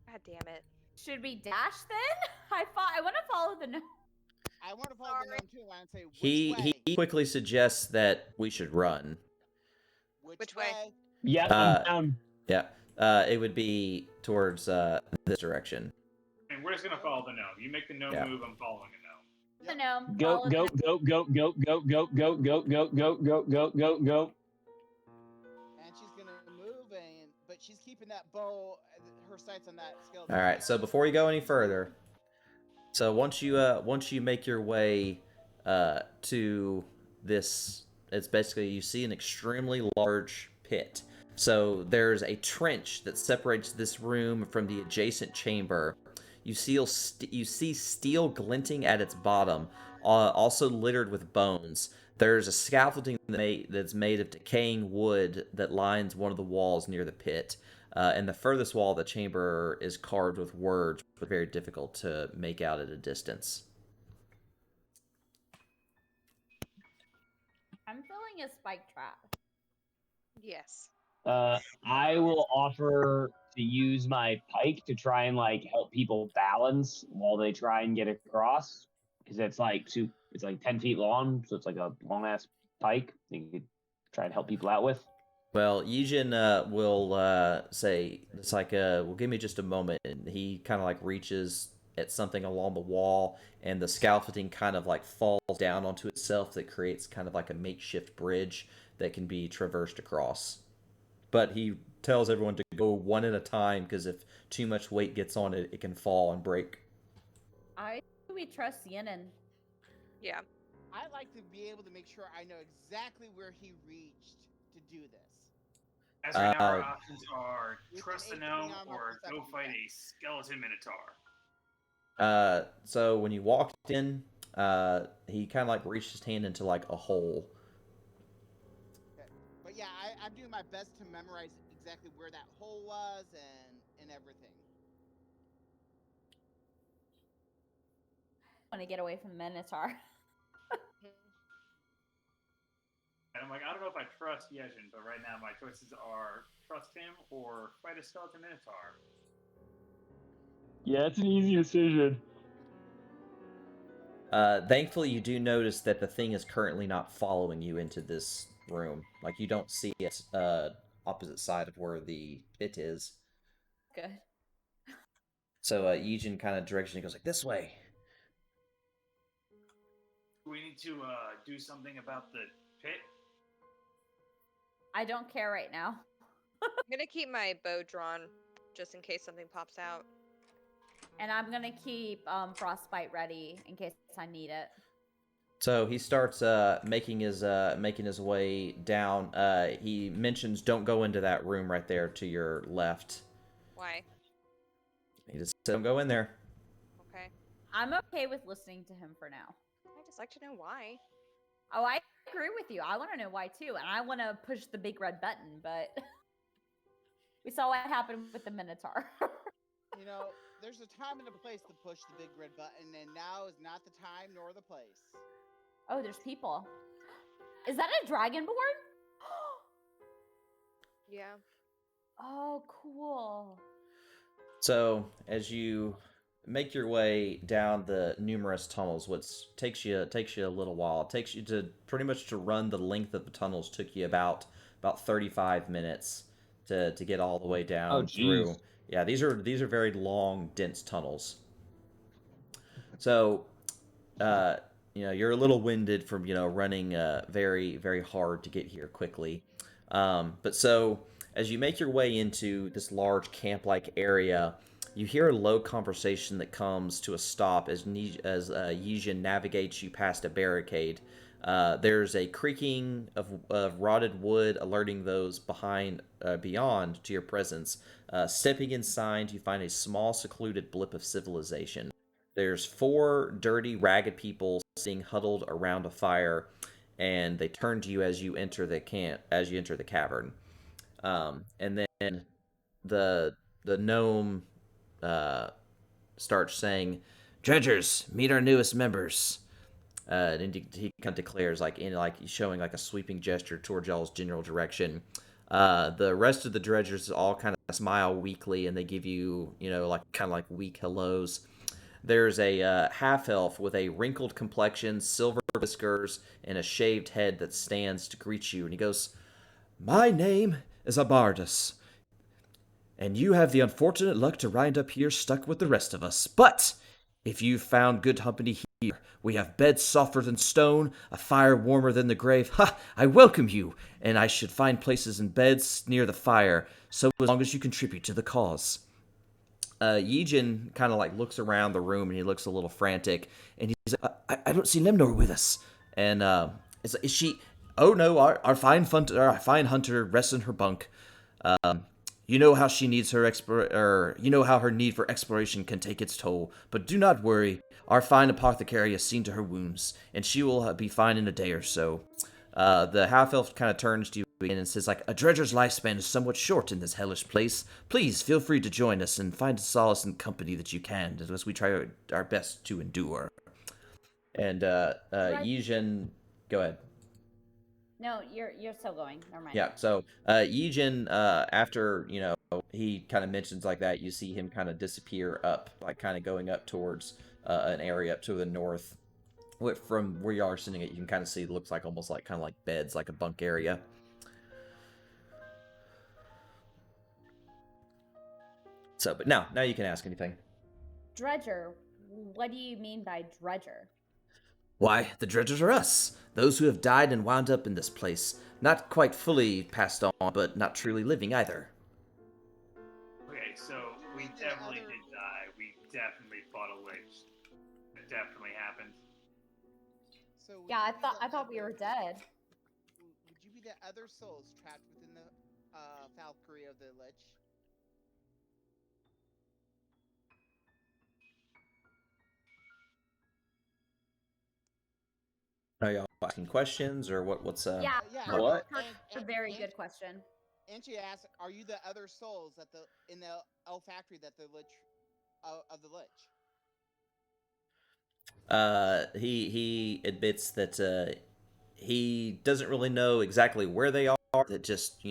God damn it. Should we dash then? I want to follow the gnome. I want to follow the gnome too and say, which He way? he quickly suggests that we should run. Which way? way? Yeah, I'm down. Yeah. It would be towards this direction. And we're just gonna follow the gnome. You make the gnome Yeah. move, I'm following the gnome. The gnome. Go, follow go, the go, go, go, go, go, go, go, go, go, go, go, go. And she's gonna move, but she's keeping that bow, her sights on that skeleton. All right. So before you go any further, so once you make your way to this, it's basically you see an extremely large pit. So there's a trench that separates this room from the adjacent chamber. You see steel glinting at its bottom, also littered with bones. There's a scaffolding that's made of decaying wood that lines one of the walls near the pit. And the furthest wall of the chamber is carved with words, but very difficult to make out at a distance. I'm feeling a spike trap. Yes. I will offer to use my pike to try and like help people balance while they try and get across, because it's like 10 feet long, so it's like a long ass pike that you could try and help people out with. Well, Yijin will say, it's like, well, give me just a moment. And he kind of like reaches at something along the wall, and the scaffolding kind of like falls down onto itself that creates kind of like a makeshift bridge that can be traversed across. But he tells everyone to go one at a time because if too much weight gets on it, it can fall and break. We trust Yenin. Yeah. I like to be able to make sure I know exactly where he reached to do this. As right now, our options are With trust the an 18 gnome on my or go perception fight check. a skeleton minotaur. So when you walked in, he kind of like reached his hand into like a hole. Okay. But yeah, I'm doing my best to memorize exactly where that hole was and everything. I want to get away from the Minotaur. And I'm like, I don't know if I trust Yezhin, but right now my choices are trust him or fight a skeleton minotaur. Yeah, it's an easy decision. Thankfully, you do notice that the thing is currently not following you into this room. Like, you don't see it opposite side of where the pit is. Good. So Yijin kind of directs you and goes like, this way. We need to do something about the pit. I don't care right now. I'm gonna keep my bow drawn just in case something pops out. And I'm gonna keep frostbite ready in case I need it. So he starts making his way down. He mentions, "Don't go into that room right there to your left." Why? He just said, "Don't go in there." Okay. I'm okay with listening to him for now. I'd just like to know why. Oh, I agree with you. I want to know why too, and I want to push the big red button, but we saw what happened with the Minotaur. You know, there's a time and a place to push the big red button, and now is not the time nor the place. Oh, there's people. Is that a dragonborn? Yeah. Oh, cool. So as you make your way down the numerous tunnels, which takes you a little while. It takes you to pretty much to run the length of the tunnels took you about 35 minutes to get all the way down through. Yeah, these are very long, dense tunnels. So, you're a little winded from running very very hard to get here quickly. But so as you make your way into this large camp-like area, you hear a low conversation that comes to a stop as Yijin navigates you past a barricade. There's a creaking of rotted wood, alerting those beyond to your presence. Stepping inside, you find a small, secluded blip of civilization. There's 4 dirty, ragged people sitting huddled around a fire, and they turn to you as you enter the cavern. And then the gnome starts saying, "Dredgers, meet our newest members." And he kind of declares, showing like a sweeping gesture towards y'all's general direction. The rest of the dredgers all kind of smile weakly, and they give you, like weak hellos. There's a half elf with a wrinkled complexion, silver whiskers, and a shaved head that stands to greet you, and he goes, "My name is Abardus, and you have the unfortunate luck to wind up here stuck with the rest of us. But if you've found good company here, we have beds softer than stone, a fire warmer than the grave. Ha! I welcome you, and I should find places in beds near the fire, so as long as you contribute to the cause." Yijin kind of like looks around the room and he looks a little frantic, and he's like, I don't see Lemnor with us. And is she? Oh no, our fine hunter rests in her bunk. You know how she needs her you know how her need for exploration can take its toll. But do not worry, our fine apothecary has seen to her wounds, and she will be fine in a day or so. The half elf kind of turns to you and says, like, "A dredger's lifespan is somewhat short in this hellish place. Please feel free to join us and find solace and company that you can, as we try our best to endure." And Yijin, go ahead. No, you're still going. Never mind. Yeah, so Yijin, after, he kind of mentions like that, you see him kind of disappear up, like kind of going up towards an area up to the north. From where you are sitting at, you can kind of see it looks like almost like kind of like beds, like a bunk area. So, but now you can ask anything. Dredger, what do you mean by dredger? Why, the dredgers are us. Those who have died and wound up in this place. Not quite fully passed on, but not truly living either. Okay, so we The definitely other- did die. We definitely fought a lich. It definitely happened. So would Yeah, you be the I thought we were other- dead. Would you be the other souls trapped within the Valkyrie of the Lich? Are y'all asking questions or what? What's Yeah, Yeah. What? a very good question. Angie asked, "Are you the other souls that in the L factory that the Lich of the Lich?" He admits that he doesn't really know exactly where they are. That just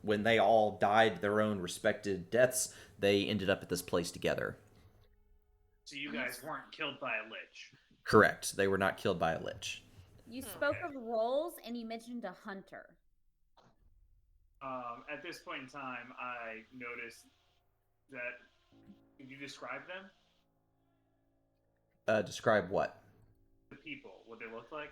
when they all died their own respected deaths, they ended up at this place together. So you guys weren't killed by a lich. Correct. They were not killed by a lich. You spoke Okay. of roles and you mentioned a hunter. At this point in time, I noticed that. Could you describe them? Describe what? The people, what they look like?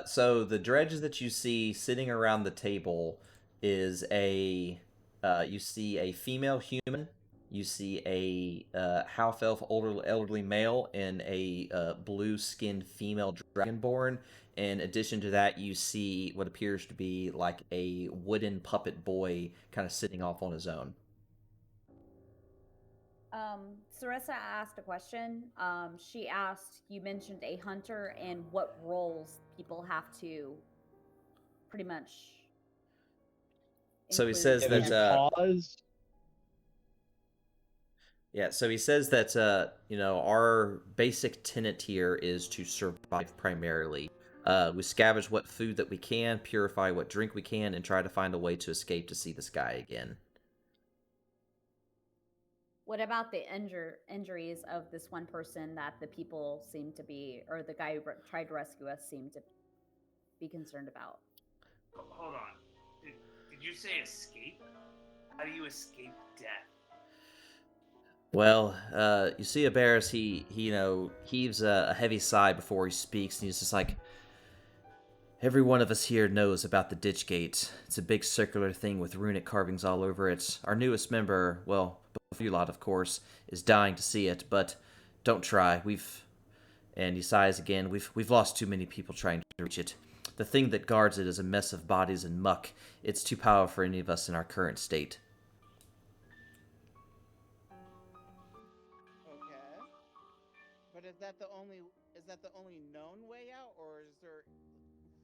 So the dredges that you see sitting around the table is you see a female human, you see a half elf elderly male, and a blue skinned female dragonborn. In addition to that, you see what appears to be like a wooden puppet boy, kind of sitting off on his own. Sarissa asked a question. She asked, you mentioned a hunter and what roles people have to pretty much. So he include says in that their- Pause. Yeah, so he says that our basic tenet here is to survive primarily. We scavenge what food that we can, purify what drink we can, and try to find a way to escape to see the sky again. What about the injuries of this one person that the people seem to be, or the guy who tried to rescue us seemed to be concerned about? Hold on. Did you say escape? How do you escape death? Well, you see Abaris, he heaves a heavy sigh before he speaks, and he's just like, every one of us here knows about the ditch gate. It's a big circular thing with runic carvings all over it. Our newest member, well, before you lot, of course, is dying to see it, but don't try. And he sighs again. We've lost too many people trying to reach it. The thing that guards it is a mess of bodies and muck. It's too powerful for any of us in our current state. Okay. But is that the only known way out, or is there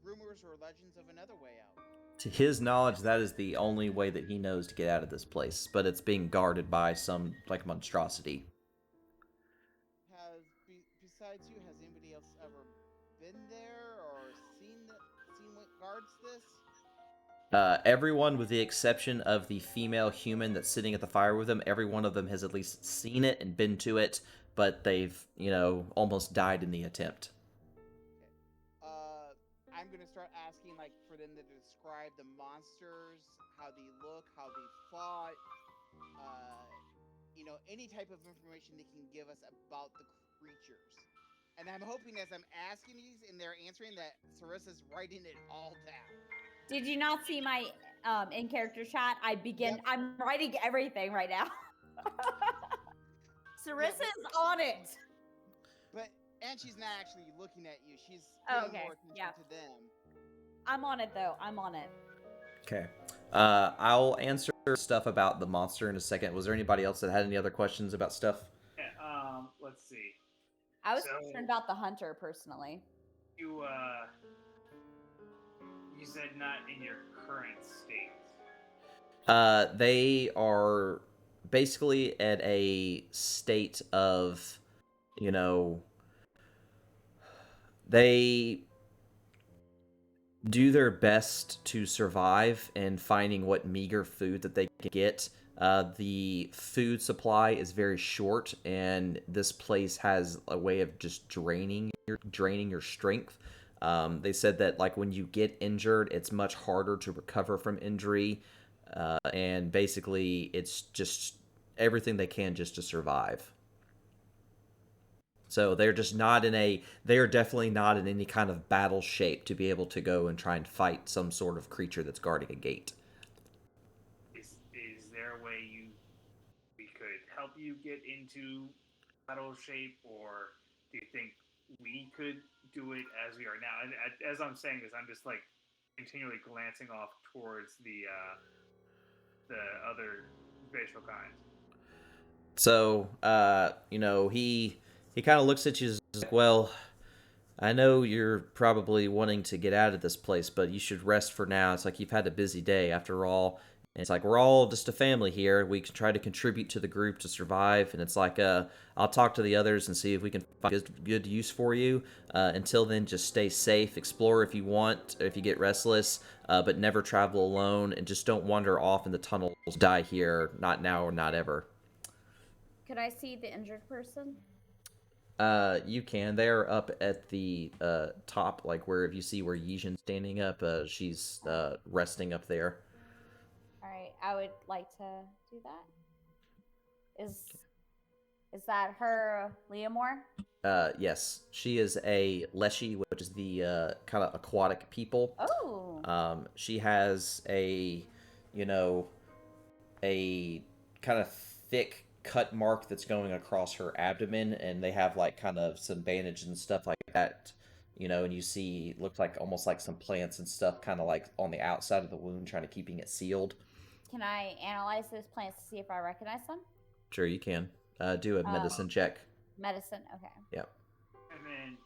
rumors or legends of another way out? To his knowledge, that is the only way that he knows to get out of this place, but it's being guarded by some, like, monstrosity. Besides you, has anybody else ever been there or seen what guards this? Everyone, with the exception of the female human that's sitting at the fire with him, every one of them has at least seen it and been to it, but they've, almost died in the attempt. I'm gonna start asking, like, for them to describe the monsters, how they look, how they fought, any type of information they can give us about the creatures. And I'm hoping as I'm asking these and they're answering that Sarissa's writing it all down. Did you not see my in character chat? Yep. I'm writing everything right now. Sarissa's on it. And she's not actually looking at you. She's Oh, paying okay, more attention yeah. to them. I'm on it though. I'm on it. Okay. I'll answer stuff about the monster in a second. Was there anybody else that had any other questions about stuff? Yeah, let's see. I was So- concerned about the hunter personally. You said not in your current state. They are basically at a state of, they do their best to survive and finding what meager food that they can get. The food supply is very short, and this place has a way of just draining your strength. They said that, like, when you get injured, it's much harder to recover from injury, and basically it's just everything they can just to survive. So they're definitely not in any kind of battle shape to be able to go and try and fight some sort of creature that's guarding a gate. Is there a way you we could help you get into battle shape, or do you think we could do it as we are now? And as I'm saying this, I'm just like continually glancing off towards the other facial kinds. So, he kind of looks at you and is like, well, I know you're probably wanting to get out of this place, but you should rest for now. It's like you've had a busy day after all. And it's like we're all just a family here. We can try to contribute to the group to survive. And it's like, I'll talk to the others and see if we can find good use for you. Until then, just stay safe, explore if you want, if you get restless, but never travel alone, and just don't wander off in the tunnels. Die here, not now or not ever. Could I see the injured person? You can. They're up at the top, like where if you see where Yijin's standing up, she's resting up there. All right, I would like to do that. Is that her, Leomore? Yes, she is a Leshy, which is the kind of aquatic people. Oh. She has a kind of thick cut mark that's going across her abdomen, and they have like kind of some bandage and stuff like that, and you see looks like almost like some plants and stuff kind of like on the outside of the wound trying to keeping it sealed. Can I analyze those plants to see if I recognize them? Sure, you can. Do a medicine check. Medicine, okay. Yep. And then,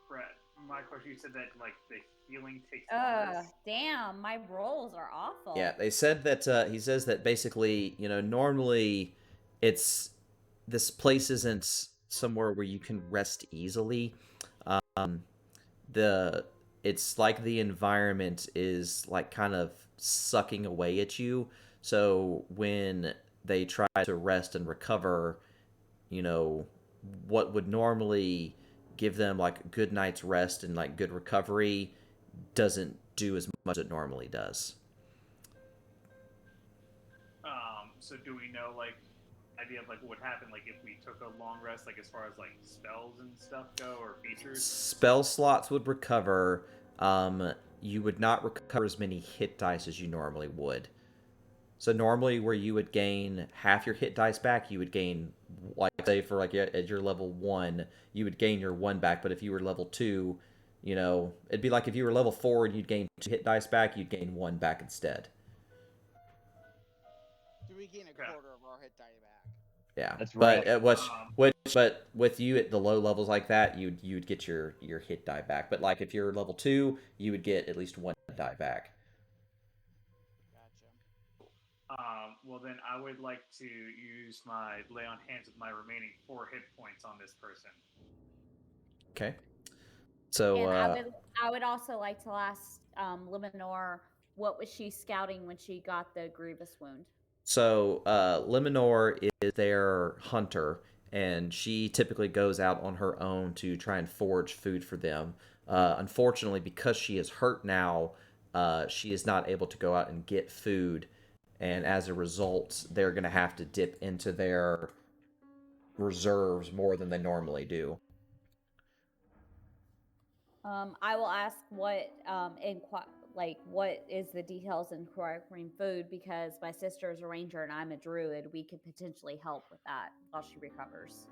Brett, my question, you said that like the healing takes longer. Damn, my rolls are awful. Yeah, they said that he says that basically, normally this place isn't somewhere where you can rest easily. Um, it's like the environment is like kind of sucking away at you. So when they try to rest and recover, what would normally give them like a good night's rest and like good recovery doesn't do as much as it normally does. So do we know like idea of like what would happen like if we took a long rest, like as far as like spells and stuff go, or features? Spell slots would recover. You would not recover as many hit dice as you normally would. So normally where you would gain half your hit dice back, you would gain, like say for like at your level 1, you would gain your 1 back. But if you were level 2, it'd be like if you were level 4 and you'd gain 2 hit dice back, you'd gain 1 back instead. Do we gain a quarter of our hit die back? Yeah, That's but right. but with you at the low levels like that, you'd get your hit die back. But like if you're level 2, you would get at least 1 die back. Gotcha. Well then, I would like to use my lay on hands with my remaining 4 hit points on this person. Okay. So and I would also like to ask Liminor, what was she scouting when she got the grievous wound? So Liminor is their hunter, and she typically goes out on her own to try and forage food for them. Unfortunately, because she is hurt now, she is not able to go out and get food, and as a result, they're going to have to dip into their reserves more than they normally do. I will ask what what is the details in acquiring food, because my sister is a ranger and I'm a druid. We could potentially help with that while she recovers.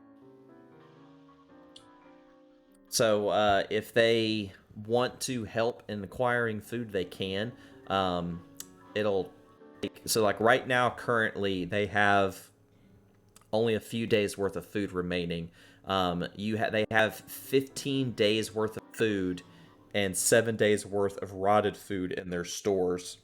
So if they want to help in acquiring food, they can. It'll so like right now, currently they have only a few days worth of food remaining. They have 15 days worth of food and 7 days worth of rotted food in their stores.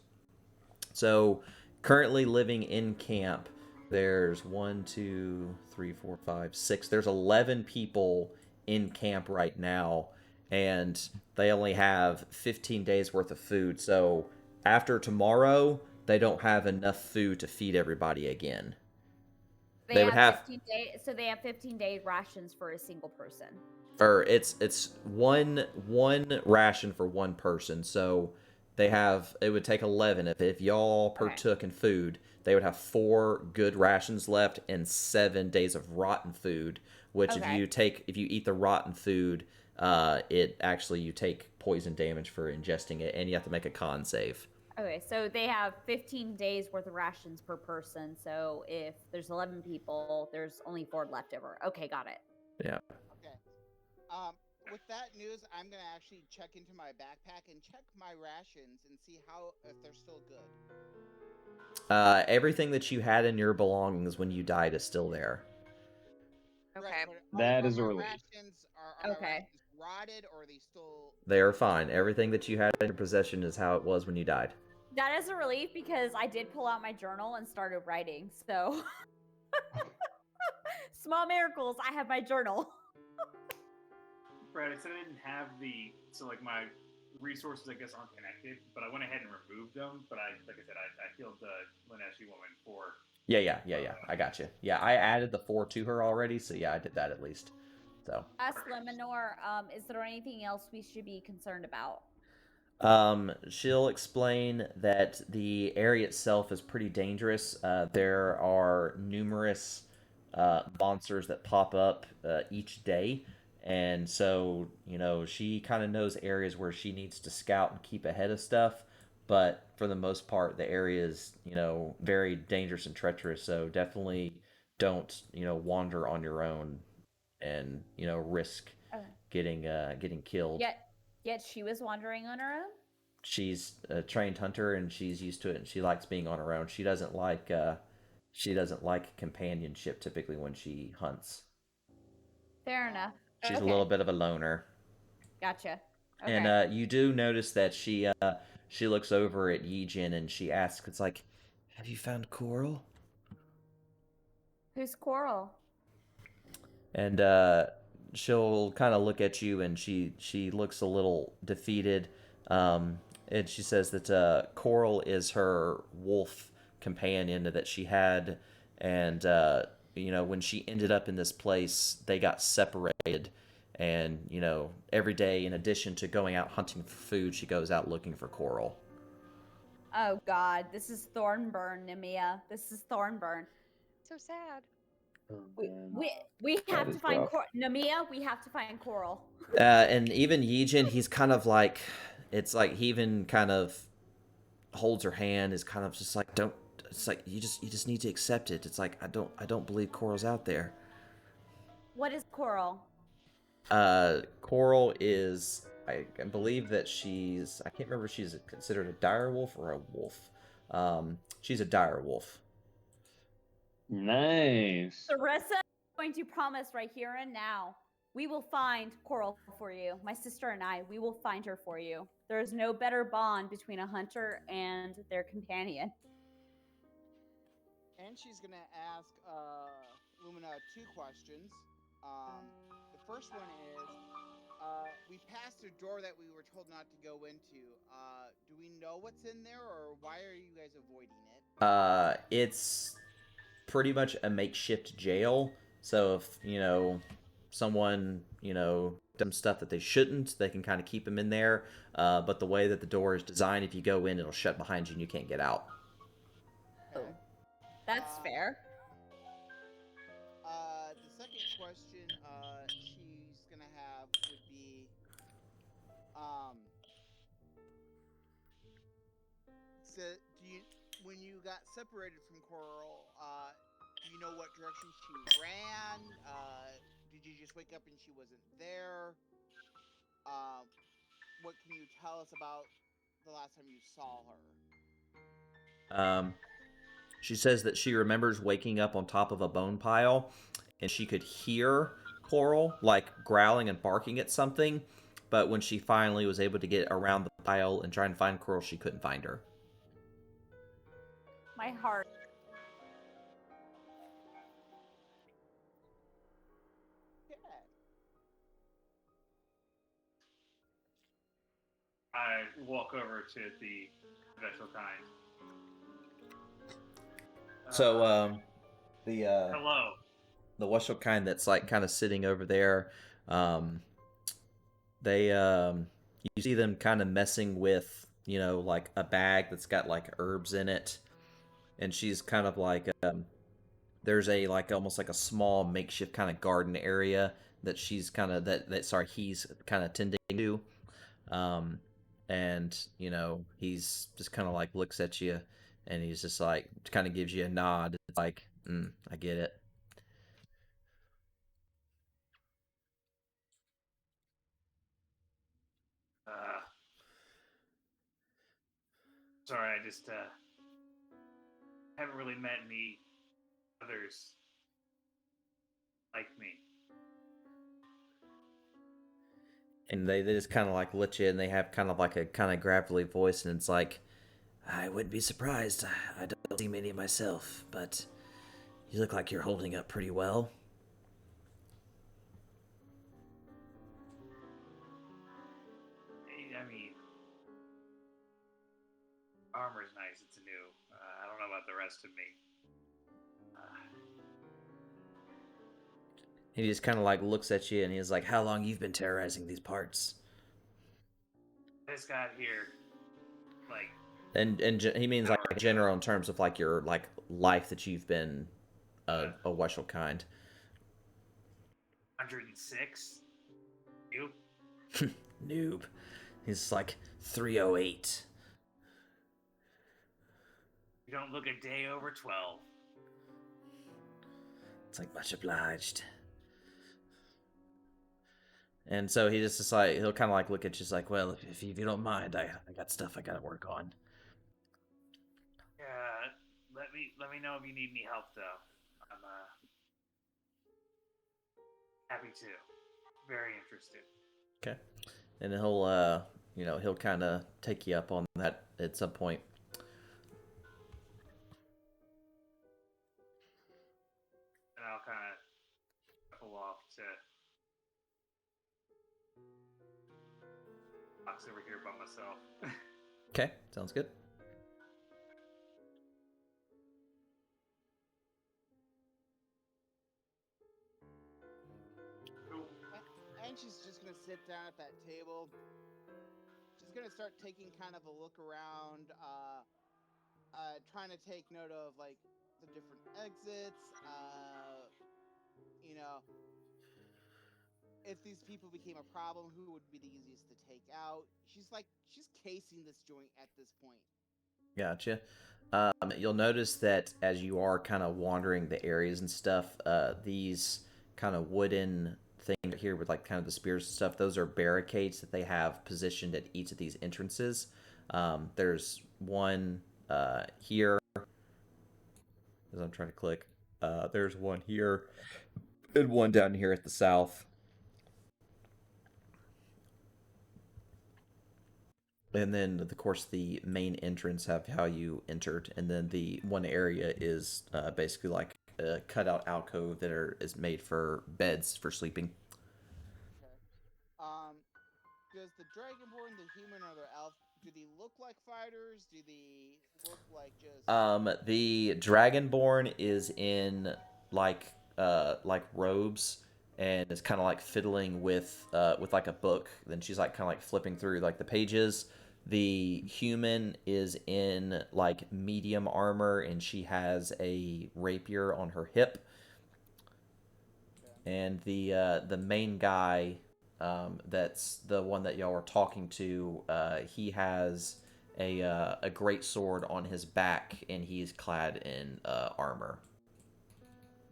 So currently living in camp, there's 1, 2, 3, 4, 5, 6. There's 11 people in camp right now, and they only have 15 days worth of food. So after tomorrow, they don't have enough food to feed everybody again. They would have 15 days, so they have 15-day rations for a single person. Or it's one ration for one person. So it would take 11 if y'all partook in food. They would have 4 good rations left and 7 days of rotten food. Which if you eat the rotten food, you take poison damage for ingesting it, and you have to make a con save. Okay, so they have 15 days worth of rations per person. So if there's 11 people, there's only 4 left over. Okay, got it. Yeah. Okay. With that news, I'm gonna actually check into my backpack and check my rations and see if they're still good. Everything that you had in your belongings when you died is still there. Okay. Right, but That are is a my relief. rations are my Okay. rations rotted or are they still? They are fine. Everything that you had in your possession is how it was when you died. That is a relief because I did pull out my journal and started writing. So small miracles. I have my journal. Brad, I said I didn't have my resources, I guess, aren't connected, but I went ahead and removed them. But like I said, I healed the Laneshi woman for. Yeah. I got you. Yeah, I added the 4 to her already, so yeah, I did that at least. So. Ask Lemonor, is there anything else we should be concerned about? She'll explain that the area itself is pretty dangerous. There are numerous monsters that pop up each day, and so she kind of knows areas where she needs to scout and keep ahead of stuff. But for the most part, the area is very dangerous and treacherous. So definitely don't wander on your own and risk getting killed. Yet she was wandering on her own. She's a trained hunter and she's used to it and she likes being on her own. She doesn't like companionship typically when she hunts. Fair enough. She's Okay. a little bit of a loner. Gotcha. Okay. And you do notice that she looks over at Yijin and she asks, it's like, "Have you found Coral?" Who's Coral? And she'll kind of look at you and she looks a little defeated. And she says that Coral is her wolf companion that she had, and when she ended up in this place, they got separated. And every day, in addition to going out hunting for food, she goes out looking for Coral. Oh God, this is Thornburn, Nemia. This is Thornburn. So sad. We have is to find rough. Nemia. We have to find Coral. And even Yijin, he's kind of like, it's like he even kind of holds her hand, is kind of just like, don't. It's like you just need to accept it. It's like I don't believe Coral's out there. What is Coral? Coral is, I believe that I can't remember if she's considered a dire wolf or a wolf. She's a dire wolf. Nice. Sarissa is going to promise right here and now, we will find Coral for you. My sister and I, we will find her for you. There is no better bond between a hunter and their companion. And she's gonna ask Lumina 2 questions. The first one is, we passed a door that we were told not to go into. Do we know what's in there, or why are you guys avoiding it? It's pretty much a makeshift jail. So if someone done stuff that they shouldn't, they can kind of keep them in there. But the way that the door is designed, if you go in, it'll shut behind you and you can't get out. Okay. That's fair. The second question she's gonna have would be, so when you got separated from Coral, do you know what direction she ran? Did you just wake up and she wasn't there? What can you tell us about the last time you saw her? She says that she remembers waking up on top of a bone pile and she could hear Coral like growling and barking at something, but when she finally was able to get around the pile and try and find Coral, she couldn't find her. My heart. Yeah. I walk over to the vessel kind. So the Hello. the Weshel kind that's like kind of sitting over there, they you see them kind of messing with like a bag that's got like herbs in it, and she's kind of like there's a like almost like a small makeshift kind of garden area that she's kind of he's kind of tending to, and he's just kind of like looks at you, and he's just like kind of gives you a nod. It's like, I get it. Sorry, I just haven't really met any others like me. And they just kind of like let you, and they have kind of like a kind of gravelly voice, and it's like, I wouldn't be surprised. I don't see many myself, but you look like you're holding up pretty well. I mean, armor's nice. It's new. I don't know about the rest of me. He just kind of like looks at you, and he's like, how long you've been terrorizing these parts? I just got here, like, And he means like general in terms of like your like life that you've been a Weshel kind. 106. You? Noob. He's like 308. You don't look a day over 12. It's like, much obliged. And so he just like, he'll kind of like look at you, just like, well, if you don't mind, I got stuff I gotta work on. Yeah, let me know if you need any help, though. I'm happy to. Very interested. Okay. And he'll kind of take you up on that at some point. And I'll kind of pull off to box over here by myself. Okay, sounds good. Cool. And she's just gonna sit down at that table. She's gonna start taking kind of a look around, trying to take note of like the different exits. If these people became a problem, who would be the easiest to take out? She's casing this joint at this point. Gotcha. You'll notice that as you are kind of wandering the areas and stuff, these kind of wooden things here with like kind of the spears and stuff, those are barricades that they have positioned at each of these entrances. There's one here, as I'm trying to click. There's one here, and one down here at the south. And then, of course, the main entrance have how you entered, and then the one area is basically like a cutout alcove that is made for beds for sleeping. Okay. Does the dragonborn, the human, or the elf, do they look like fighters? Do they look like just? The dragonborn is in like robes, and is kind of like fiddling with like a book. Then she's like kind of like flipping through like the pages. The human is in like medium armor, and she has a rapier on her hip. Okay. And the main guy, that's the one that y'all are talking to, he has a great sword on his back, and he's clad in armor.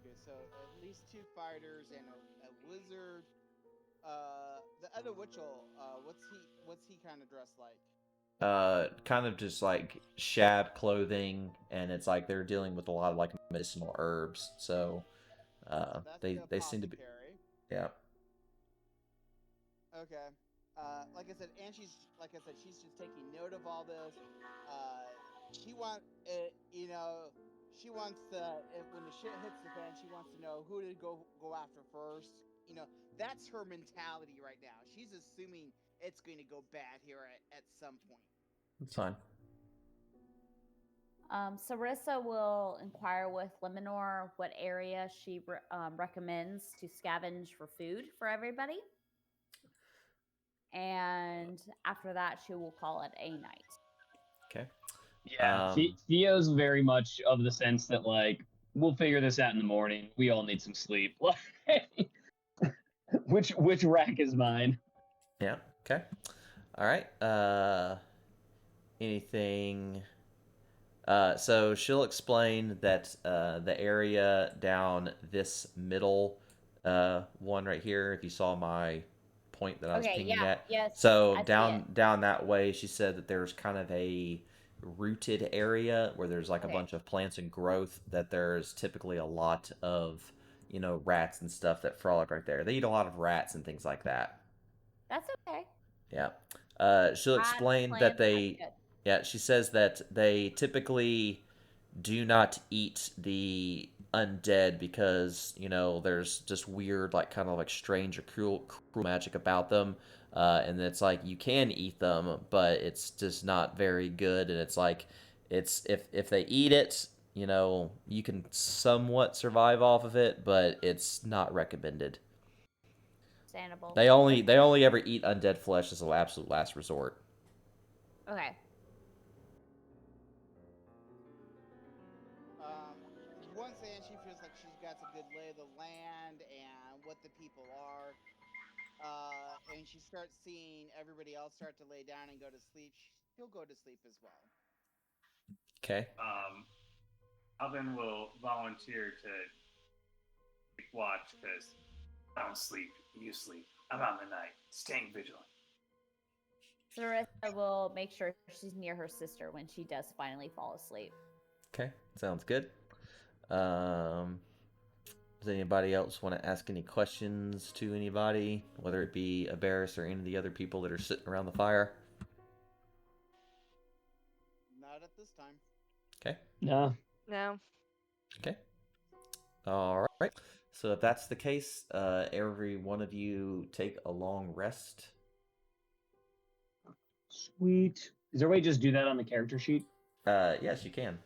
Okay, so at least two fighters and a wizard. The other Witchell, what's he kind of dressed like? Kind of just like shab clothing, and it's like they're dealing with a lot of like medicinal herbs, so So that's the they seem to be, apothecary. yeah. Okay. Like I said, and she's just taking note of all this. She wants it, she wants when the shit hits the fan, she wants to know who to go after first. That's her mentality right now. She's assuming it's going to go bad here at some point. That's fine. Sarissa will inquire with Liminor what area she recommends to scavenge for food for everybody. And after that, she will call it a night. Okay. Yeah, Theo's very much of the sense that, like, we'll figure this out in the morning. We all need some sleep. which rack is mine? Yeah. Okay. All right. Anything? So she'll explain that the area down this middle one right here. If you saw my point that I was Okay, pinging yeah, at, yes, so I see down that way, she said that there's kind of a rooted area where there's like a Okay. bunch of plants and growth. That there's typically a lot of rats and stuff that frolic right there. They eat a lot of rats and things like that. That's okay. Yeah. She'll Rats, explain that plants, I'm they. good. Yeah, she says that they typically do not eat the undead because there's just weird, like kind of like strange or cruel magic about them, and it's like you can eat them, but it's just not very good. And it's like it's if they eat it, you can somewhat survive off of it, but it's not recommended. Understandable. They only ever eat undead flesh as an absolute last resort. Okay. Once Angie feels like she's got a good lay of the land and what the people are, and she starts seeing everybody else start to lay down and go to sleep, she'll go to sleep as well. Okay. Alvin will volunteer to keep watch because I don't sleep. You sleep. I'm out in the night, staying vigilant. Sarissa will make sure she's near her sister when she does finally fall asleep. Okay, sounds good. Does anybody else want to ask any questions to anybody, whether it be Abaris or any of the other people that are sitting around the fire? Not at this time. Okay. No. No. Okay. All right. So if that's the case, every one of you take a long rest. Sweet. Is there a way to just do that on the character sheet? Yes, you can.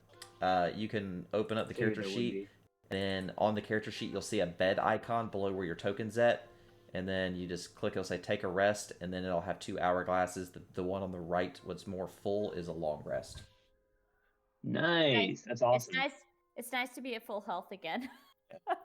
You can open up the Figured character there would sheet, be. and on the character sheet you'll see a bed icon below where your token's at, and then you just click. It'll say take a rest, and then it'll have 2 hourglasses. The one on the right, what's more full, is a long rest. Nice. That's awesome. It's nice to be at full health again.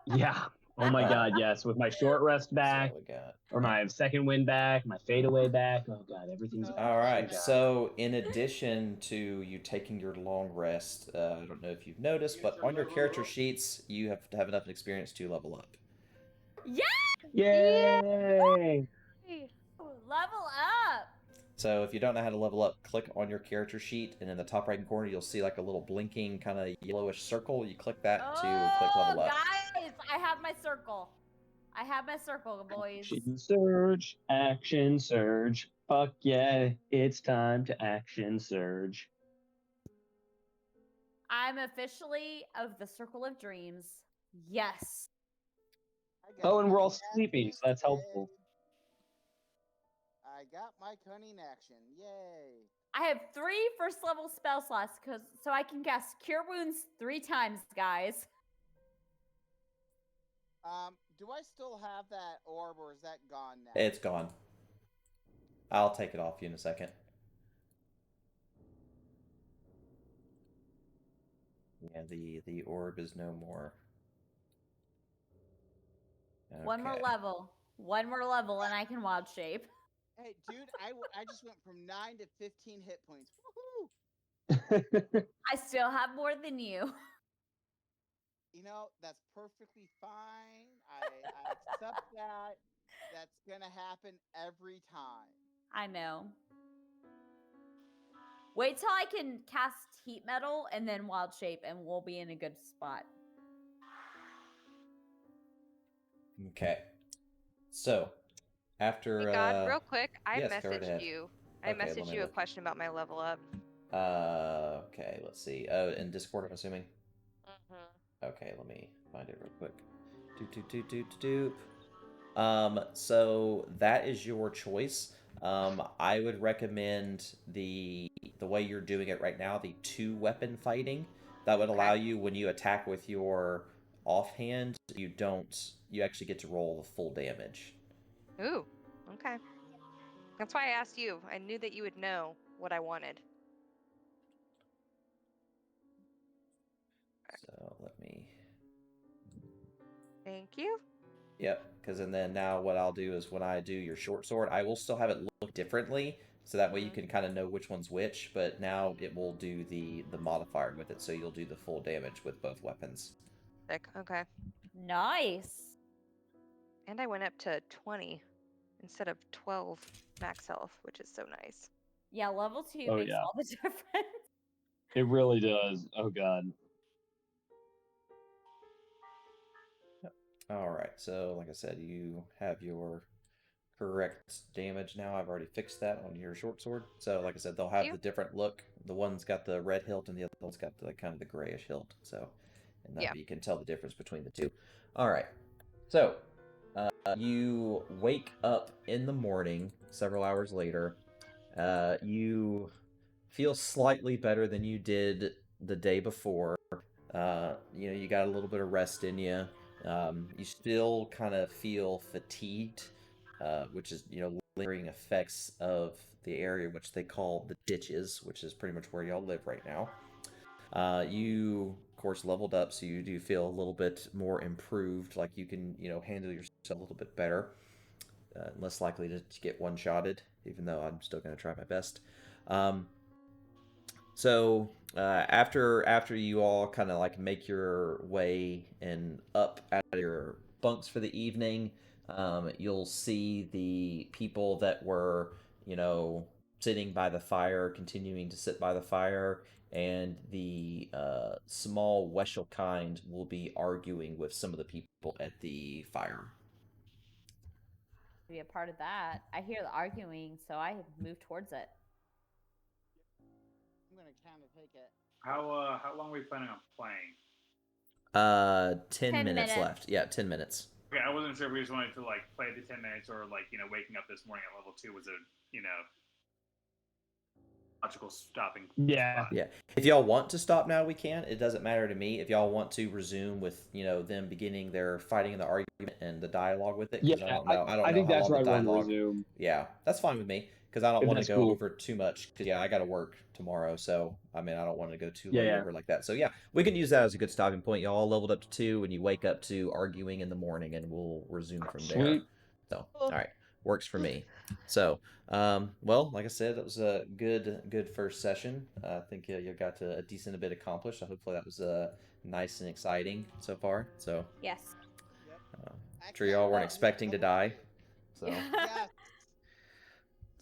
Yeah. Oh my god, yes. With my short rest back, So we got. or my second win back, my fadeaway back. Oh god, everything's back. All right. Thank God. So, in addition to you taking your long rest, I don't know if you've noticed, but on your character sheets, you have to have enough experience to level up. Yeah! Yay! Level up! So, if you don't know how to level up, click on your character sheet, and in the top right corner, you'll see like a little blinking kind of yellowish circle. You click that to click level up. Guys, I have my circle. I have my circle, boys. Action surge. Fuck yeah, it's time to action surge. I'm officially of the Circle of Dreams. Yes. Oh, and we're all sleeping, so that's helpful. I got my cunning action. Yay. I have 3 first level spell slots so I can cast Cure Wounds 3 times, guys. Do I still have that orb, or is that gone now? It's gone. I'll take it off you in a second. Yeah, the orb is no more. Okay. One more level, and I can wild shape. Hey, dude, I just went from 9 to 15 hit points. Woohoo! I still have more than you. That's perfectly fine. I accept that. That's gonna happen every time. I know. Wait till I can cast Heat Metal and then Wild Shape, and we'll be in a good spot. Okay. So, after Hey God, real quick, I yes, go right messaged ahead. you. Okay, I messaged you a look. question about my level up. Okay, let's see. Oh, in Discord, I'm assuming. Mm-hmm. Okay, let me find it real quick. So that is your choice. I would recommend the way you're doing it right now, the 2-weapon fighting. That would allow you, when you attack with your offhand, you actually get to roll the full damage. Ooh, okay. That's why I asked you. I knew that you would know what I wanted. So let me. Thank you. Yep, because then now what I'll do is when I do your short sword, I will still have it look differently. so that way you can kind of know which one's which. But now it will do the modifier with it, so you'll do the full damage with both weapons. Sick. Okay. Nice. And I went up to 20 instead of 12 max health, which is so nice. Yeah, level 2 Oh, makes yeah. all the difference. It really does. Oh god. All right, so like I said, you have your correct damage now. I've already fixed that on your short sword. So like I said, they'll have the different look. The one's got the red hilt and the other one's got the kind of the grayish hilt. So, and that way you can tell the difference between the two. All right, so you wake up in the morning several hours later. You feel slightly better than you did the day before. You got a little bit of rest in you. You still kind of feel fatigued, which is, lingering effects of the area which they call the ditches, which is pretty much where y'all live right now. You, of course, leveled up, so you do feel a little bit more improved, like you can, handle yourself a little bit better. Less likely to get one-shotted, even though I'm still going to try my best. So after you all kind of like make your way and up out of your bunks for the evening, you'll see the people that were, sitting by the fire, continuing to sit by the fire, and the small Weshel kind will be arguing with some of the people at the fire. To be a part of that, I hear the arguing, so I move towards it. I'm gonna kind of take it. How long are we planning on playing? 10 10 minutes minutes. left. Yeah, 10 minutes. Okay, I wasn't sure if we just wanted to like play the 10 minutes or like waking up this morning at level 2 was a logical stopping. Yeah. Yeah. If y'all want to stop now, we can. It doesn't matter to me. If y'all want to resume with, them beginning their fighting and the argument and the dialogue with it, because Yeah, I don't know I think how that's long where the I want to dialogue. resume. Yeah, that's fine with me because I don't If want to that's go cool. over too much. Because I got to work tomorrow, so I mean I don't want to go too Yeah, late yeah. over like that. So yeah, we can use that as a good stopping point. Y'all all leveled up to 2, and you wake up to arguing in the morning, and we'll resume from there. Sweet. So all right, works for me. So, well, like I said, that was a good first session. I think you got a decent bit accomplished. So hopefully that was nice and exciting so far. So, Yes. Yep. I'm sure Actually, y'all I weren't really expecting to hope die. did. So, Yes.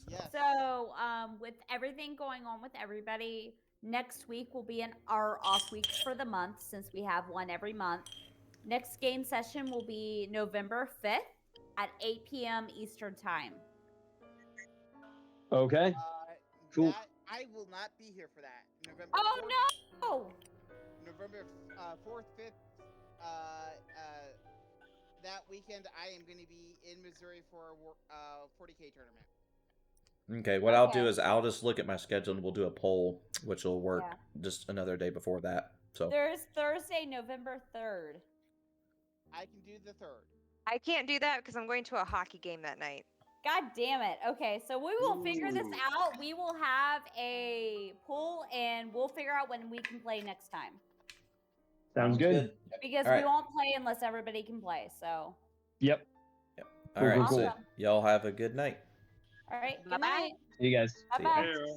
Yes. So, with everything going on with everybody, next week will be our off weeks for the month since we have one every month. Next game session will be November 5th at 8 p.m. Eastern Time. Okay. Cool. That I will not be here for that. November. Oh 4th, no! November 4th, 5th. That weekend I am going to be in Missouri for a 40K tournament. okay, what I'll do is I'll just look at my schedule and we'll do a poll, which will work just another day before that. So There's Thursday, November 3rd. I can do the 3rd. I can't do that because I'm going to a hockey game that night. God damn it. Okay, so we will figure this out. We will have a poll and we'll figure out when we can play next time. Sounds good. Because we won't play unless everybody can play, so. Yep. All right, Cool. so y'all have a good night. All right, Bye-bye. good night. See you guys. Bye-bye. See ya.